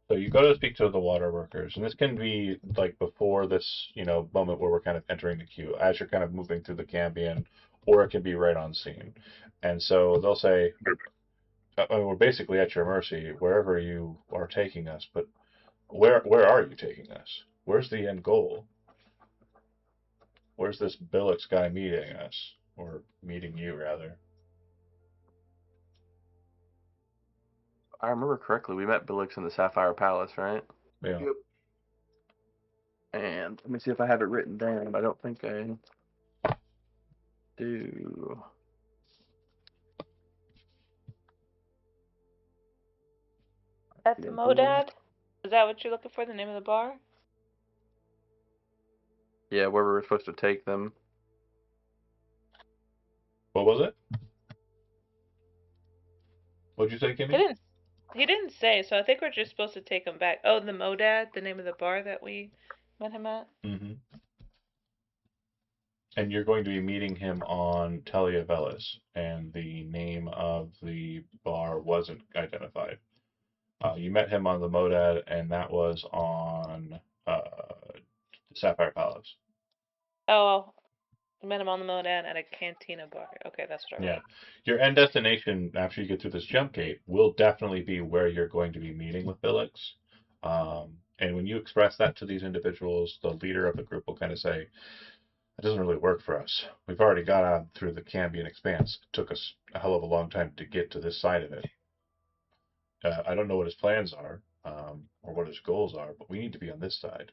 So you go to speak to the water workers, and this can be like before this, moment where we're kind of entering the queue, as you're kind of moving through the Cambion, or it can be right on scene. And so they'll say, we're basically at your mercy wherever you are taking us, but where are you taking us? Where's the end goal? Where's this Billix guy meeting us? Or meeting you, rather? I remember correctly, we met Billix in the Sapphire Palace, right? Yeah. Yep. And let me see if I have it written down. I don't think I do. At the Modad? Is that what you're looking for, the name of the bar? Yeah, where we were supposed to take them. What was it? What'd you say, Kimmy? He didn't say, so I think we're just supposed to take him back. Oh, the Modad, the name of the bar that we met him at? Mm-hmm. And you're going to be meeting him on Telia Velis, and the name of the bar wasn't identified. You met him on the Modad, and that was on Sapphire Palace. Oh, we met him on the Modad at a cantina bar. Okay, that's what I Yeah. wrote. Your end destination, after you get through this jump gate, will definitely be where you're going to be meeting with Billix. And when you express that to these individuals, the leader of the group will kind of say, it doesn't really work for us. We've already got out through the Cambion expanse. It took us a hell of a long time to get to this side of it. I don't know what his plans are, or what his goals are, but we need to be on this side.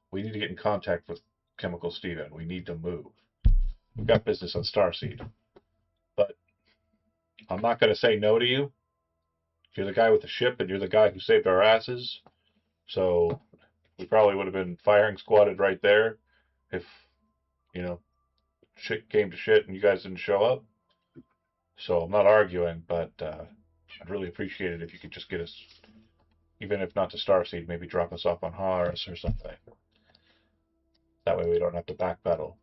We need to get in contact with Chemical Steven. We need to move. We've got business on Starseed. But I'm not going to say no to you. You're the guy with the ship, and you're the guy who saved our asses. So we probably would have been firing squatted right there if, shit came to shit and you guys didn't show up. So I'm not arguing, but I'd really appreciate it if you could just get us, even if not to Starseed, maybe drop us off on Horus or something. That way we don't have to backpedal.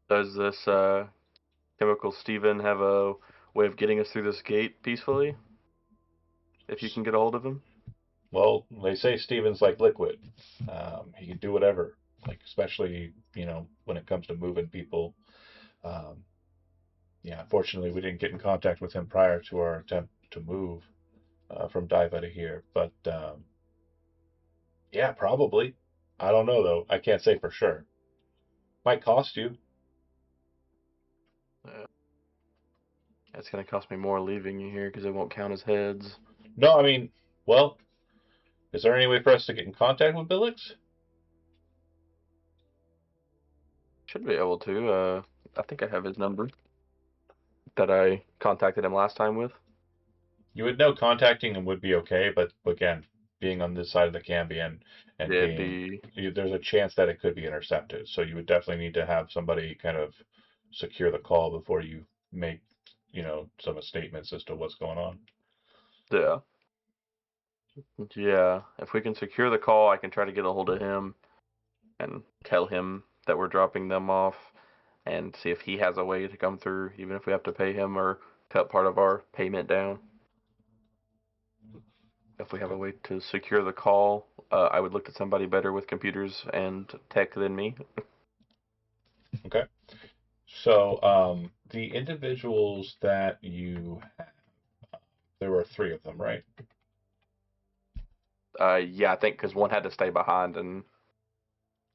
Does this Chemical Steven have a way of getting us through this gate peacefully? If you can get a hold of him? Well, they say Steven's like liquid. He can do whatever, like especially when it comes to moving people. Um, yeah, fortunately, we didn't get in contact with him prior to our attempt to move from Diva to here, but yeah, probably. I don't know though. I can't say for sure. Might cost you. Yeah. It's gonna cost me more leaving you here because it won't count as heads. No, I mean, well, is there any way for us to get in contact with Billix? Should be able to. I think I have his number that I contacted him last time with. You would know contacting him would be okay, but again, being on this side of the Cambion and Yeah, there's a chance that it could be intercepted. So you would definitely need to have somebody kind of secure the call before you make, some statements as to what's going on. yeah. Yeah, if we can secure the call, I can try to get a hold of him and tell him that we're dropping them off and see if he has a way to come through, even if we have to pay him or cut part of our payment down. If we have a way to secure the call, I would look to somebody better with computers and tech than me. Okay. So the individuals that you have, there were 3 of them, right? Yeah, I think because one had to stay behind and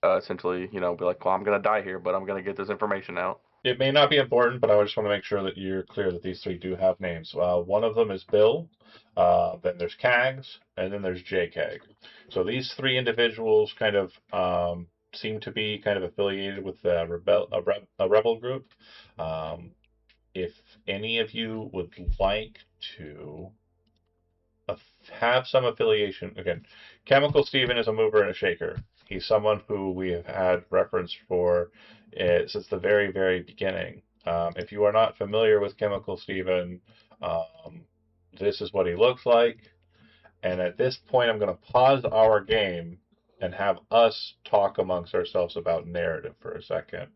essentially, be like, well, I'm going to die here, but I'm going to get this information out. It may not be important, but I just want to make sure that you're clear that these 3 do have names. One of them is Bill, then there's Cags, and then there's JCag. So these 3 individuals kind of seem to be kind of affiliated with a rebel group. If any of you would like to have some affiliation, again, Chemical Steven is a mover and a shaker. He's someone who we have had reference for since the very, very beginning. If you are not familiar with Chemical Steven, this is what he looks like. And at this point, I'm going to pause our game and have us talk amongst ourselves about narrative for a second.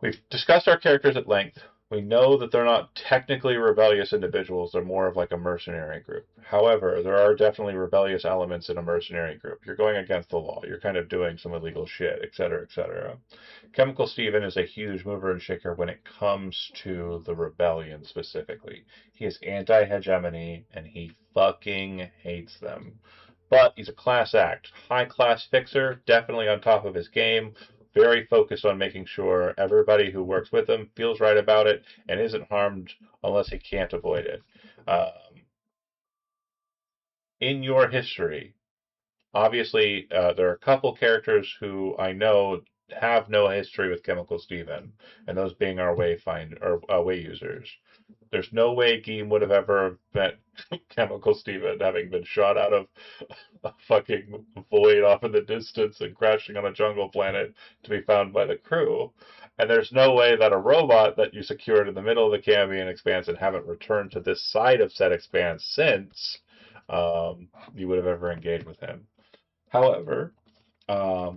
We've discussed our characters at length. We know that they're not technically rebellious individuals. They're more of like a mercenary group. However, there are definitely rebellious elements in a mercenary group. You're going against the law. You're kind of doing some illegal shit, etc., etc. Chemical Steven is a huge mover and shaker when it comes to the rebellion specifically. He is anti-hegemony, and he fucking hates them. But he's a class act. High class fixer, definitely on top of his game, very focused on making sure everybody who works with him feels right about it and isn't harmed unless he can't avoid it. In your history, obviously, there are a couple characters who I know have no history with Chemical Steven, and those being our way users. There's no way Geem would have ever met Chemical Steven having been shot out of a fucking void off in the distance and crashing on a jungle planet to be found by the crew. And there's no way that a robot that you secured in the middle of the Cambion expanse and haven't returned to this side of said expanse since you would have ever engaged with him. However,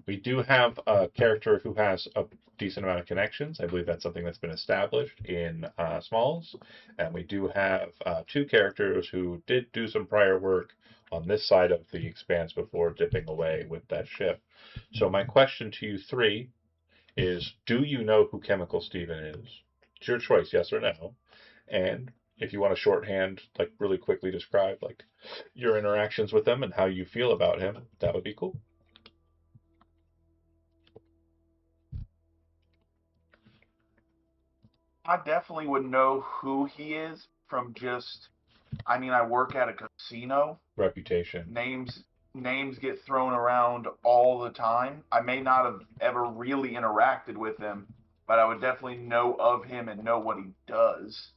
we do have a character who has a decent amount of connections. I believe that's something that's been established in Smalls. And we do have 2 characters who did do some prior work on this side of the expanse before dipping away with that ship. So my question to you 3 is, do you know who Chemical Steven is? It's your choice, yes or no. And if you want to shorthand, like really quickly describe like your interactions with him and how you feel about him, that would be cool. I definitely would know who he is from just. I mean, I work at a casino. Reputation. Names get thrown around all the time. I may not have ever really interacted with him, but I would definitely know of him and know what he does.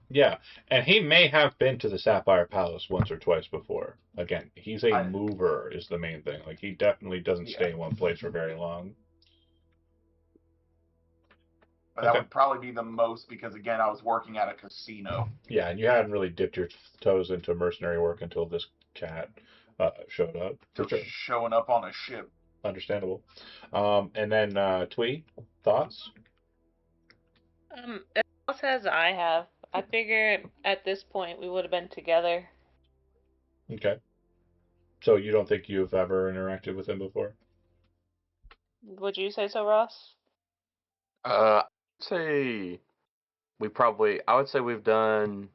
Yeah, and he may have been to the Sapphire Palace once or twice before. Again, he's a mover is the main thing. Like, he definitely doesn't stay in one place for very long. But that would probably be the most because, again, I was working at a casino. Yeah, and you hadn't really dipped your toes into mercenary work until this cat showed up. Showing up on a ship. Understandable. And then Twee, thoughts? As else as I have. I figure at this point we would have been together. Okay. So you don't think you've ever interacted with him before? Would you say so, Ross? I'd say I would say we've done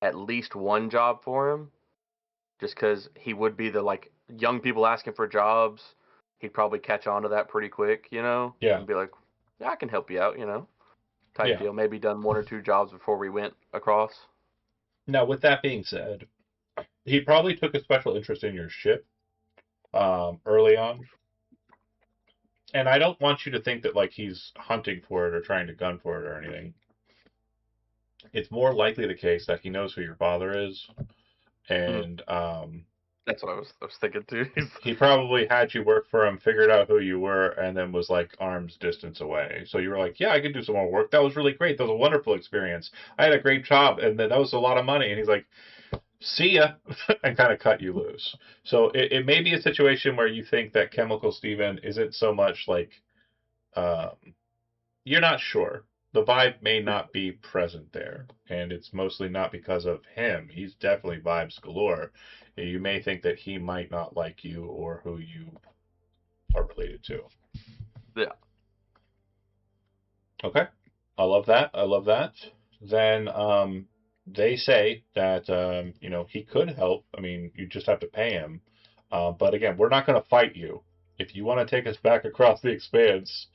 at least one job for him, just because he would be the like young people asking for jobs. He'd probably catch on to that pretty quick, Yeah. and be like, yeah, I can help you out, type Yeah. deal. Maybe done one or two jobs before we went across. Now, with that being said, he probably took a special interest in your ship early on. And I don't want you to think that like he's hunting for it or trying to gun for it or anything. It's more likely the case that he knows who your father is, and that's what I was thinking too. He probably had you work for him, figured out who you were, and then was like arm's distance away. So you were like, "Yeah, I could do some more work. That was really great. That was a wonderful experience. I had a great job, and then that was a lot of money." And he's like, "See ya," and kind of cut you loose. So it may be a situation where you think that Chemical Steven isn't so much like um, you're not sure. The vibe may not be present there, and it's mostly not because of him. He's definitely vibes galore. You may think that he might not like you or who you are related to. Yeah. Okay. I love that. I love that. Then they say that he could help. I mean, you just have to pay him. But again, we're not going to fight you. If you want to take us back across the expanse,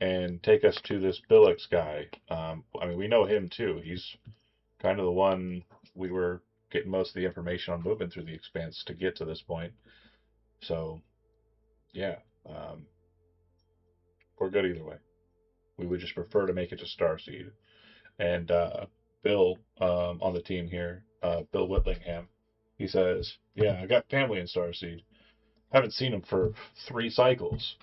and take us to this Billix guy. I mean, we know him too. He's kind of the one we were getting most of the information on moving through the expanse to get to this point. So, yeah, we're good either way. We would just prefer to make it to Starseed. And Bill on the team here, Bill Whitlingham, he says, "Yeah, I got family in Starseed. Haven't seen him for 3 cycles."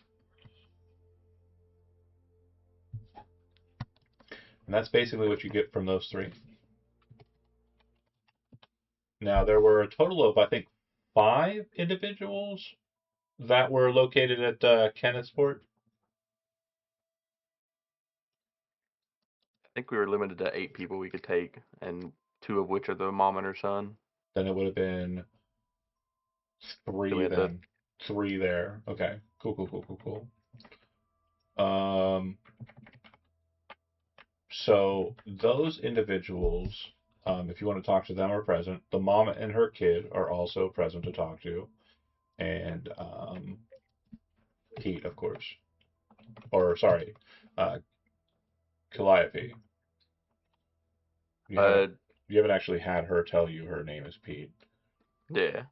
And that's basically what you get from those 3. Now, there were a total of, I think, 5 individuals that were located at Kennethsport. I think we were limited to 8 people we could take, and 2 of which are the mom and her son. Then it would have been 3 then. 3 there. Okay. Cool. So those individuals, if you want to talk to them, are present. The mom and her kid are also present to talk to. And Pete, of course. Or, sorry, Calliope. You haven't actually had her tell you her name is Pete. Yeah.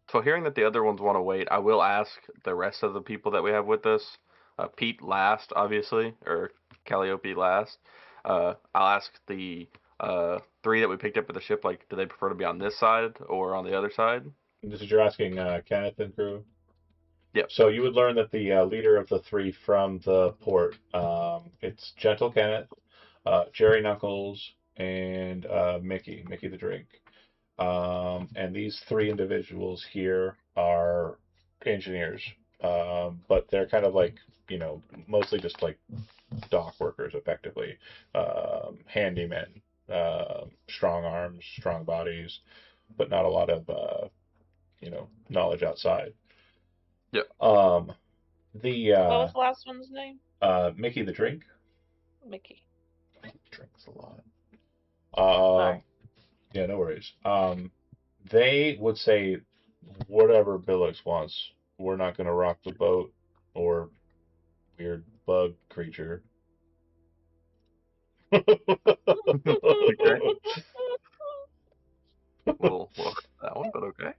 So hearing that the other ones want to wait, I will ask the rest of the people that we have with us. Pete last, obviously, or Calliope last. I'll ask the 3 that we picked up at the ship, like, do they prefer to be on this side or on the other side? This is you're asking Kenneth and crew? Yep. So you would learn that the leader of the 3 from the port, it's Gentle Kenneth, Jerry Knuckles, and Mickey the Drink. And these 3 individuals here are engineers, but they're kind of like, mostly just like dock workers, effectively. Handymen, strong arms, strong bodies, but not a lot of, knowledge outside. Yep. What was the last one's name? Mickey the Drink. Mickey. Drinks a lot. Sorry. Yeah, no worries. They would say whatever Billix wants. We're not going to rock the boat or weird bug creature. Okay. Well, that one, but okay.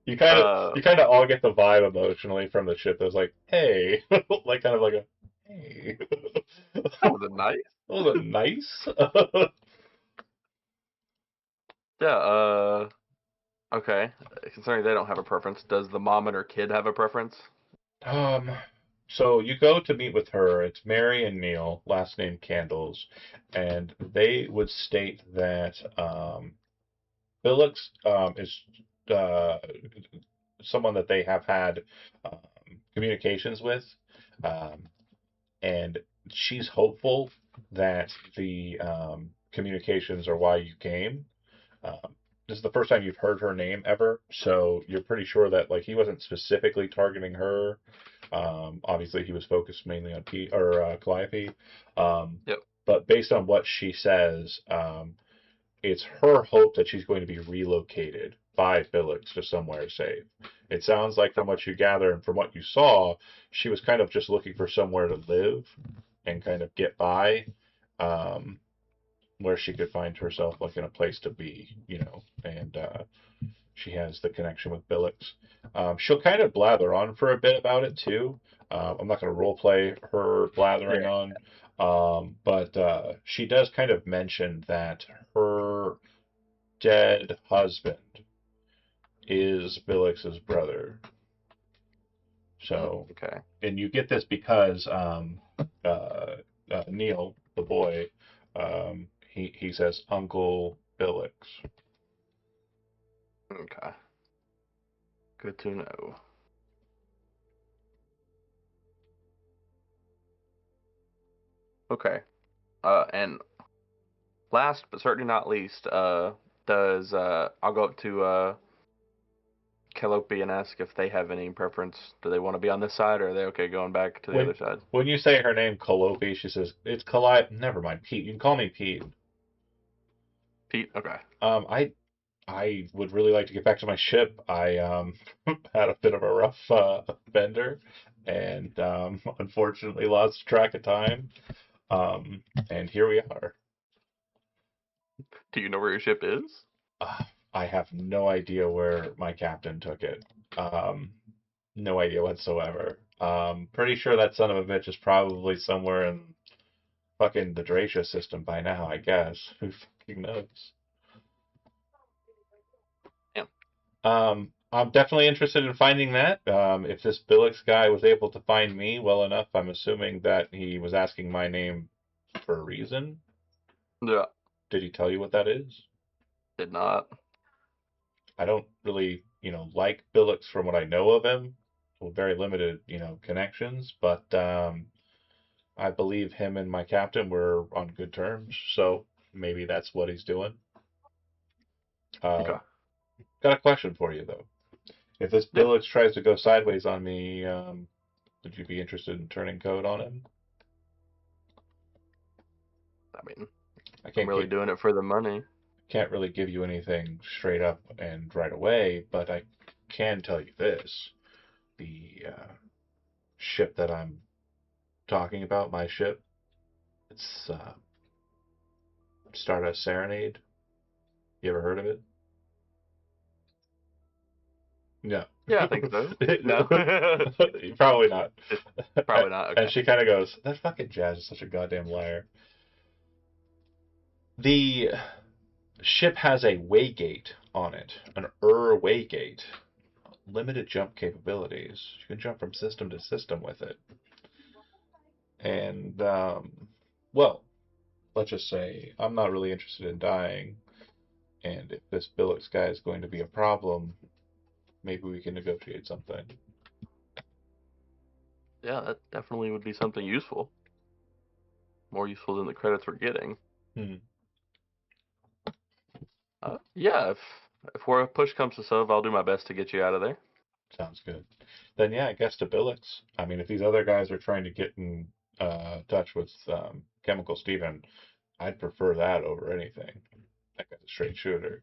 You kind of all get the vibe emotionally from the ship. That was like, hey, like kind of like a hey. That was nice. Was it nice? Yeah. Okay. Considering they don't have a preference, does the mom and her kid have a preference? So you go to meet with her. It's Mary and Neil, last name Candles, and they would state that Billix is uh, someone that they have had communications with, and she's hopeful that the communications or why you came. This is the first time you've heard her name ever, so you're pretty sure that like he wasn't specifically targeting her. Obviously, he was focused mainly on Calliope. Yep. But based on what she says, it's her hope that she's going to be relocated by Billix to somewhere safe. It sounds like from what you gather and from what you saw, she was kind of just looking for somewhere to live and kind of get by, where she could find herself like in a place to be, and she has the connection with Billix. She'll kind of blather on for a bit about it too. I'm not going to role play her blathering on, but she does kind of mention that her dead husband is Billix's brother. So, okay. And you get this because Neil, the boy, he says Uncle Billix. Okay. Good to know. Okay. And last but certainly not least, I'll go up to Calliope and ask if they have any preference. Do they want to be on this side, or are they okay going back to the other side? When you say her name, Calliope, she says, it's Calliope. Never mind, Pete. You can call me Pete. Pete? Okay. I would really like to get back to my ship. I had a bit of a rough bender, and unfortunately lost track of time. And here we are. Do you know where your ship is? I have no idea where my captain took it. No idea whatsoever. Pretty sure that son of a bitch is probably somewhere in fucking the Dracia system by now, I guess. Who fucking knows? Yeah. I'm definitely interested in finding that. If this Billix guy was able to find me well enough, I'm assuming that he was asking my name for a reason. Yeah. Did he tell you what that is? Did not. I don't really, like Billix from what I know of him. Well, very limited, connections, but I believe him and my captain were on good terms, so maybe that's what he's doing. Okay. Got a question for you though. If this Billix tries to go sideways on me, would you be interested in turning code on him? I mean, I'm really doing it for the money. Can't really give you anything straight up and right away, but I can tell you this. The ship that I'm talking about, my ship, it's Stardust Serenade. You ever heard of it? No. Yeah, I think so. No. Probably not. Probably not. Okay. And she kind of goes, that fucking Jazz is such a goddamn liar. The ship has a waygate on it, an waygate. Limited jump capabilities. You can jump from system to system with it. And, well, let's just say I'm not really interested in dying. And if this Billix guy is going to be a problem, maybe we can negotiate something. Yeah, that definitely would be something useful. More useful than the credits we're getting. Yeah, if push comes to shove, I'll do my best to get you out of there. Sounds good. Then yeah, I guess to Billix. I mean, if these other guys are trying to get in touch with Chemical Steven, I'd prefer that over anything. That guy's a straight shooter.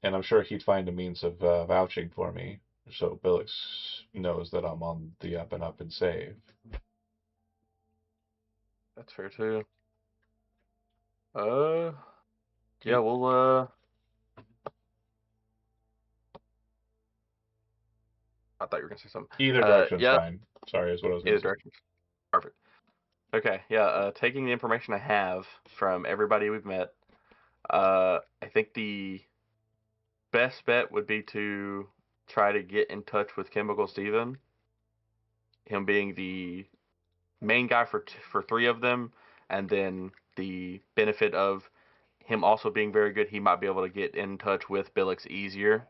And I'm sure he'd find a means of vouching for me, so Billix knows that I'm on the up and up and save. That's fair too. Yeah, we'll I thought you were gonna say something. Either direction's fine. Sorry, is what I was gonna say. Either direction. Perfect. Okay, yeah, taking the information I have from everybody we've met, I think the best bet would be to try to get in touch with Chemical Steven. Him being the main guy for three of them, and then the benefit of him also being very good, he might be able to get in touch with Billix easier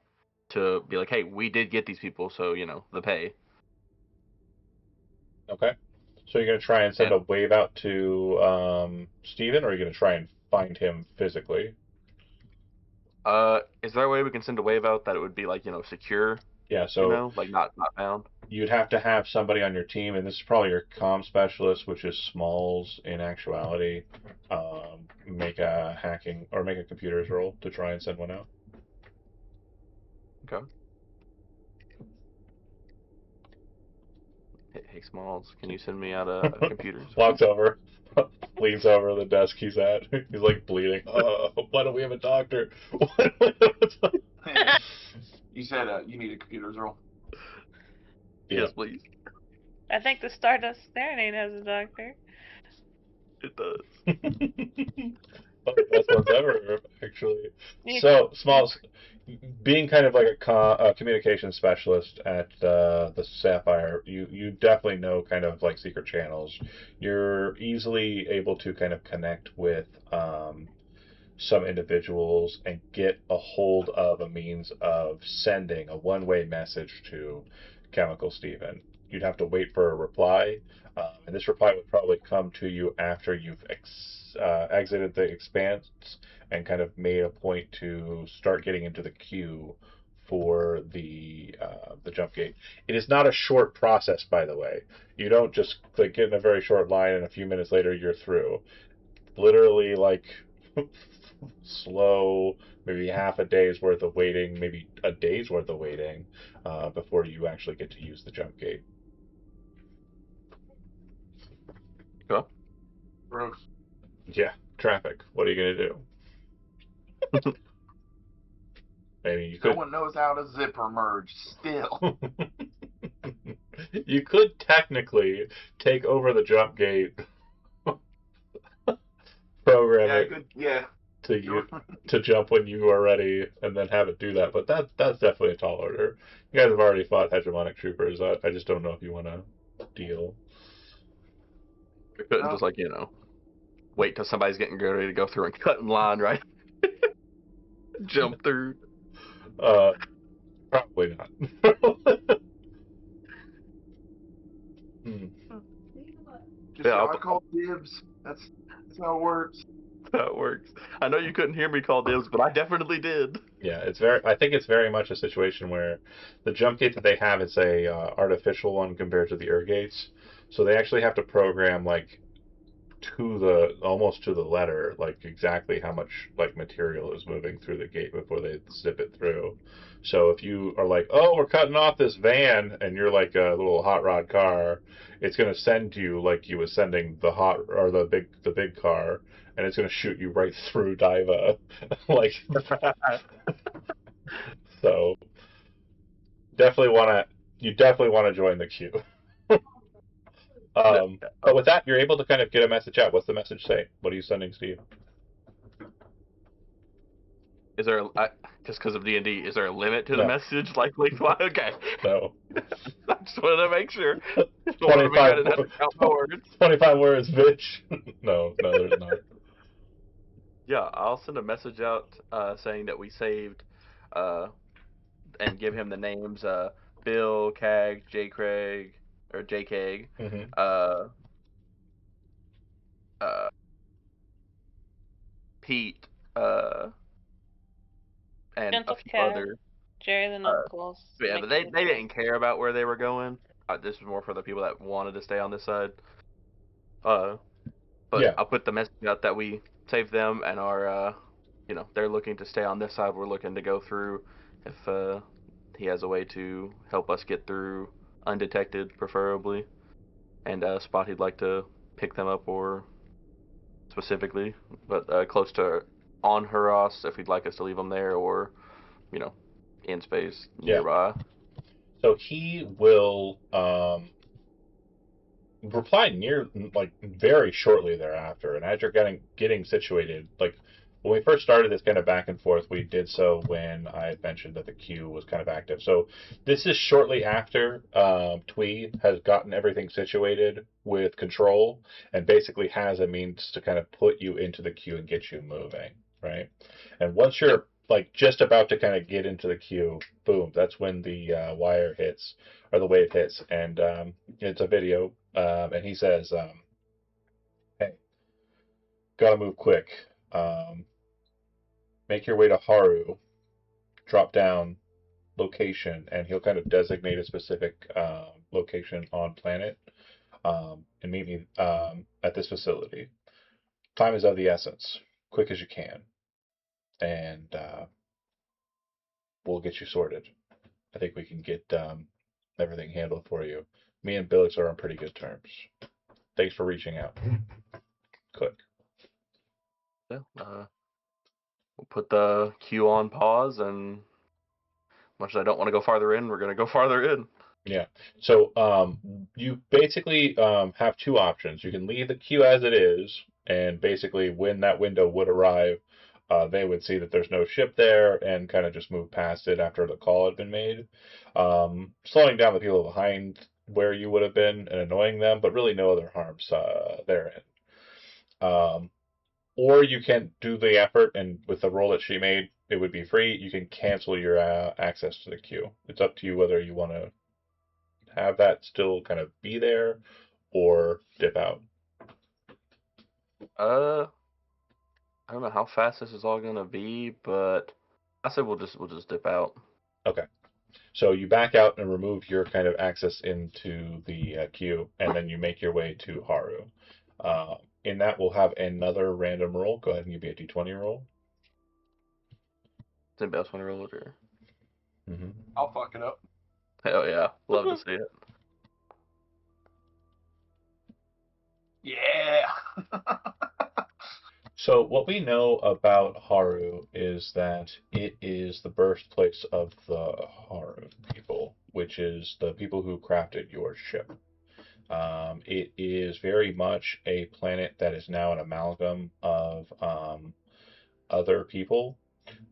to be like, hey, we did get these people, so, the pay. Okay. So you're going to try and send a wave out to Steven, or are you going to try and find him physically? Is there a way we can send a wave out that it would be like, secure? Yeah, so like not found? you'd have to have somebody on your team, and this is probably your comm specialist, which is Smalls in actuality, make a hacking or make a computers roll to try and send one out. Okay. Hey, Smalls, can you send me out a computers? Walks over, leans over the desk he's at. He's like bleeding. Why don't we have a doctor? You said you need a computers roll. Yes, please. I think the Stardust Serenade has a doctor. It does. Best ones ever, actually. So, Smalls, being kind of like a communication specialist at the Sapphire, you definitely know kind of like secret channels. You're easily able to kind of connect with some individuals and get a hold of a means of sending a one-way message to Chemical Steven. You'd have to wait for a reply, and this reply would probably come to you after you've exited the expanse and kind of made a point to start getting into the queue for the jump gate. It is not a short process, by the way. You don't just click in a very short line and a few minutes later you're through. Literally, like, slow, maybe half a day's worth of waiting, maybe a day's worth of waiting before you actually get to use the jump gate. Cool. Gross. Yeah, traffic. What are you gonna do? Maybe you could. No one knows how to zipper merge still. You could technically take over the jump gate, program it to jump when you are ready, and then have it do that. But that's definitely a tall order. You guys have already fought hegemonic troopers. I just don't know if you want to deal. We couldn't just wait till somebody's getting ready to go through and cut in line, right? Jump through. Probably not. Just I call dibs. That's how it works. That works. I know you couldn't hear me call dibs, but I definitely did. Yeah, I think it's very much a situation where the jump gate that they have is a artificial one compared to the gates, so they actually have to program like almost to the letter, like exactly how much like material is moving through the gate before they zip it through. So if you are like, oh, we're cutting off this van, and you're like a little hot rod car, it's going to send you like you was sending the big car, and it's going to shoot you right through Diva, like. So you definitely want to join the queue. But with that, you're able to kind of get a message out. What's the message say? What are you sending, Steve? Is there just because of D&D? Is there a limit to the message? Like, okay. No. I just wanted to make sure. 25 words, bitch. No, there's not. Yeah, I'll send a message out saying that we saved, and give him the names Bill, Cag, J. Craig, or J. Cag, Pete, and Gentle a few Cat, other. Jerry the Knuckles. Yeah, but they didn't care about where they were going. This was more for the people that wanted to stay on this side. But yeah. I'll put the message out that we saved them and are, they're looking to stay on this side. We're looking to go through. If he has a way to help us get through undetected, preferably, and a spot he'd like to pick them up, or specifically, but close to on Huros, if he'd like us to leave them there, or in space nearby. So he will reply very shortly thereafter, and as you're getting situated, like when we first started this kind of back and forth, we did so when I had mentioned that the queue was kind of active. So this is shortly after Twee has gotten everything situated with control and basically has a means to kind of put you into the queue and get you moving, right? And once you're like just about to kind of get into the queue, boom, that's when the wire hits or the wave hits, and it's a video, and he says, "Hey, gotta move quick. Um, make your way to Haru. Drop down location," and he'll kind of designate a specific location on planet, and meet me at this facility. Time is of the essence. Quick as you can, and we'll get you sorted. I think we can get everything handled for you. Me and Billix are on pretty good terms. Thanks for reaching out. Click. Yeah. We'll put the queue on pause, and much as I don't want to go farther in, we're going to go farther in. Yeah. So you basically have two options. You can leave the queue as it is, and basically when that window would arrive, they would see that there's no ship there and kind of just move past it after the call had been made, slowing down the people behind where you would have been and annoying them, but really no other harms therein. Or you can do the effort, and with the roll that she made, it would be free. You can cancel your access to the queue. It's up to you whether you want to have that still kind of be there or dip out. I don't know how fast this is all gonna be, but I said we'll just dip out. Okay. So you back out and remove your kind of access into the queue, and then you make your way to Haru. In that, we'll have another random roll. Go ahead and give me a d20 roll. Is anybody else want to roll it? Or? Mm-hmm. I'll fuck it up. Hell yeah, love to see it. Yeah. So what we know about Haru is that it is the birthplace of the Haru people, which is the people who crafted your ship. It is very much a planet that is now an amalgam of other people.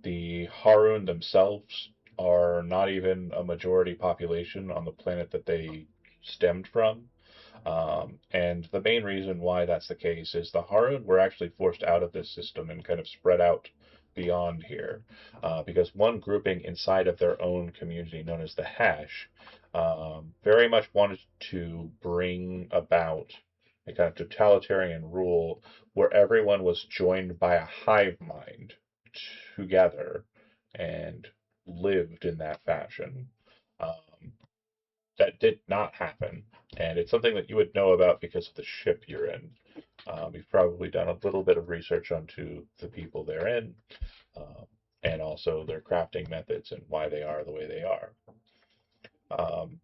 The Harun themselves are not even a majority population on the planet that they stemmed from. And the main reason why that's the case is the Harun were actually forced out of this system and kind of spread out beyond here, because one grouping inside of their own community, known as the Hash, very much wanted to bring about a kind of totalitarian rule where everyone was joined by a hive mind together and lived in that fashion. Um, that did not happen, and it's something that you would know about because of the ship you're in. You've probably done a little bit of research onto the people they're in, um, and also their crafting methods and why they are the way they are. Um,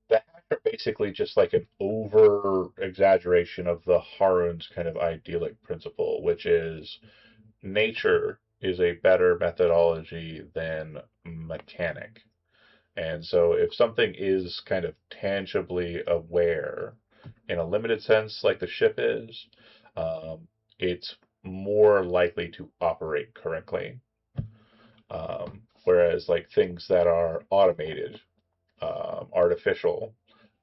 the Hack are basically just like an over exaggeration of the Harun's kind of idyllic principle, which is nature is a better methodology than mechanic. And so if something is kind of tangibly aware in a limited sense, like the ship is, it's more likely to operate correctly. Whereas like things that are automated, artificial,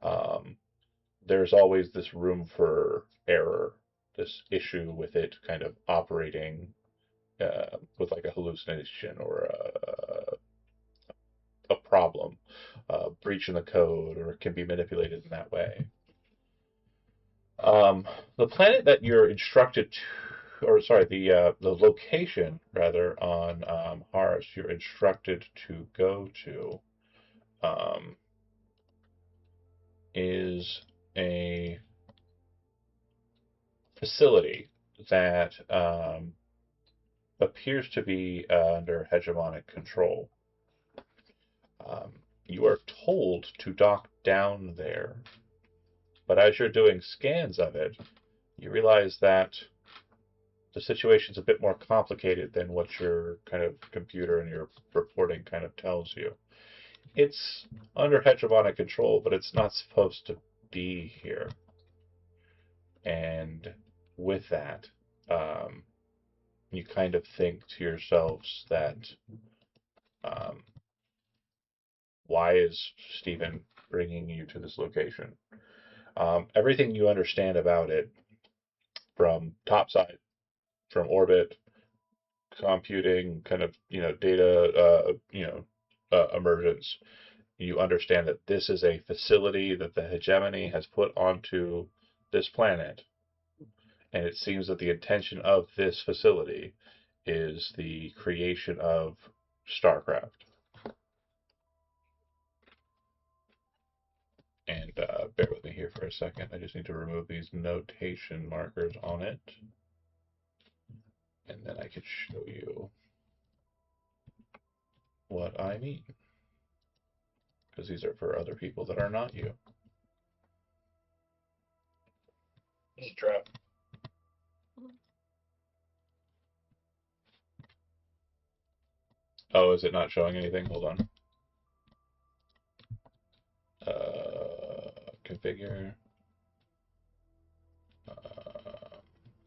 um, there's always this room for error, this issue with it kind of operating with like a hallucination or a problem, breach in the code, or it can be manipulated in that way. The planet that you're instructed to, or sorry, the location rather on Harus you're instructed to go to is a facility that appears to be under hegemonic control. You are told to dock down there, but as you're doing scans of it, you realize that the situation's a bit more complicated than what your kind of computer and your reporting kind of tells you. It's under hegemonic control, but it's not supposed to be here. And with that, you kind of think to yourselves that um, why is Stephen bringing you to this location? Everything you understand about it, from topside, from orbit, computing kind of data emergence, you understand that this is a facility that the hegemony has put onto this planet, and it seems that the intention of this facility is the creation of StarCraft. And bear with me here for a second. I just need to remove these notation markers on it. And then I could show you what I mean. Because these are for other people that are not you. This is a trap. Oh, is it not showing anything? Hold on. Configure.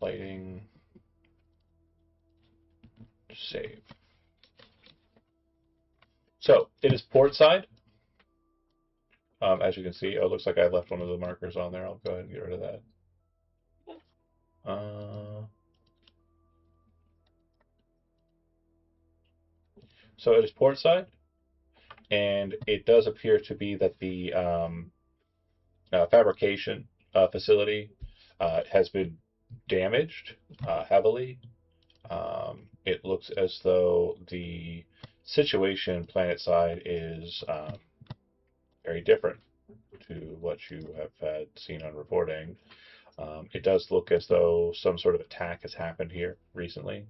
Lighting. Save. So, it is port side. As you can see, it looks like I left one of the markers on there. I'll go ahead and get rid of that. So it is port side, and it does appear to be that the fabrication facility has been damaged heavily. It looks as though the situation planet side is very different to what you have had seen on reporting. It does look as though some sort of attack has happened here recently.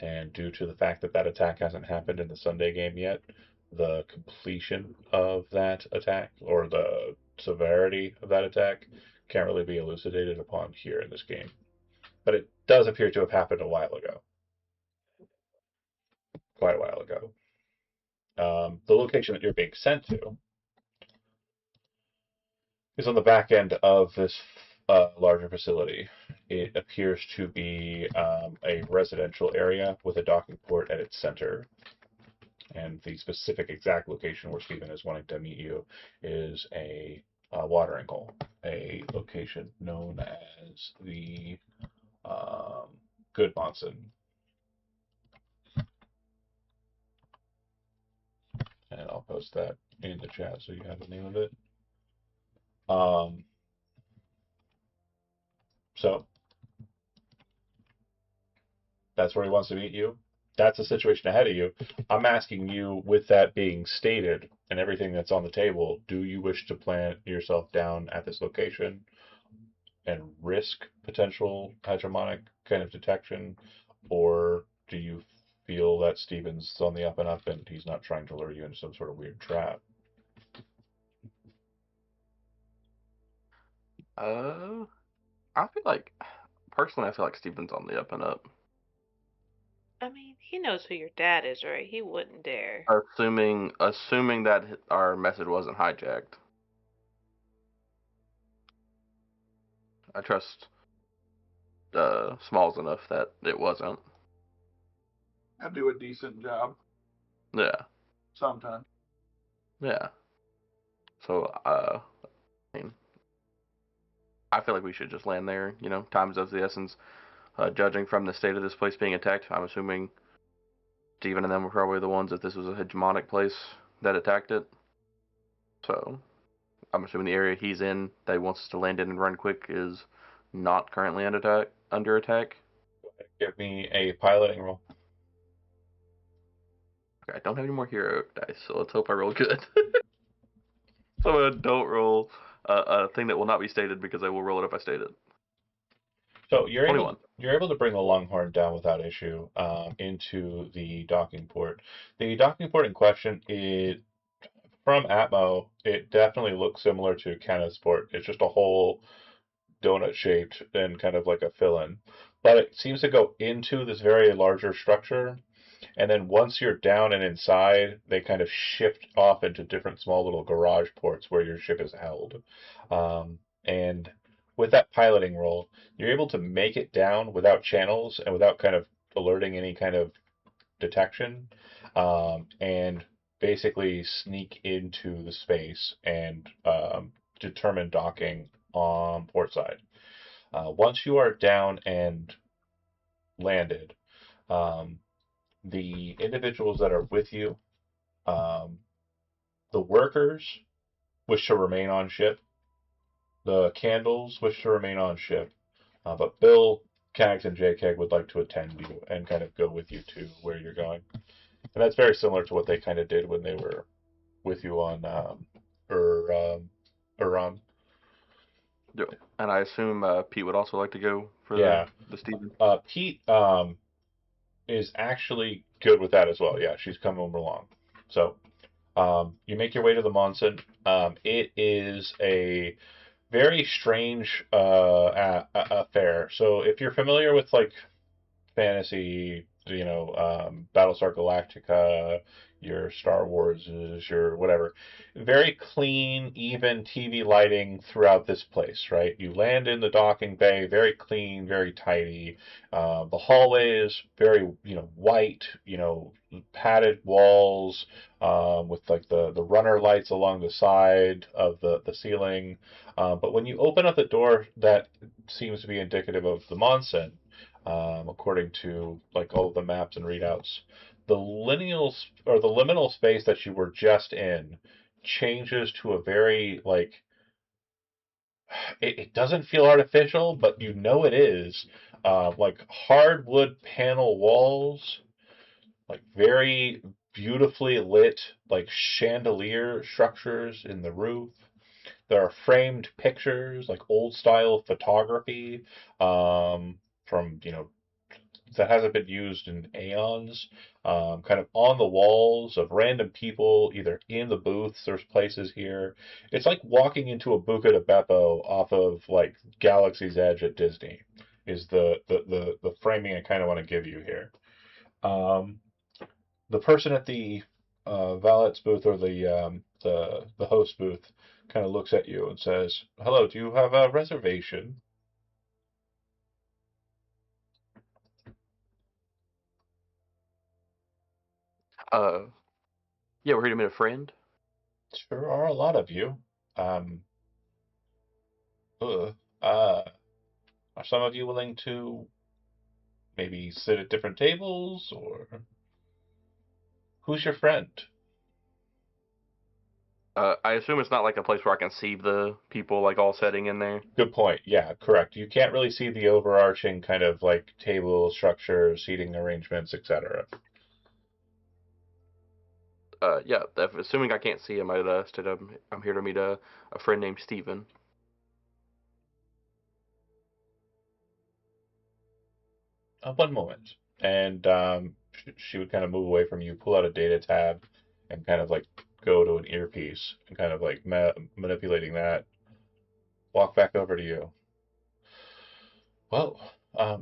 And due to the fact that that attack hasn't happened in the Sunday game yet, the completion of that attack or the severity of that attack can't really be elucidated upon here in this game. But it does appear to have happened a while ago. Quite a while ago. The location that you're being sent to is on the back end of this larger facility. It appears to be a residential area with a docking port at its center. And the specific exact location where Stephen is wanting to meet you is a watering hole, a location known as the Good Monson. And I'll post that in the chat so you have the name of it. So that's where he wants to meet you. That's the situation ahead of you. I'm asking you, with that being stated and everything that's on the table, do you wish to plant yourself down at this location and risk potential hegemonic kind of detection, or do you feel that Steven's on the up and up and he's not trying to lure you into some sort of weird trap? I feel like, personally, I feel like Steven's on the up and up. I mean, he knows who your dad is, right? He wouldn't dare. Assuming that our message wasn't hijacked. I trust Smalls enough that it wasn't. I do a decent job. Yeah. Sometimes. Yeah. So, I mean, I feel like we should just land there. You know, time's of the essence. Judging from the state of this place being attacked, I'm assuming Steven and them were probably the ones, if this was a hegemonic place, that attacked it. So, I'm assuming the area he's in that he wants us to land in and run quick is not currently under attack. Give me a piloting roll. Okay, I don't have any more hero dice, so let's hope I roll good. So I don't roll a thing that will not be stated because I will roll it if I state it. So you're able to bring the Longhorn down without issue into the docking port. The docking port in question, from Atmo, it definitely looks similar to Kenneth's port. It's just a whole donut shaped and kind of like a fill-in. But it seems to go into this very larger structure, and then once you're down and inside, they kind of shift off into different small little garage ports where your ship is held. And with that piloting roll, you're able to make it down without channels and without kind of alerting any kind of detection, and basically sneak into the space and determine docking on port side. Once you are down and landed, The individuals that are with you, the workers wish to remain on ship. The candles wish to remain on ship. But Bill, Cags, and JK would like to attend you and kind of go with you to where you're going. And that's very similar to what they kind of did when they were with you on Iran. And I assume Pete would also like to go for the Steven. Pete is actually good with that as well. Yeah, she's coming along. So you make your way to the Monson. It is a very strange affair. So if you're familiar with like fantasy, Battlestar Galactica, your Star Wars, your whatever. Very clean, even TV lighting throughout this place, right? You land in the docking bay, very clean, very tidy. The hallway is very, white, padded walls with like the runner lights along the side of the ceiling. But when you open up the door, that seems to be indicative of the Monson, according to like all of the maps and readouts. The liminal space that you were just in changes to a very like it doesn't feel artificial, but you know it is. Like hardwood panel walls, like very beautifully lit, like chandelier structures in the roof. There are framed pictures, like old style photography, from that hasn't been used in aeons, kind of on the walls of random people, either in the booths. There's places here. It's like walking into a Buca de Beppo off of like Galaxy's Edge at Disney. Is the framing I kind of want to give you here. The person at the valet's booth or the host booth kind of looks at you and says, "Hello, do you have a reservation?" Yeah, we're here to meet a friend. Sure are a lot of you. Um, uh, uh, are some of you willing to maybe sit at different tables, or who's your friend? I assume it's not like a place where I can see the people like all sitting in there. Good point. Yeah, correct. You can't really see the overarching kind of like table structure, seating arrangements, etc. Yeah, assuming I can't see him, I'm here to meet a friend named Steven. One moment. And she would kind of move away from you, pull out a data tab, and kind of like go to an earpiece and kind of like manipulating that. Walk back over to you. Well, I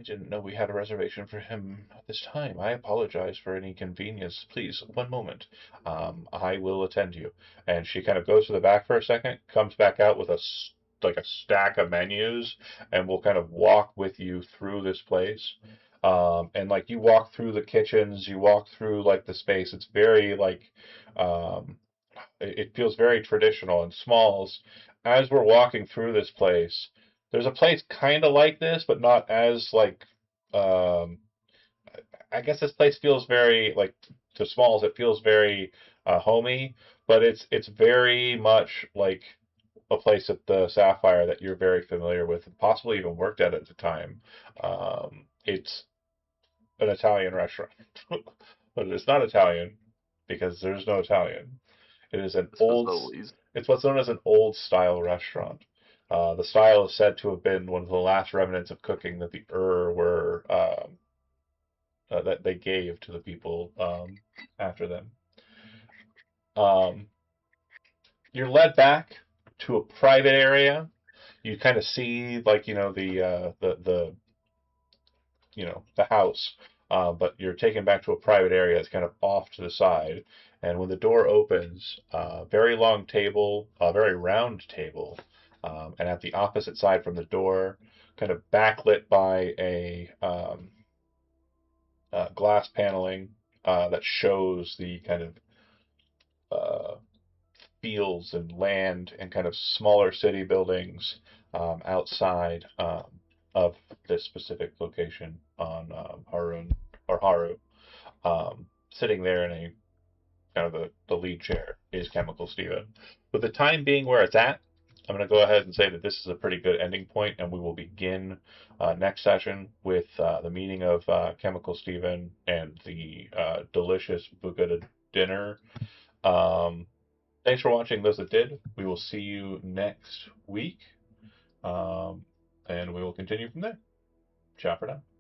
didn't know we had a reservation for him at this time. I apologize for any inconvenience. Please, one moment. I will attend you. And she kind of goes to the back for a second, comes back out with like a stack of menus, and will kind of walk with you through this place. And like you walk through the kitchens, you walk through like the space. It's very like, um, it feels very traditional and smalls. As we're walking through this place, there's a place kind of like this, but not as like. Um, I guess this place feels very like to Smalls. It feels very homey, but it's very much like a place at the Sapphire that you're very familiar with, and possibly even worked at the time. It's an Italian restaurant, but it's not Italian because there's no Italian. It is an old. It's what's known as an old style restaurant. The style is said to have been one of the last remnants of cooking that the were that they gave to the people after them. Um, you're led back to a private area. You kind of see like the the house, but you're taken back to a private area that's kind of off to the side. And when the door opens, very long table, a very round table, and at the opposite side from the door, kind of backlit by a glass paneling that shows the kind of uh, fields and land and kind of smaller city buildings outside. of this specific location on Haru, sitting there in a kind of the lead chair is Chemical Steven. With the time being where it's at, I'm going to go ahead and say that this is a pretty good ending point, and we will begin next session with the meeting of Chemical Steven and the delicious Bugada dinner. Thanks for watching, those that did. We will see you next week, and we will continue from there. Ciao for now.